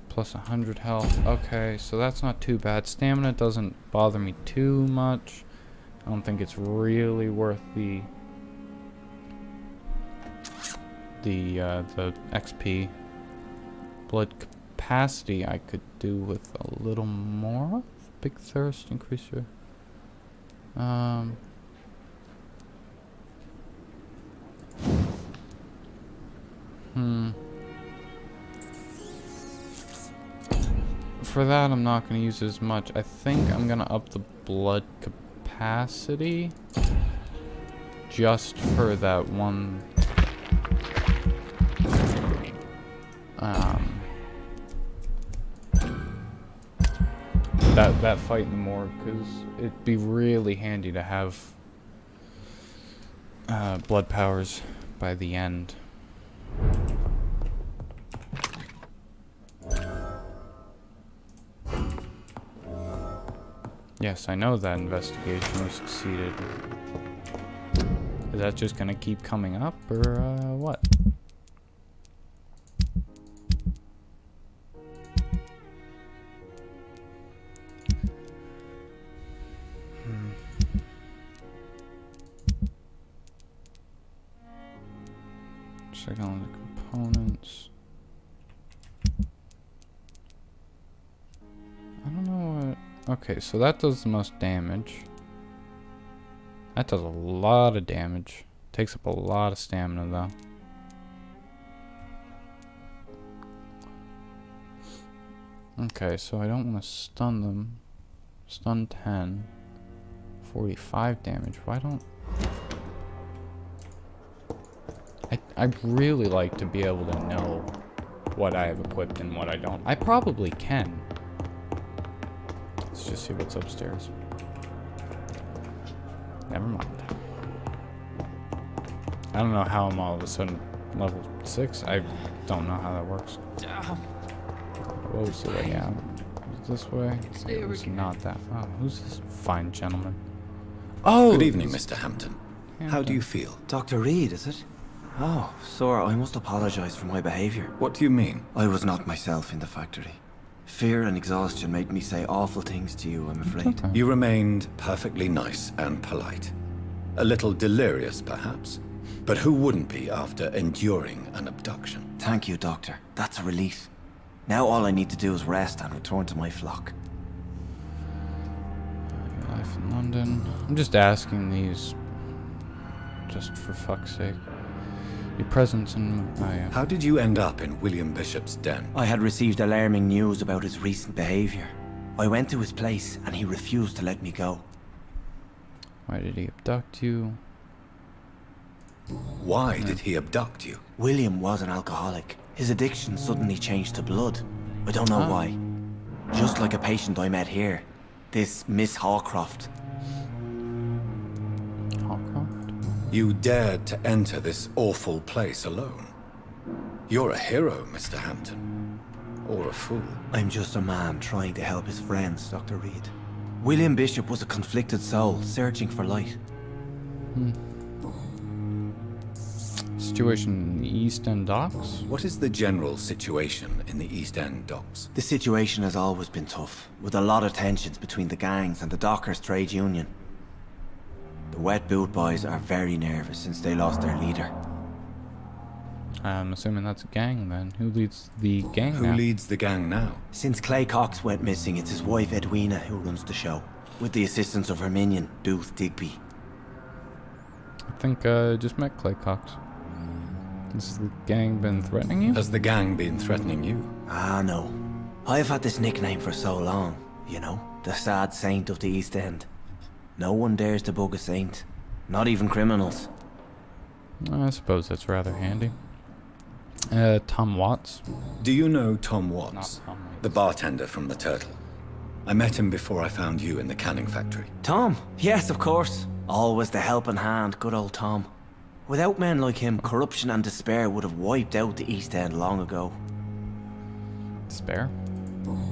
Plus 100 health. Okay, so that's not too bad. Stamina doesn't bother me too much. I don't think it's really worth the XP. Blood capacity I could do with a little more of. Big thirst, increase your For that, I'm not going to use as much. I think I'm going to up the blood capacity just for that one. That fight in the morgue, because it'd be really handy to have blood powers by the end. Yes, I know that investigation was succeeded. Is that just gonna keep coming up, or what? check on the components. I don't know what... Okay, so that does the most damage. That does a lot of damage. Takes up a lot of stamina, though. Okay, so I don't want to stun them. Stun 10. 45 damage. Why don't... I'd really like to be able to know what I have equipped and what I don't. I probably can. Let's just see what's upstairs. Never mind. I don't know how I'm all of a sudden level 6. I don't know how that works. What was the way out? Was it this way? It was not that. Oh, who's this fine gentleman? Oh! Good evening, Mr. Hampton. How do you feel? Dr. Reed, is it? Oh, sir, I must apologize for my behavior. What do you mean? I was not myself in the factory. Fear and exhaustion made me say awful things to you, I'm afraid. You remained perfectly nice and polite. A little delirious, perhaps. But who wouldn't be after enduring an abduction? Thank you, Doctor. That's a relief. Now all I need to do is rest and return to my flock. Life in London. I'm just asking these just for fuck's sake. Your presence in... How did you end up in William Bishop's den? I had received alarming news about his recent behavior. I went to his place and he refused to let me go. Why did he abduct you? Why did he abduct you? William was an alcoholic. His addiction suddenly changed to blood. I don't know why. Just like a patient I met here. This Miss Hawcroft. You dared to enter this awful place alone. You're a hero, Mr. Hampton. Or a fool. I'm just a man trying to help his friends, Dr. Reed. William Bishop was a conflicted soul, searching for light. Situation in the East End docks? What is the general situation in the East End docks? The situation has always been tough, with a lot of tensions between the gangs and the dockers' trade union. The Wet Boot Boys are very nervous since they lost their leader. I'm assuming that's a gang then. Who leads the gang Who now? leads the gang now? Since Clay Cox went missing, it's his wife Edwina who runs the show, with the assistance of her minion, Booth Digby. I think I just met Clay Cox. Has the gang been threatening you? Has the gang been threatening you? Ah, no. I've had this nickname for so long, you know, the sad saint of the East End. No one dares to bug a saint, not even criminals. I suppose that's rather handy. Tom Watts? Do you know Tom Watts? Not Tom Watts. The bartender from the Turtle. I met him before I found you in the canning factory. Tom? Yes, of course. Always the helping hand, good old Tom. Without men like him, corruption and despair would have wiped out the East End long ago. Despair?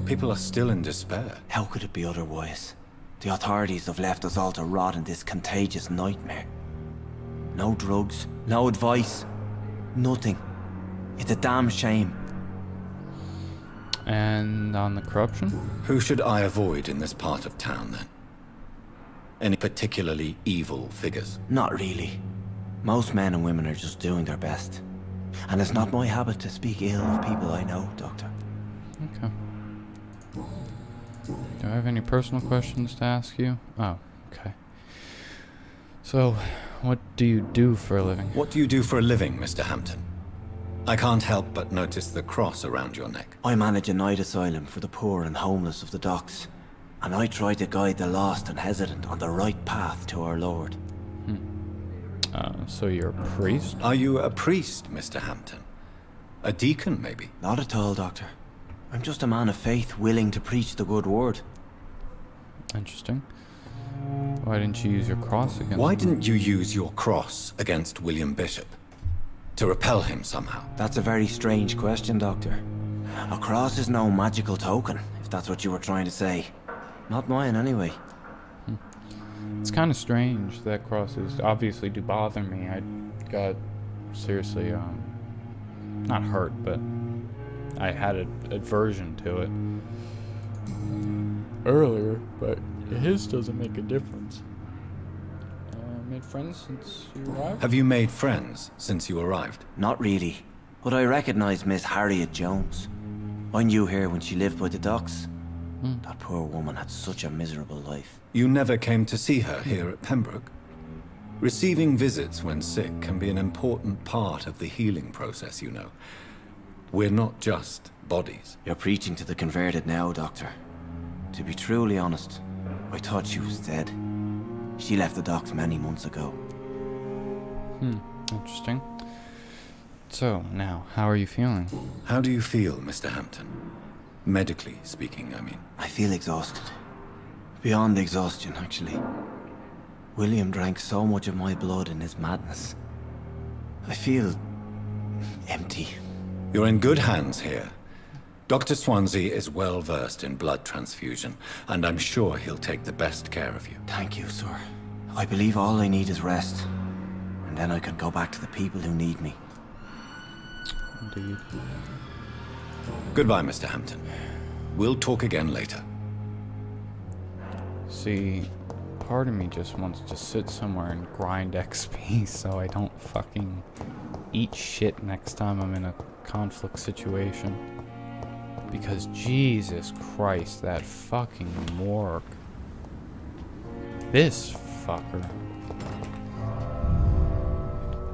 People are still in despair. How could it be otherwise? The authorities have left us all to rot in this contagious nightmare. No drugs, no advice, nothing. It's a damn shame. And on the corruption? Who should I avoid in this part of town, then? Any particularly evil figures? Not really. Most men and women are just doing their best. And it's not my habit to speak ill of people I know, Doctor. Okay. Do I have any personal questions to ask you? Oh, okay. So, what do you do for a living? What do you do for a living, Mr. Hampton? I can't help but notice the cross around your neck. I manage a night asylum for the poor and homeless of the docks. And I try to guide the lost and hesitant on the right path to our Lord. So you're a priest? Are you a priest, Mr. Hampton? A deacon, maybe? Not at all, Doctor. I'm just a man of faith willing to preach the good word. Interesting. Why didn't you use your cross against Why didn't you use your cross against William Bishop? To repel him somehow? That's a very strange question, Doctor. A cross is no magical token, if that's what you were trying to say. Not mine, anyway. It's kind of strange that crosses obviously do bother me. I got seriously, not hurt, but I had an aversion to it earlier, but his doesn't make a difference. made friends since you arrived? Have you made friends since you arrived? Not really, but I recognize Miss Harriet Jones. I knew her when she lived by the docks. That poor woman had such a miserable life. You never came to see her here at Pembroke? Receiving visits when sick can be an important part of the healing process, you know. We're not just bodies. You're preaching to the converted now, Doctor. To be truly honest, I thought she was dead. She left the docks many months ago. Interesting. So, now, how are you feeling? How do you feel, Mr. Hampton? Medically speaking, I mean. I feel exhausted. Beyond exhaustion, actually. William drank so much of my blood in his madness. I feel empty. You're in good hands here. Dr. Swansea is well versed in blood transfusion, and I'm sure he'll take the best care of you. Thank you, sir. I believe all I need is rest. And then I can go back to the people who need me. Indeed. Goodbye, Mr. Hampton. We'll talk again later. See, part of me just wants to sit somewhere and grind XP so I don't fucking eat shit next time I'm in a conflict situation. Because Jesus Christ, that fucking morgue. This fucker.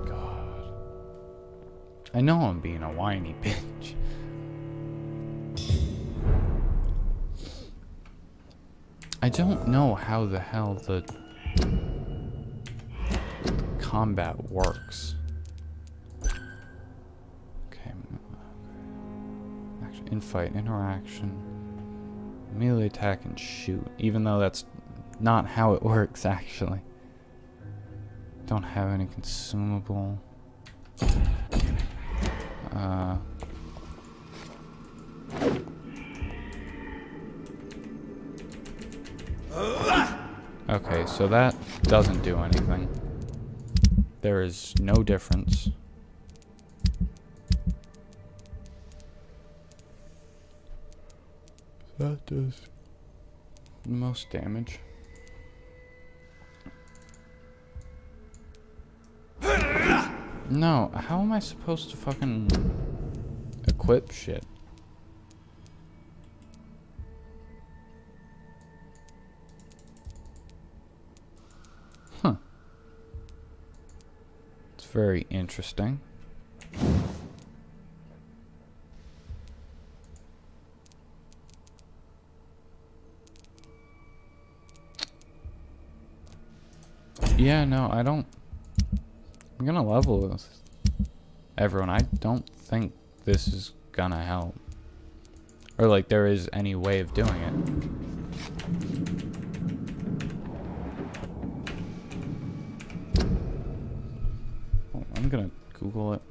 God. I know I'm being a whiny bitch. I don't know how the hell the combat works. Okay. Action, infight, interaction, melee attack, and shoot. Even though that's not how it works, actually. Don't have any consumable. Okay, so that doesn't do anything. There is no difference. That does the most damage. No, how am I supposed to fucking equip shit? Huh. It's very interesting. Yeah, no, I don't. I'm gonna level with everyone. I don't think this is gonna help. Or like there is any way of doing it. Oh, I'm gonna Google it.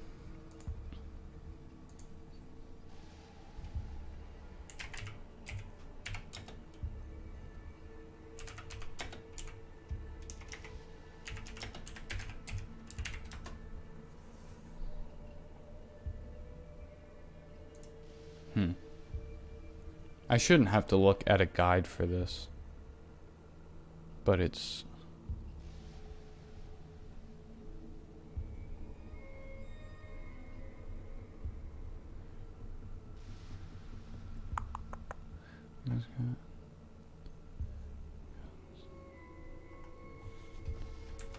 I shouldn't have to look at a guide for this, but it's...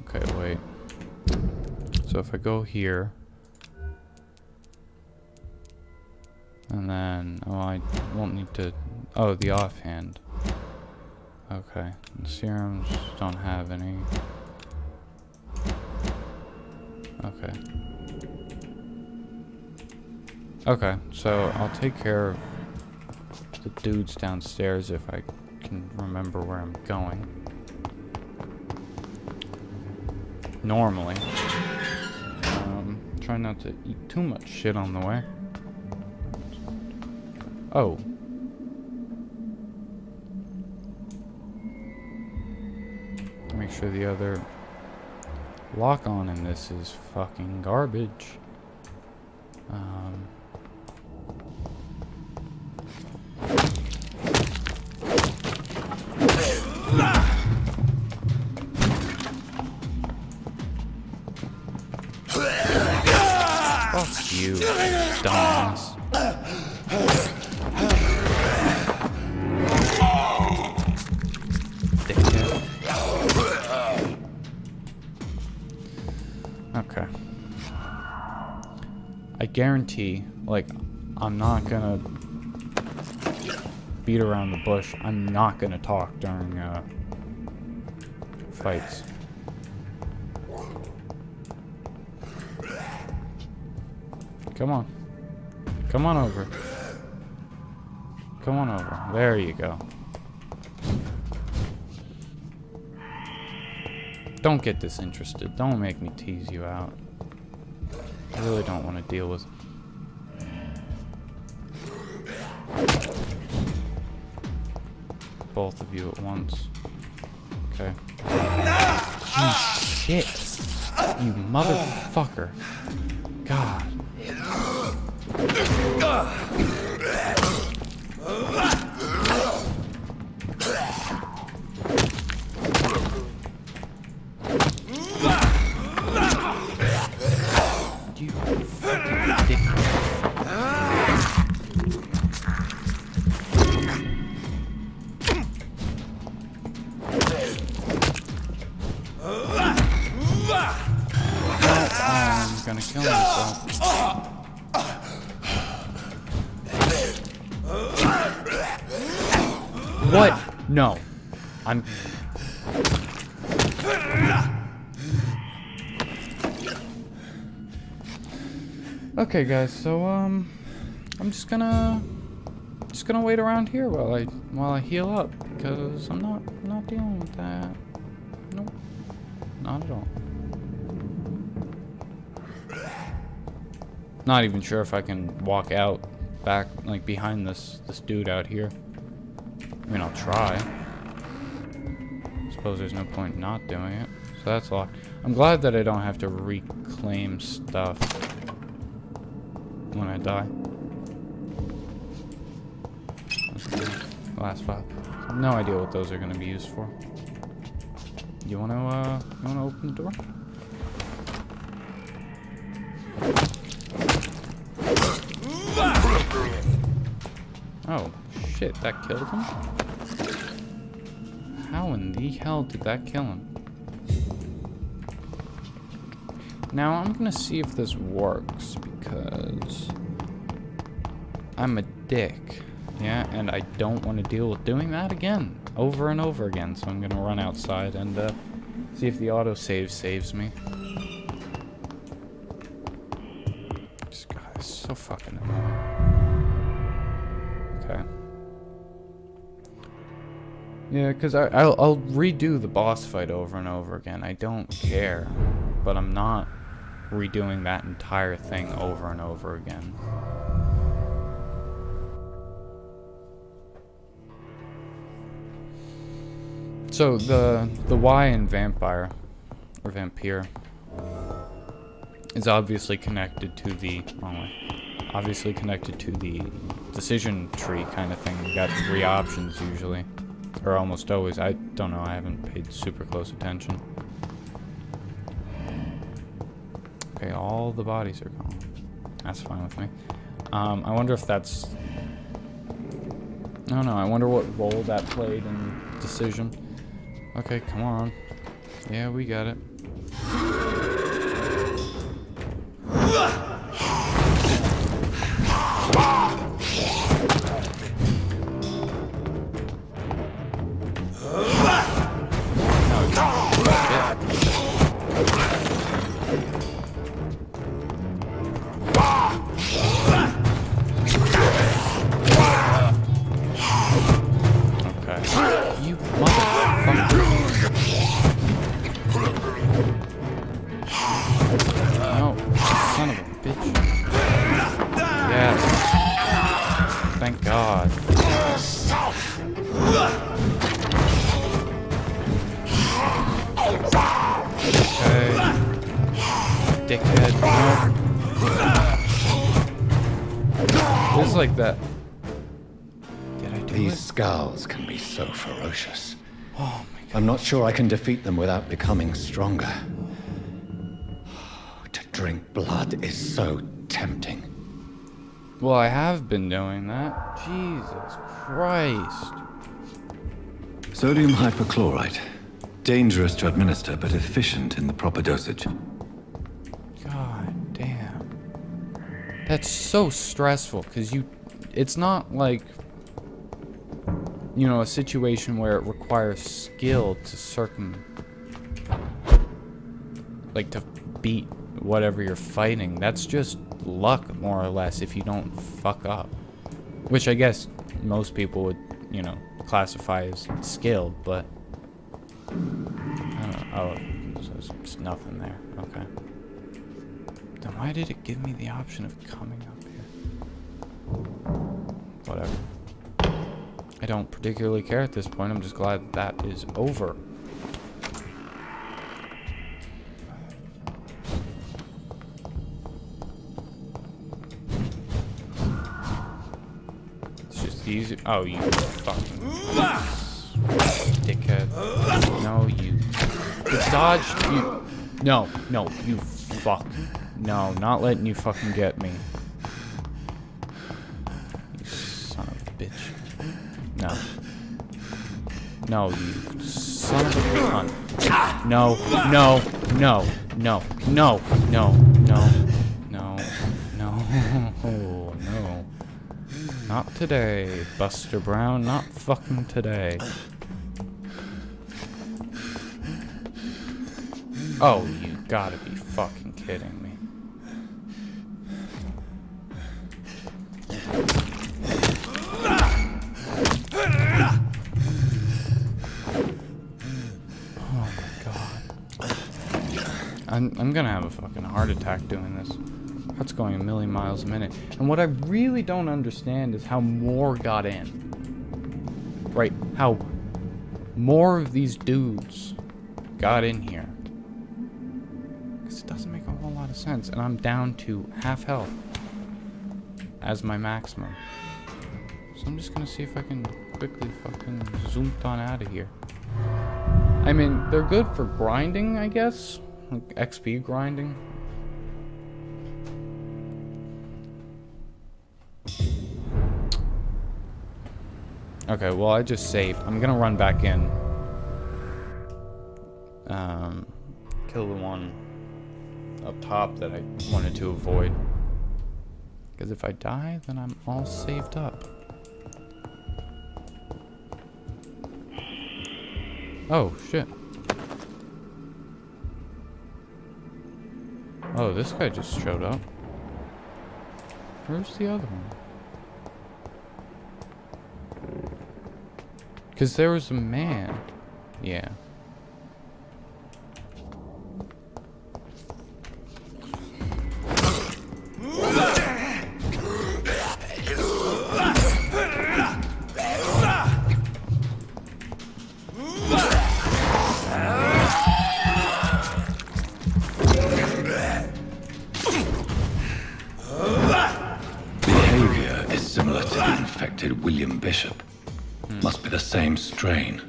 Okay, wait. So if I go here, and then, oh, I won't need to, oh, the offhand. Okay, and serums don't have any. Okay. Okay, so I'll take care of the dudes downstairs if I can remember where I'm going. Normally. Try not to eat too much shit on the way. Oh. Make sure the other lock-on in this is fucking garbage. you, dumbass. Dickhead. Okay. I guarantee, like, I'm not gonna beat around the bush. I'm not gonna talk during fights. Come on. Come on over. Come on over. There you go. Don't get disinterested. Don't make me tease you out. I really don't want to deal with both of you at once. Okay. You shit. You motherfucker. God. You fucking dick. I'm gonna kill myself. What? No. I'm... Okay, guys, so, I'm just gonna wait around here while I heal up, because I'm not dealing with that. Nope. Not at all. Not even sure if I can walk out back, like, behind this dude out here. I mean, I'll try. Suppose there's no point in not doing it. So that's locked. I'm glad that I don't have to reclaim stuff when I die. Last file. No idea what those are going to be used for. You want to open the door? Oh, shit, that killed him? How in the hell did that kill him? Now, I'm gonna see if this works, because I'm a dick, yeah, and I don't want to deal with doing that again, over and over again, so I'm gonna run outside and see if the autosave saves me. This guy is so fucking annoying. Okay. Yeah, because I'll redo the boss fight over and over again. I don't care. But I'm not redoing that entire thing over and over again. So the Y in Vampyr, or Vampyr, is obviously connected to the decision tree kind of thing. You got 3 options usually, or almost always. I don't know. I haven't paid super close attention. Okay, all the bodies are gone. That's fine with me. I wonder if that's... I don't know. I wonder what role that played in decision. Okay, come on. Yeah, we got it. Thank God. Okay. Dickhead. No. It's like that. Did I do These it? skulls can be so ferocious. Oh my God. I'm not sure I can defeat them without becoming stronger. To drink blood is so tempting. Well, I have been doing that. Jesus Christ. Sodium hypochlorite. Dangerous to administer, but efficient in the proper dosage. God damn. That's so stressful, because it's not like, you know, a situation where it requires skill to like to beat whatever you're fighting. That's just luck, more or less, if you don't fuck up. Which I guess most people would, you know, classify as skill, but I don't know. Oh, so there's nothing there. Okay. Then why did it give me the option of coming up here? Whatever. I don't particularly care at this point. I'm just glad that is over. It's just easy. Oh, you fucking dickhead. No, you dodged. You. No, you fuck. No, not letting you fucking get me. You son of a bitch. No. No, you son of a cunt. No. Oh, no. Not today, Buster Brown. Not fucking today. Oh, you gotta be fucking kidding me. Oh my god. I'm gonna have a fucking heart attack doing this. Heart's going a million miles a minute. And what I really don't understand is how more got in. Right? How more of these dudes got in here. Because it doesn't make a whole lot of sense. And I'm down to half health as my maximum. So I'm just gonna see if I can quickly fucking zoom on out of here. I mean, they're good for grinding, I guess. Like XP grinding. Okay, well, I just saved. I'm gonna run back in. Kill the one up top that I wanted to avoid. Because if I die, then I'm all saved up. Oh, shit. Oh, this guy just showed up. Where's the other one? Because there was a man. Yeah. Behavior is similar to the infected William Bishop. Must be the same strain.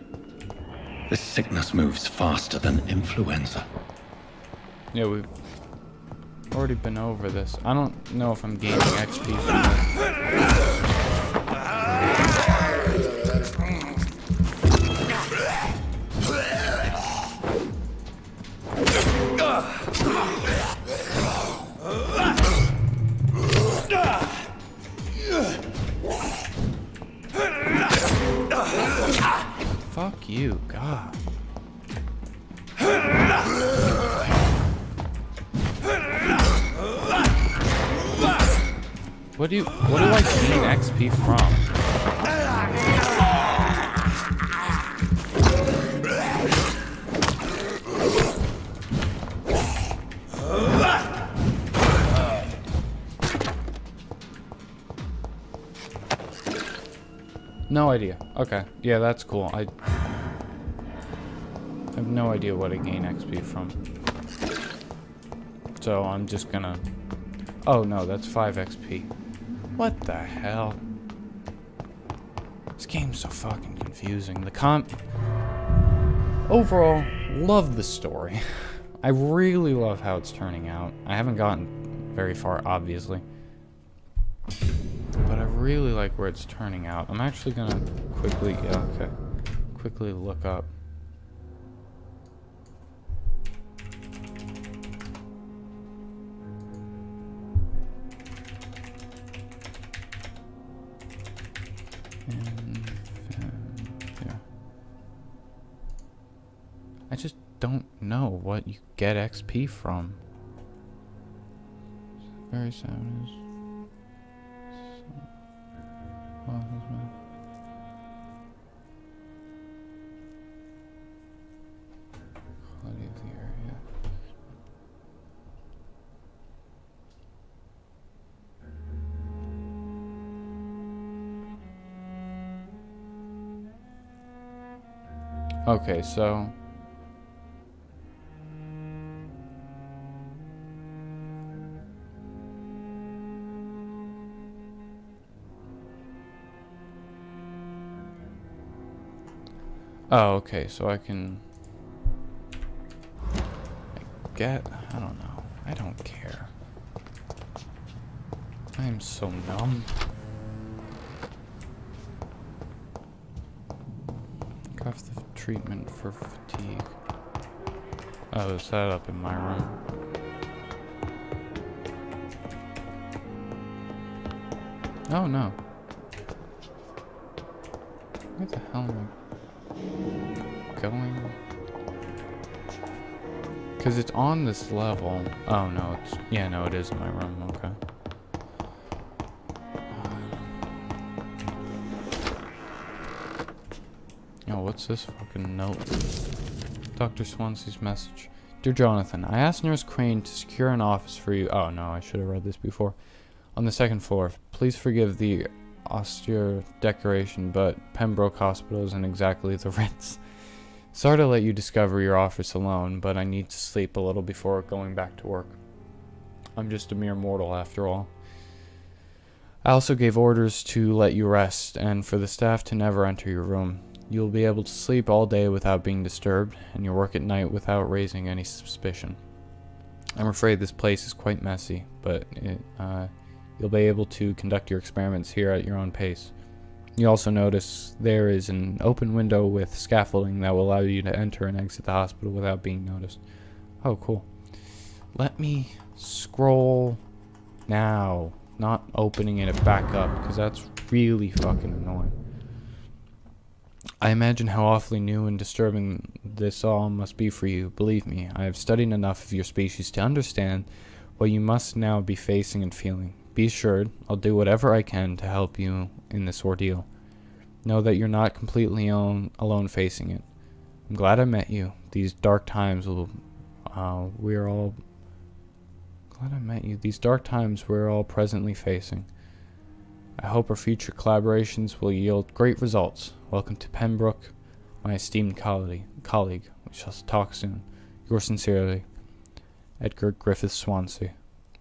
This sickness moves faster than influenza. Yeah, we've already been over this. I don't know if I'm gaining XP from this. Fuck you, God. What do I gain XP from? No idea. Okay. Yeah, that's cool. I have no idea what I gain XP from. So I'm just gonna... Oh no, that's 5 XP. What the hell? This game's so fucking confusing. Overall, love the story. I really love how it's turning out. I haven't gotten very far, obviously. But I really like where it's turning out. I'm actually gonna quickly, quickly look up. Yeah. I just don't know what you get XP from. Very sound is. Quality of the area. Okay, so okay, so I can I don't know. I don't care. I am so numb. Craft the treatment for fatigue. Oh, is that up in my room? Oh no. Where the hell am I going? Because it's on this level. Oh no, it's, yeah, no, it is in my room. Okay. Oh, what's this fucking note? Dr. Swansea's message. Dear Jonathan, I asked Nurse Crane to secure an office for you. Oh no, I should have read this before. On the second floor. Please forgive the austere decoration, but Pembroke Hospital isn't exactly the Ritz. Sorry to let you discover your office alone, but I need to sleep a little before going back to work. I'm just a mere mortal after all. I also gave orders to let you rest, and for the staff to never enter your room. You'll be able to sleep all day without being disturbed, and your work at night without raising any suspicion. I'm afraid this place is quite messy, but you'll be able to conduct your experiments here at your own pace. You also notice there is an open window with scaffolding that will allow you to enter and exit the hospital without being noticed. Oh, cool. Let me scroll now, not opening it back up, because that's really fucking annoying. I imagine how awfully new and disturbing this all must be for you. Believe me, I have studied enough of your species to understand what you must now be facing and feeling. Be assured, I'll do whatever I can to help you in this ordeal. Know that you're not completely alone facing it. I'm glad I met you. These dark times we're all presently facing. I hope our future collaborations will yield great results. Welcome to Pembroke, my esteemed colleague. We shall talk soon. Yours sincerely, Edgar Griffith Swansea.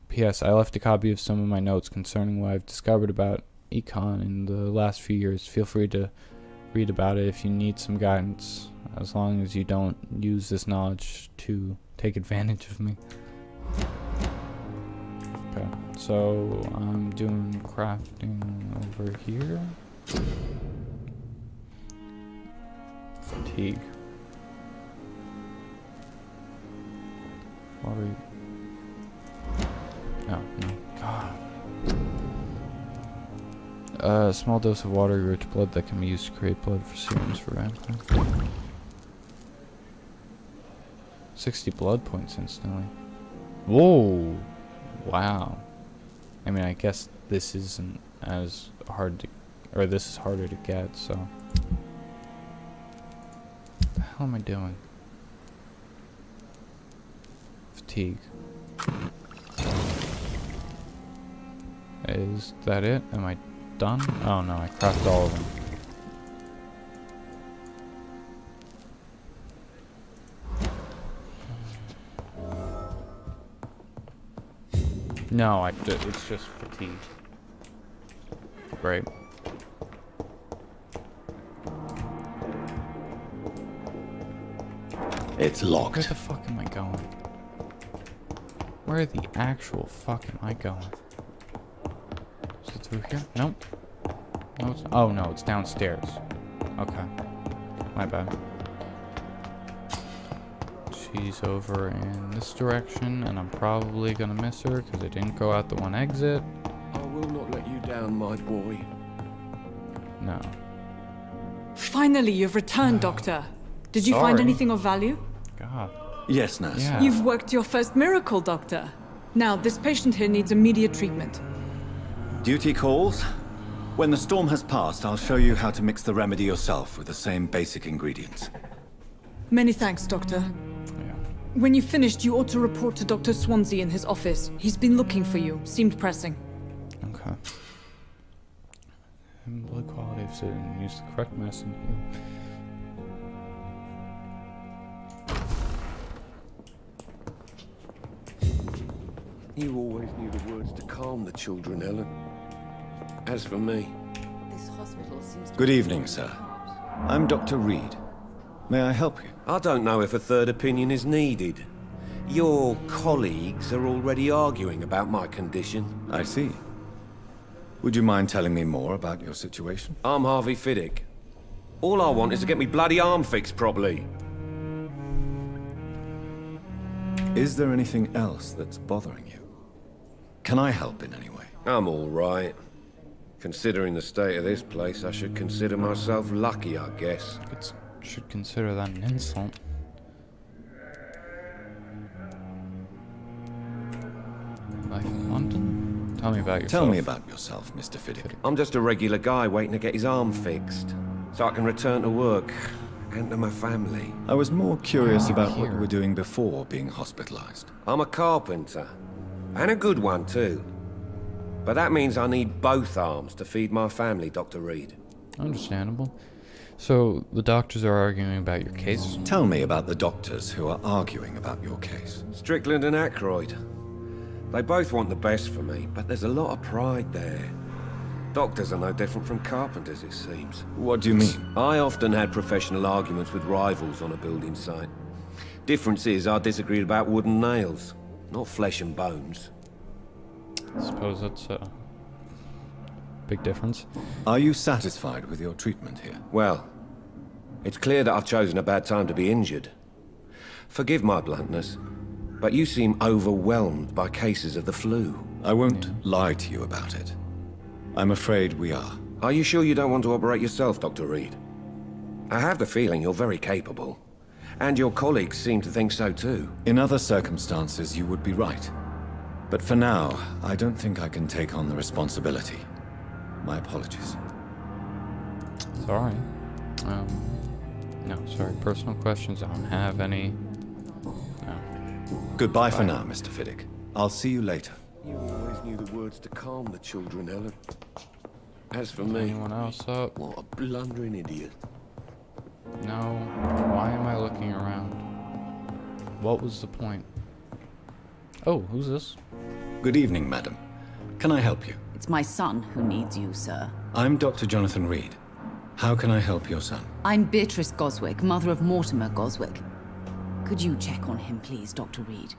P.S. I left a copy of some of my notes concerning what I've discovered about Econ in the last few years. Feel free to read about it if you need some guidance, as long as you don't use this knowledge to take advantage of me. Okay, so I'm doing crafting over here. Fatigue. Water. Oh, no. God. A small dose of water-rich blood that can be used to create blood for serums for Vampyr. 60 blood points instantly. Whoa! Wow. I mean, I guess this isn't as hard to... Or this is harder to get, so... What the hell am I doing? Fatigue. Is that it? Am I done? Oh no, I crafted all of them. No, it's just fatigue. Great. It's locked. Where the fuck am I going? Where Where the actual fuck am I going? Is it through here? Nope. No, it's, oh no, it's downstairs. Okay. My bad. She's over in this direction, and I'm probably gonna miss her because I didn't go out the one exit. I will not let you down, my boy. No. Finally, you've returned, Doctor. Did you find anything of value? God. Yes, nurse. Yeah. You've worked your first miracle, Doctor. Now, this patient here needs immediate treatment. Duty calls. When the storm has passed, I'll show you how to mix the remedy yourself with the same basic ingredients. Many thanks, Doctor. When you've finished, you ought to report to Dr. Swansea in his office. He's been looking for you. Seemed pressing. Okay. And blood quality of it and use the correct medicine here. You always knew the words to calm the children, Ellen. As for me... This hospital seems to... Good evening, sir. I'm Dr. Reed. May I help you? I don't know if a third opinion is needed. Your colleagues are already arguing about my condition. I see. Would you mind telling me more about your situation? I'm Harvey Fiddick. All I want is to get me bloody arm fixed properly. Is there anything else that's bothering you? Can I help in any way? I'm all right. Considering the state of this place, I should consider myself lucky, I guess. Should consider that an insult. Life in London? Tell me about yourself. Tell me about yourself, Mr. Fiddick. I'm just a regular guy waiting to get his arm fixed, so I can return to work and to my family. I was more curious about what you were doing before being hospitalized. I'm a carpenter, and a good one too. But that means I need both arms to feed my family, Dr. Reed. Understandable. So, the doctors are arguing about your case? Tell me about the doctors who are arguing about your case. Strickland and Aykroyd. They both want the best for me, but there's a lot of pride there. Doctors are no different from carpenters, it seems. What do you mean? I often had professional arguments with rivals on a building site. Difference is, I disagreed about wooden nails, not flesh and bones. I suppose that's a big difference. Are you satisfied with your treatment here? Well, it's clear that I've chosen a bad time to be injured. Forgive my bluntness, but you seem overwhelmed by cases of the flu. I won't lie to you about it. I'm afraid we are. Are you sure you don't want to operate yourself, Dr. Reed? I have the feeling you're very capable. And your colleagues seem to think so too. In other circumstances, you would be right. But for now, I don't think I can take on the responsibility. My apologies. Sorry. No, sorry. Personal questions. I don't have any. No. Goodbye for now, Mr. Fiddick. I'll see you later. You always knew the words to calm the children, Ellen. As for me... Anyone else up? What a blundering idiot. No. Why am I looking around? What was the point? Oh, who's this? Good evening, madam. Can I help you? It's my son who needs you, sir. I'm Dr. Jonathan Reed. How can I help your son? I'm Beatrice Goswick, mother of Mortimer Goswick. Could you check on him, please, Dr. Reed?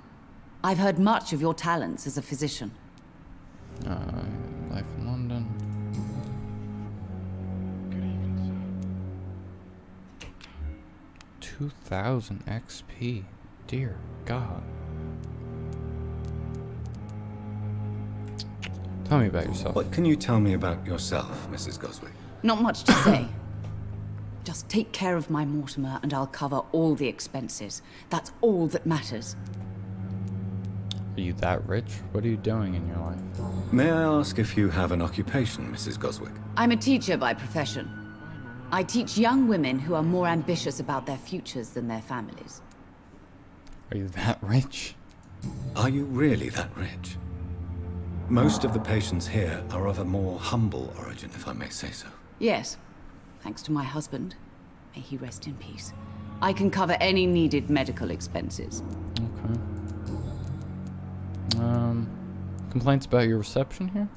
I've heard much of your talents as a physician. Life in London. Good evening, sir. 2,000 XP. Dear God. Tell me about yourself. What can you tell me about yourself, Mrs. Goswick? Not much to say. Just take care of my Mortimer and I'll cover all the expenses. That's all that matters. Are you that rich? What are you doing in your life? May I ask if you have an occupation, Mrs. Goswick? I'm a teacher by profession. I teach young women who are more ambitious about their futures than their families. Are you that rich? Are you really that rich? Most of the patients here are of a more humble origin, if I may say so. Yes, thanks to my husband. May he rest in peace. I can cover any needed medical expenses. Okay. Complaints about your reception here?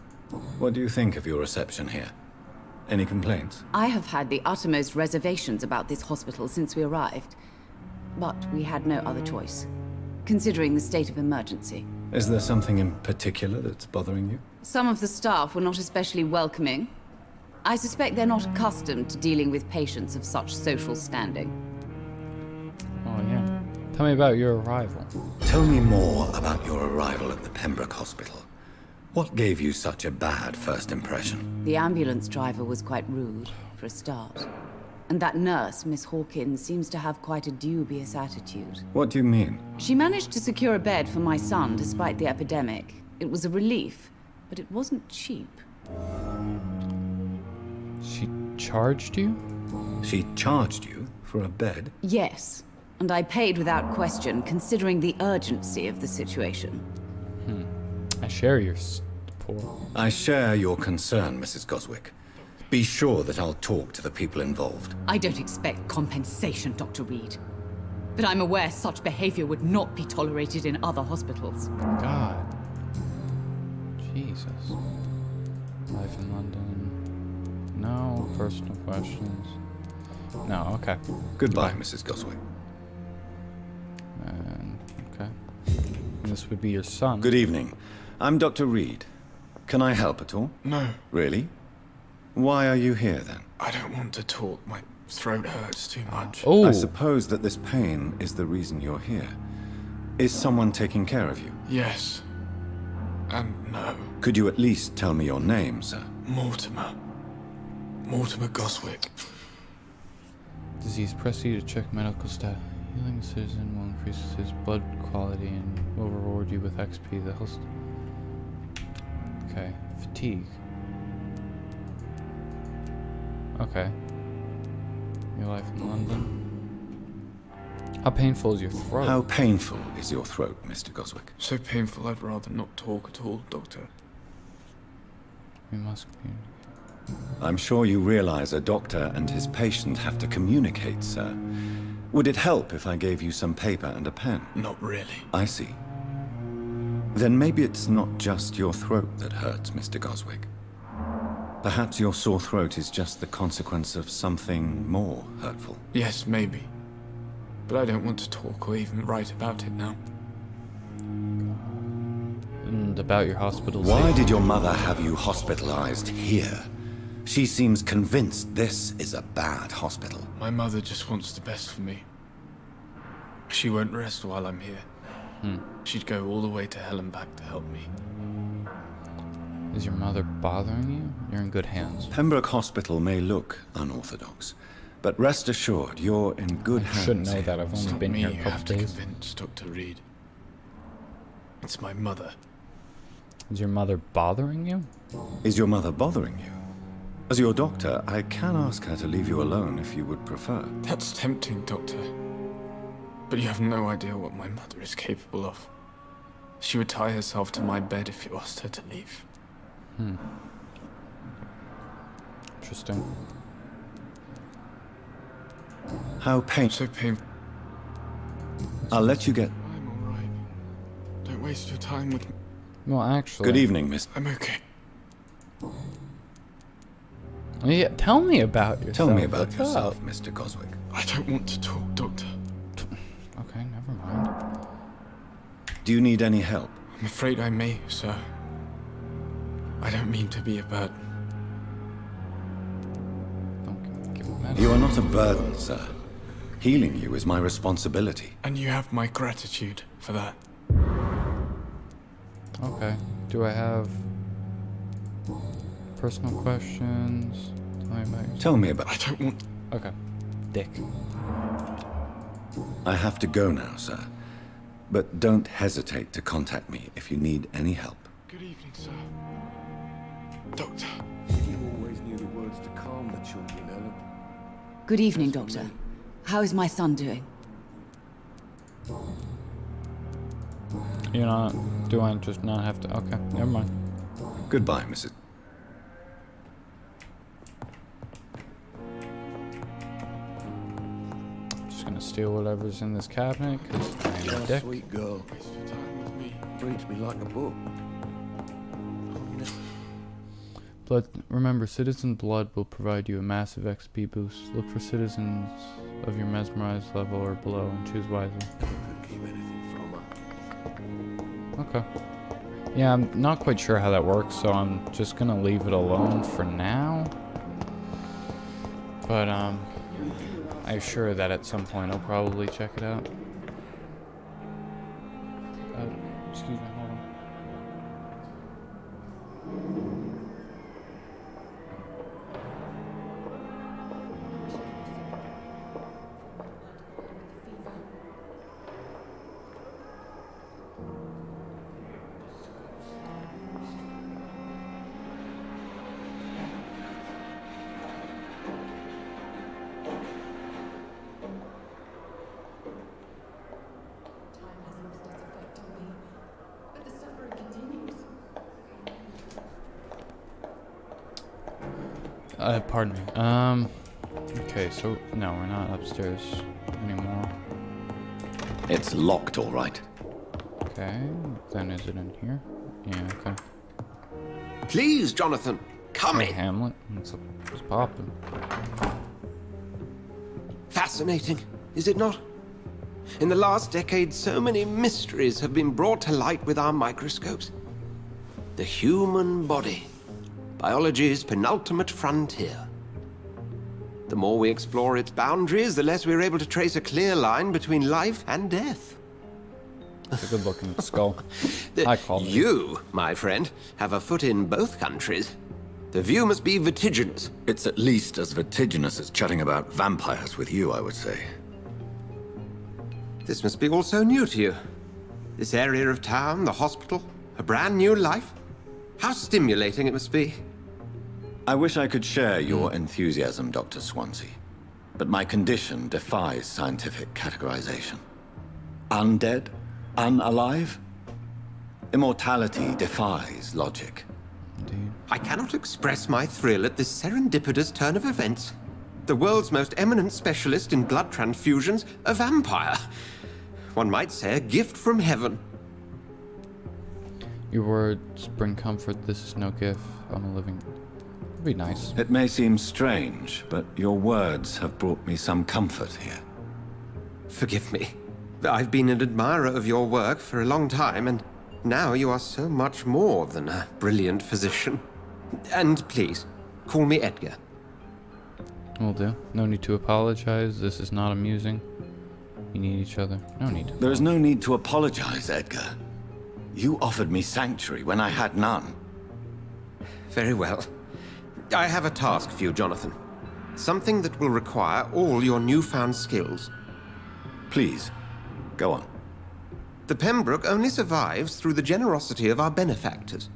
What do you think of your reception here? Any complaints? I have had the uttermost reservations about this hospital since we arrived. But we had no other choice, considering the state of emergency. Is there something in particular that's bothering you? Some of the staff were not especially welcoming. I suspect they're not accustomed to dealing with patients of such social standing. Oh, yeah. Tell me about your arrival. Tell me more about your arrival at the Pembroke Hospital. What gave you such a bad first impression? The ambulance driver was quite rude, for a start. And that nurse, Miss Hawkins, seems to have quite a dubious attitude. What do you mean? She managed to secure a bed for my son despite the epidemic. It was a relief, but it wasn't cheap. She charged you? She charged you for a bed? Yes, and I paid without question, considering the urgency of the situation. I share your I share your concern, Mrs. Goswick. Be sure that I'll talk to the people involved. I don't expect compensation, Dr. Reed. But I'm aware such behavior would not be tolerated in other hospitals. God. Jesus. Life in London. No personal questions. No, okay. Goodbye, Mrs. Goswick. And, okay. And this would be your son. Good evening. I'm Dr. Reed. Can I help at all? No. Really? Why are you here, then? I don't want to talk. My throat hurts too much. Oh. I suppose that this pain is the reason you're here. Is someone taking care of you? Yes. And no. Could you at least tell me your name, sir? Mortimer. Mortimer Goswick. Disease. Press E to check medical status. Healing a citizen will increase his blood quality and will reward you with XP. The host. Okay. Fatigue. Okay. Your life in London. How painful is your throat? How painful is your throat, Mr. Goswick? So painful I'd rather not talk at all, Doctor. We must communicate. I'm sure you realize a doctor and his patient have to communicate, sir. Would it help if I gave you some paper and a pen? Not really. I see. Then maybe it's not just your throat that hurts, Mr. Goswick. Perhaps your sore throat is just the consequence of something more hurtful. Yes, maybe. But I don't want to talk or even write about it now. And about your hospital. Why did your mother have you hospitalized here? She seems convinced this is a bad hospital. My mother just wants the best for me. She won't rest while I'm here. She'd go all the way to hell and back to help me. Is your mother bothering you? You're in good hands. Pembroke Hospital may look unorthodox, but rest assured, you're in good hands. I shouldn't know that. I've only been here a couple have to days. convince Dr. Reed. It's my mother. Is your mother bothering you? Is your mother bothering you? As your doctor, I can ask her to leave you alone if you would prefer. That's tempting, Doctor. But you have no idea what my mother is capable of. She would tie herself to my bed if you asked her to leave. Interesting. How painful. So painful. I'll let you get... I'm alright. Don't waste your time with me. Well, actually... Good evening, Miss... I'm okay. Yeah, tell me about yourself. Tell me about What's yourself, up? Mr. Goswick. I don't want to talk, Doctor. Okay, never mind. Do you need any help? I'm afraid I may, sir. I don't mean to be a burden. Don't give him that. You are not a burden, sir. Healing you is my responsibility. And you have my gratitude for that. Okay. Do I have personal questions? Tell me about... I don't want... Okay. Dick. I have to go now, sir. But don't hesitate to contact me if you need any help. Good evening, sir. Doctor. You always knew the words to calm the children, Ellen. Good evening, Doctor. How is my son doing? You're not... Do I just not have to... Okay, never mind. Goodbye, Mrs. Just gonna steal whatever's in this cabinet, because I'm a dick. Sweet girl. Waste your time with me. Reads me like a book. Blood. Remember, citizen blood will provide you a massive XP boost. Look for citizens of your mesmerized level or below and choose wisely. Never could keep anything from her. Okay. Yeah, I'm not quite sure how that works, so I'm just gonna leave it alone for now. But, I'm sure that at some point I'll probably check it out. Excuse me, hold on. Pardon me. Okay, so no, we're not upstairs anymore. It's locked, all right. Okay, then is it in here? Yeah, okay. Please, Jonathan, come in. Hamlet, what's poppin'? Fascinating, is it not? In the last decade, so many mysteries have been brought to light with our microscopes. The human body, biology's penultimate frontier. The more we explore its boundaries, the less we're able to trace a clear line between life and death. It's a good-looking skull. I call it. You, my friend, have a foot in both countries. The view must be vertiginous. It's at least as vertiginous as chatting about vampires with you, I would say. This must be all so new to you. This area of town, the hospital, a brand new life. How stimulating it must be. I wish I could share your enthusiasm, Dr. Swansea, but my condition defies scientific categorization. Undead? Unalive? Immortality defies logic. Indeed. I cannot express my thrill at this serendipitous turn of events. The world's most eminent specialist in blood transfusions, a vampire. One might say a gift from heaven. Your words bring comfort. This is no gift. I'm a living... It'd be nice. It may seem strange, but your words have brought me some comfort here. Forgive me. I've been an admirer of your work for a long time, and now you are so much more than a brilliant physician. And please, call me Edgar. Will do. No need to apologize. This is not amusing. We need each other. No need. There is no need to apologize, Edgar. You offered me sanctuary when I had none. Very well. I have a task for you, Jonathan. Something that will require all your newfound skills. Please, go on. The Pembroke only survives through the generosity of our benefactors.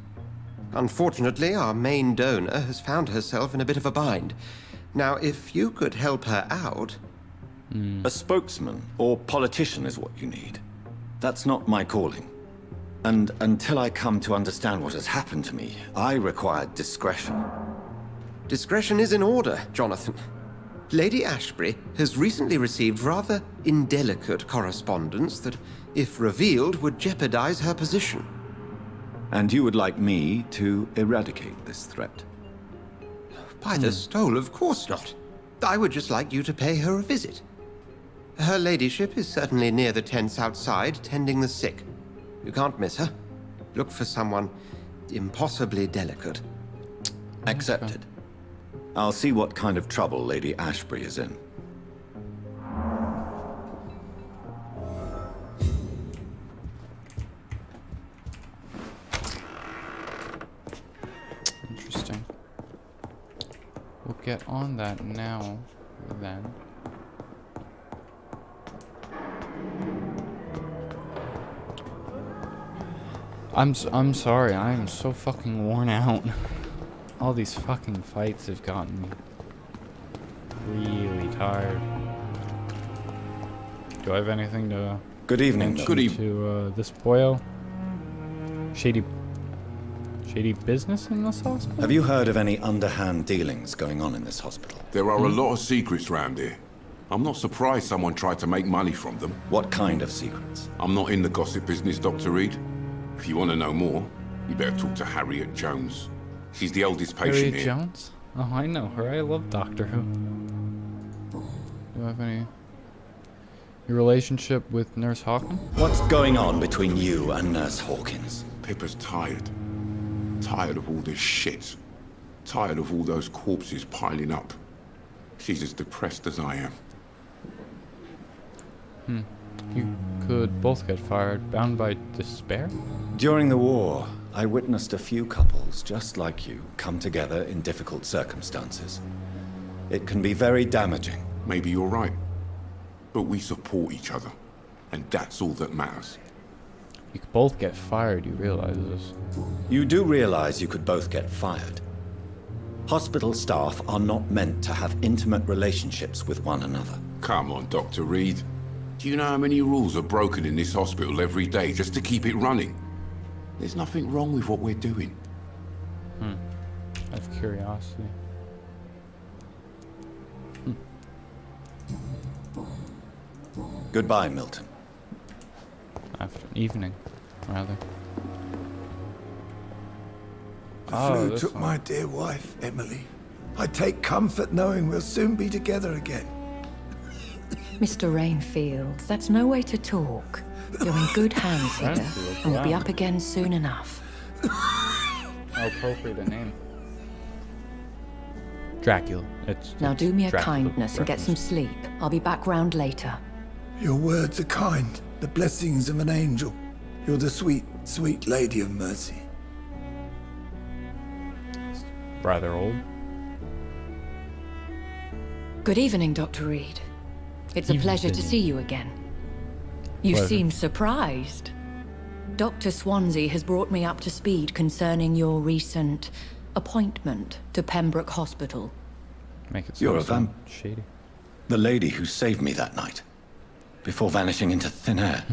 Unfortunately, our main donor has found herself in a bit of a bind. Now, if you could help her out... A spokesman or politician is what you need. That's not my calling. And until I come to understand what has happened to me, I require discretion. Discretion is in order, Jonathan. Lady Ashbury has recently received rather indelicate correspondence that, if revealed, would jeopardize her position. And you would like me to eradicate this threat? By the stole, of course not. I would just like you to pay her a visit. Her ladyship is certainly near the tents outside, tending the sick. You can't miss her. Look for someone impossibly delicate. Accepted. I'll see what kind of trouble Lady Ashbury is in. Interesting. We'll get on that now, then. I'm sorry. I am so fucking worn out. All these fucking fights have gotten me really tired. Do I have anything to... Good evening. Good evening. To this boyo? Shady business in this hospital? Have you heard of any underhand dealings going on in this hospital? There are a lot of secrets round here. I'm not surprised someone tried to make money from them. What kind of secrets? I'm not in the gossip business, Dr. Reed. If you want to know more, you better talk to Harriet Jones. She's the oldest patient here. Harriet Jones? Oh, I know her. I love Doctor Who. Do I have any... Your relationship with Nurse Hawkins? What's going on between you and Nurse Hawkins? Pippa's tired. Tired of all this shit. Tired of all those corpses piling up. She's as depressed as I am. You could both get fired, bound by despair? During the war, I witnessed a few couples just like you come together in difficult circumstances. It can be very damaging. Maybe you're right. But we support each other. And that's all that matters. You could both get fired, you realize this. You do realize you could both get fired. Hospital staff are not meant to have intimate relationships with one another. Come on, Dr. Reed. Do you know how many rules are broken in this hospital every day just to keep it running? There's nothing wrong with what we're doing. Out of curiosity. Goodbye, Milton. After evening, rather. The flu took my dear wife, Emily. I take comfort knowing we'll soon be together again. Mr. Rainfield, that's no way to talk. You're in good hands here, and we'll be up again soon enough. How appropriate a name. Dracula. Now do me a Dracula kindness and get some sleep. I'll be back round later. Your words are kind, the blessings of an angel. You're the sweet, sweet lady of mercy. Rather old. Good evening, Dr. Reed. It's a pleasure to see you again. You seem surprised. Dr. Swansea has brought me up to speed concerning your recent appointment to Pembroke Hospital. Make it You're a vamp. Shady. The lady who saved me that night, before vanishing into thin air.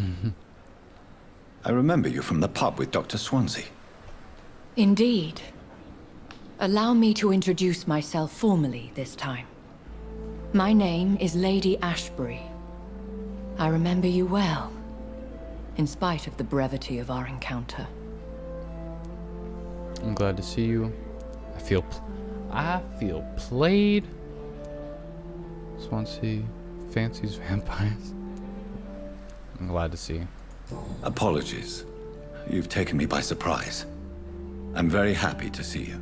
I remember you from the pub with Dr. Swansea. Indeed. Allow me to introduce myself formally this time. My name is Lady Ashbury. I remember you well, in spite of the brevity of our encounter. I'm glad to see you. I feel played. Swansea fancies vampires. I'm glad to see you. Apologies. You've taken me by surprise. I'm very happy to see you.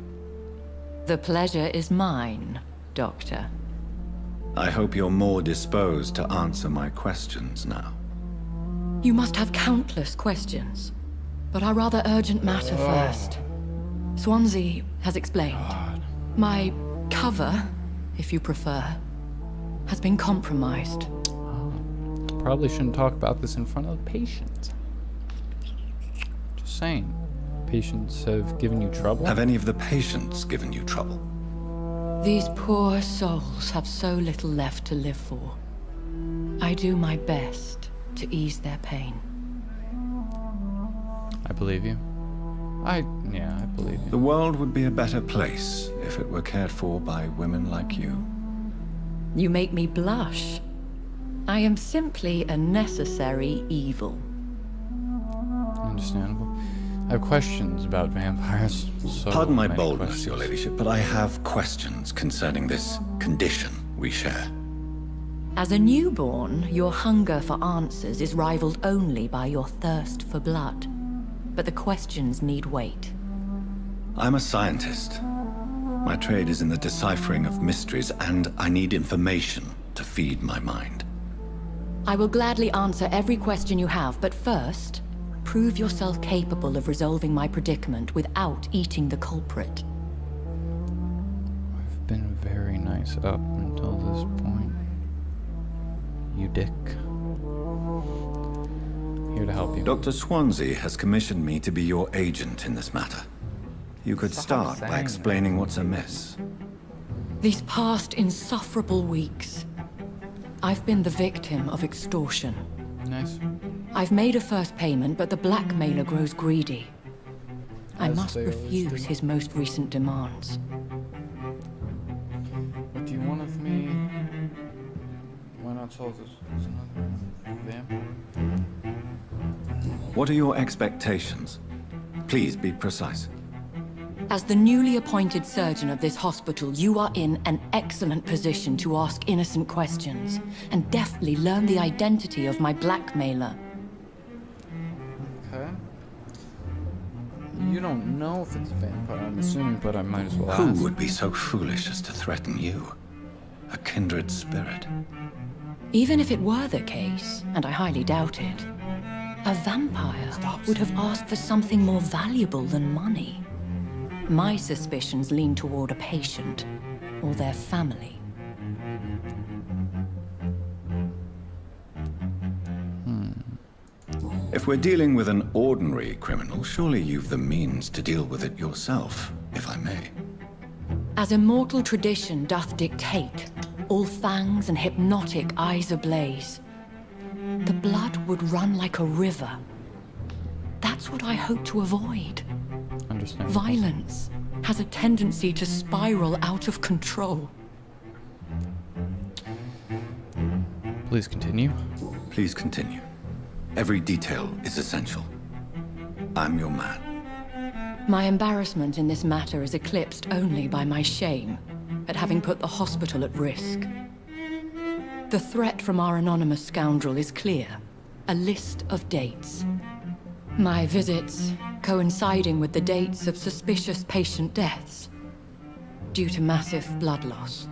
The pleasure is mine, Doctor. I hope you're more disposed to answer my questions now. You must have countless questions, but our rather urgent matter first. Swansea has explained. My cover, if you prefer, has been compromised. Probably shouldn't talk about this in front of the patient. Just saying. Patients have given you trouble? Have any of the patients given you trouble? These poor souls have so little left to live for. I do my best to ease their pain. I believe you. I believe you. The world would be a better place if it were cared for by women like you. You make me blush. I am simply a necessary evil. Understandable. I have questions about vampires. Pardon my boldness, your ladyship, but I have questions concerning this condition we share. As a newborn, your hunger for answers is rivaled only by your thirst for blood. But the questions need wait. I'm a scientist. My trade is in the deciphering of mysteries, and I need information to feed my mind. I will gladly answer every question you have, but first, prove yourself capable of resolving my predicament without eating the culprit. I've been very nice up until this point. You dick. Here to help you. Dr. Swansea has commissioned me to be your agent in this matter. You could start by explaining what's amiss. These past insufferable weeks, I've been the victim of extortion. Nice. I've made a first payment, but the blackmailer grows greedy. I must they always refuse do. his most recent demands. What do you want of me? Why not solve this? There's another vampire. What are your expectations? Please be precise. As the newly appointed surgeon of this hospital, you are in an excellent position to ask innocent questions and deftly learn the identity of my blackmailer. Okay. You don't know if it's a vampire, I'm assuming, but I might as well ask. Who would be so foolish as to threaten you? A kindred spirit. Even if it were the case, and I highly doubt it, a vampire would have asked for something more valuable than money. My suspicions lean toward a patient or their family. If we're dealing with an ordinary criminal, surely you've the means to deal with it yourself, if I may. As immortal tradition doth dictate, all fangs and hypnotic eyes ablaze, the blood would run like a river. That's what I hope to avoid. Understand. Violence has a tendency to spiral out of control. Please continue. Please continue. Every detail is essential. I'm your man. My embarrassment in this matter is eclipsed only by my shame at having put the hospital at risk. The threat from our anonymous scoundrel is clear. A list of dates. My visits coinciding with the dates of suspicious patient deaths due to massive blood loss.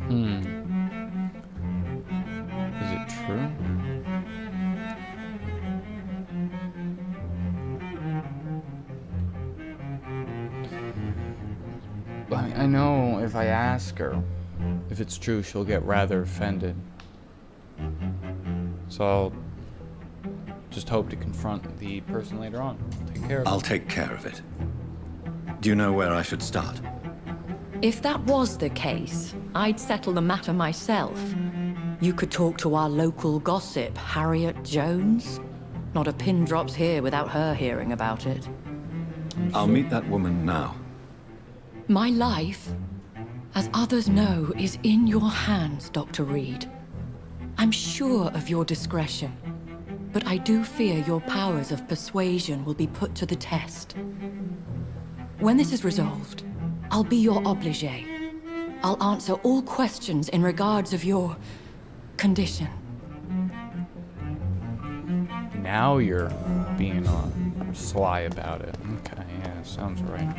Is it true? I know if I ask her if it's true, she'll get rather offended. So I'll just hope to confront the person later on. Take care of it. I'll take care of it. Do you know where I should start? If that was the case, I'd settle the matter myself. You could talk to our local gossip, Harriet Jones. Not a pin drops here without her hearing about it. I'll meet that woman now. My life, as others know, is in your hands, Dr. Reed. I'm sure of your discretion, but I do fear your powers of persuasion will be put to the test. When this is resolved, I'll be your obligé. I'll answer all questions in regards of your condition. Now you're being sly about it. Okay, yeah, sounds right.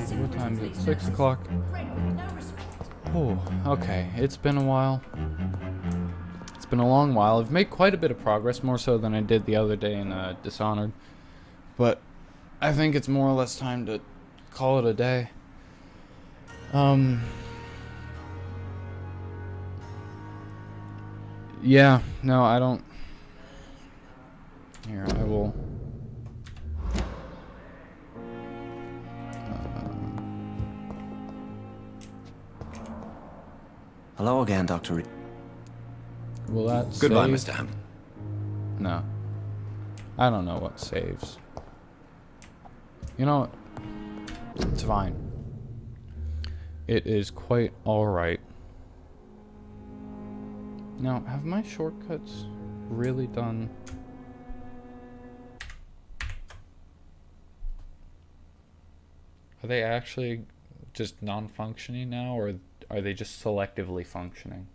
What time is it? 6 o'clock. Oh, okay. It's been a while. It's been a long while. I've made quite a bit of progress, more so than I did the other day in Dishonored. But I think it's more or less time to call it a day. Yeah, no, I don't. Here, I will. Hello again, Dr. Reed. Will that Goodbye, save? Mr. Hammond. No. I don't know what saves. You know what? It's fine. It is quite alright. Now, have my shortcuts really done... Are they actually just non-functioning now, or are they just selectively functioning?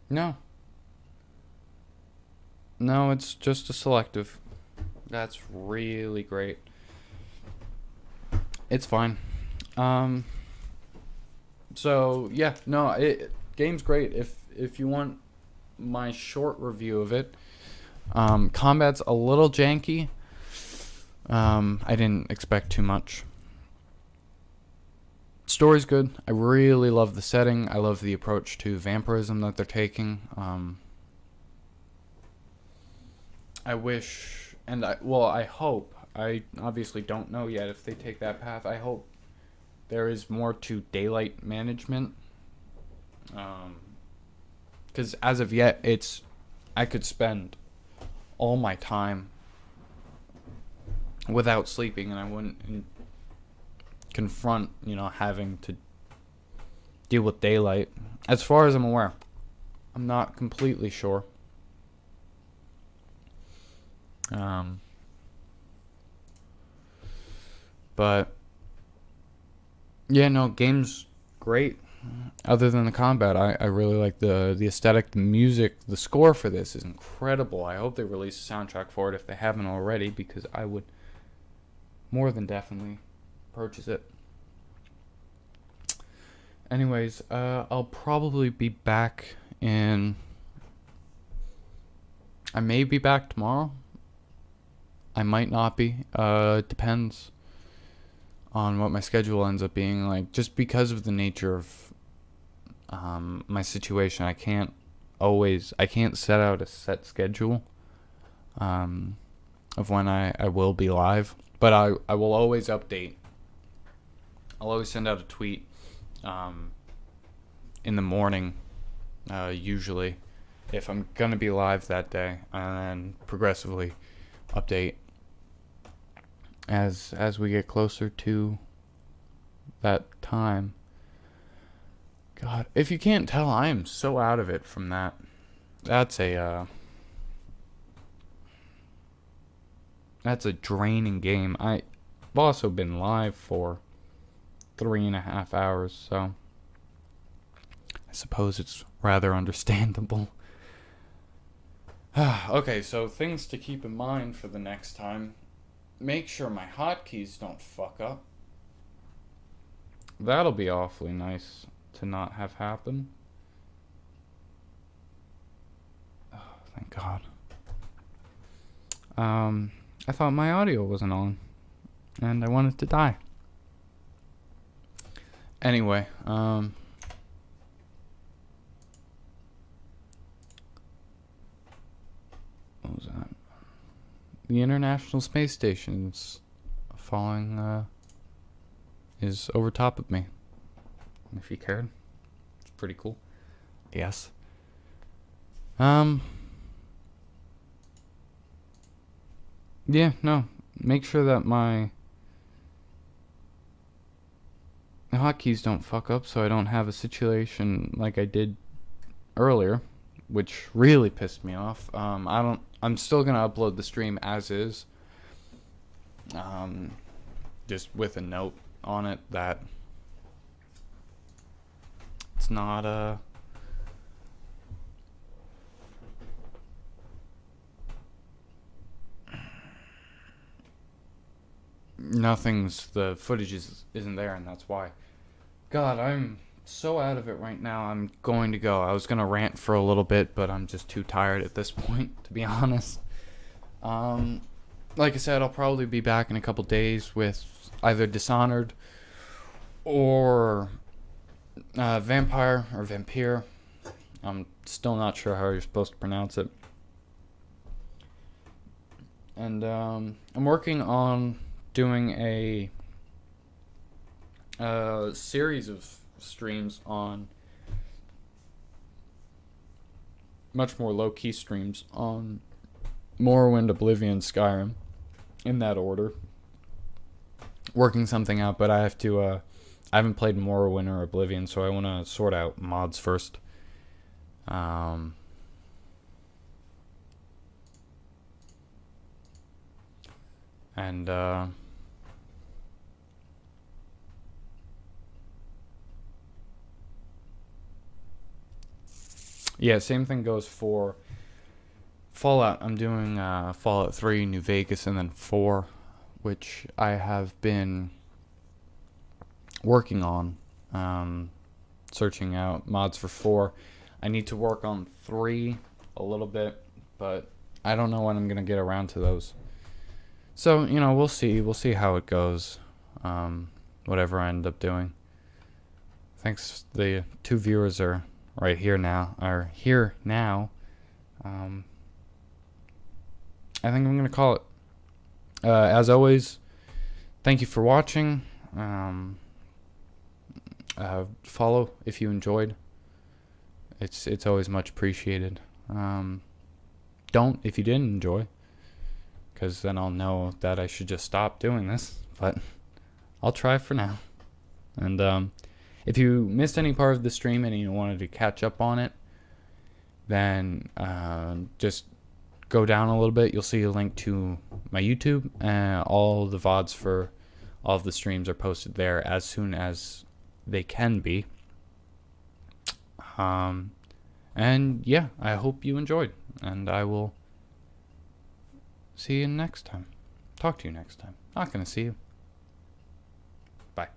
No. No, it's just a selective. That's really great. It's fine. So yeah, no, game's great. If you want my short review of it, combat's a little janky. I didn't expect too much. Story's good. I really love the setting. I love the approach to vampirism that they're taking. I wish, and I hope. I obviously don't know yet if they take that path. I hope there is more to daylight management. Because as of yet, I could spend all my time without sleeping, and I wouldn't confront, you know, having to deal with daylight. As far as I'm aware, I'm not completely sure. But yeah, no, game's great. Other than the combat, I really like the aesthetic, the music, the score for this is incredible. I hope they release a soundtrack for it if they haven't already, because I would more than definitely purchase it. Anyways, I'll probably be back I may be back tomorrow. I might not be. It depends on what my schedule ends up being like. Just because of the nature of my situation, I can't set out a set schedule of when I will be live. But I will always update. I'll always send out a tweet in the morning, usually, if I'm gonna be live that day, and then progressively update as we get closer to that time. God, if you can't tell, I am so out of it from that. That's a draining game. I've also been live for 3.5 hours, so I suppose it's rather understandable. Okay, so things to keep in mind for the next time. Make sure my hotkeys don't fuck up. That'll be awfully nice to not have happen. Oh, thank God. I thought my audio wasn't on, and I wanted to die. Anyway, what was that? The International Space Station is falling, is over top of me. If you cared. It's pretty cool. Yes. Yeah, no. Make sure that my hotkeys don't fuck up so I don't have a situation like I did earlier, which really pissed me off. I'm still gonna upload the stream as is. Just with a note on it that it's not the footage isn't there, and that's why. God, I'm so out of it right now. I'm going to go. I was gonna rant for a little bit, but I'm just too tired at this point, to be honest. Like I said, I'll probably be back in a couple days with either Dishonored or Vampire or Vampyr. I'm still not sure how you're supposed to pronounce it. And I'm working on doing a series of streams on much more low-key streams on Morrowind, Oblivion, Skyrim, in that order. Working something out, but I have to I haven't played Morrowind or Oblivion, so I want to sort out mods first. Yeah, same thing goes for Fallout. I'm doing Fallout 3, New Vegas, and then 4, which I have been working on, searching out mods for 4. I need to work on 3 a little bit, but I don't know when I'm going to get around to those. So, you know, we'll see. We'll see how it goes, whatever I end up doing. Thanks. The 2 viewers are here now. I think I'm going to call it. As always, thank you for watching. Follow if you enjoyed. It's always much appreciated. Don't if you didn't enjoy, because then I'll know that I should just stop doing this. But I'll try for now. And if you missed any part of the stream and you wanted to catch up on it, then just go down a little bit. You'll see a link to my YouTube, and all the VODs for all of the streams are posted there as soon as they can be. And yeah, I hope you enjoyed, and I will see you next time. Talk to you next time. Not gonna see you. Bye.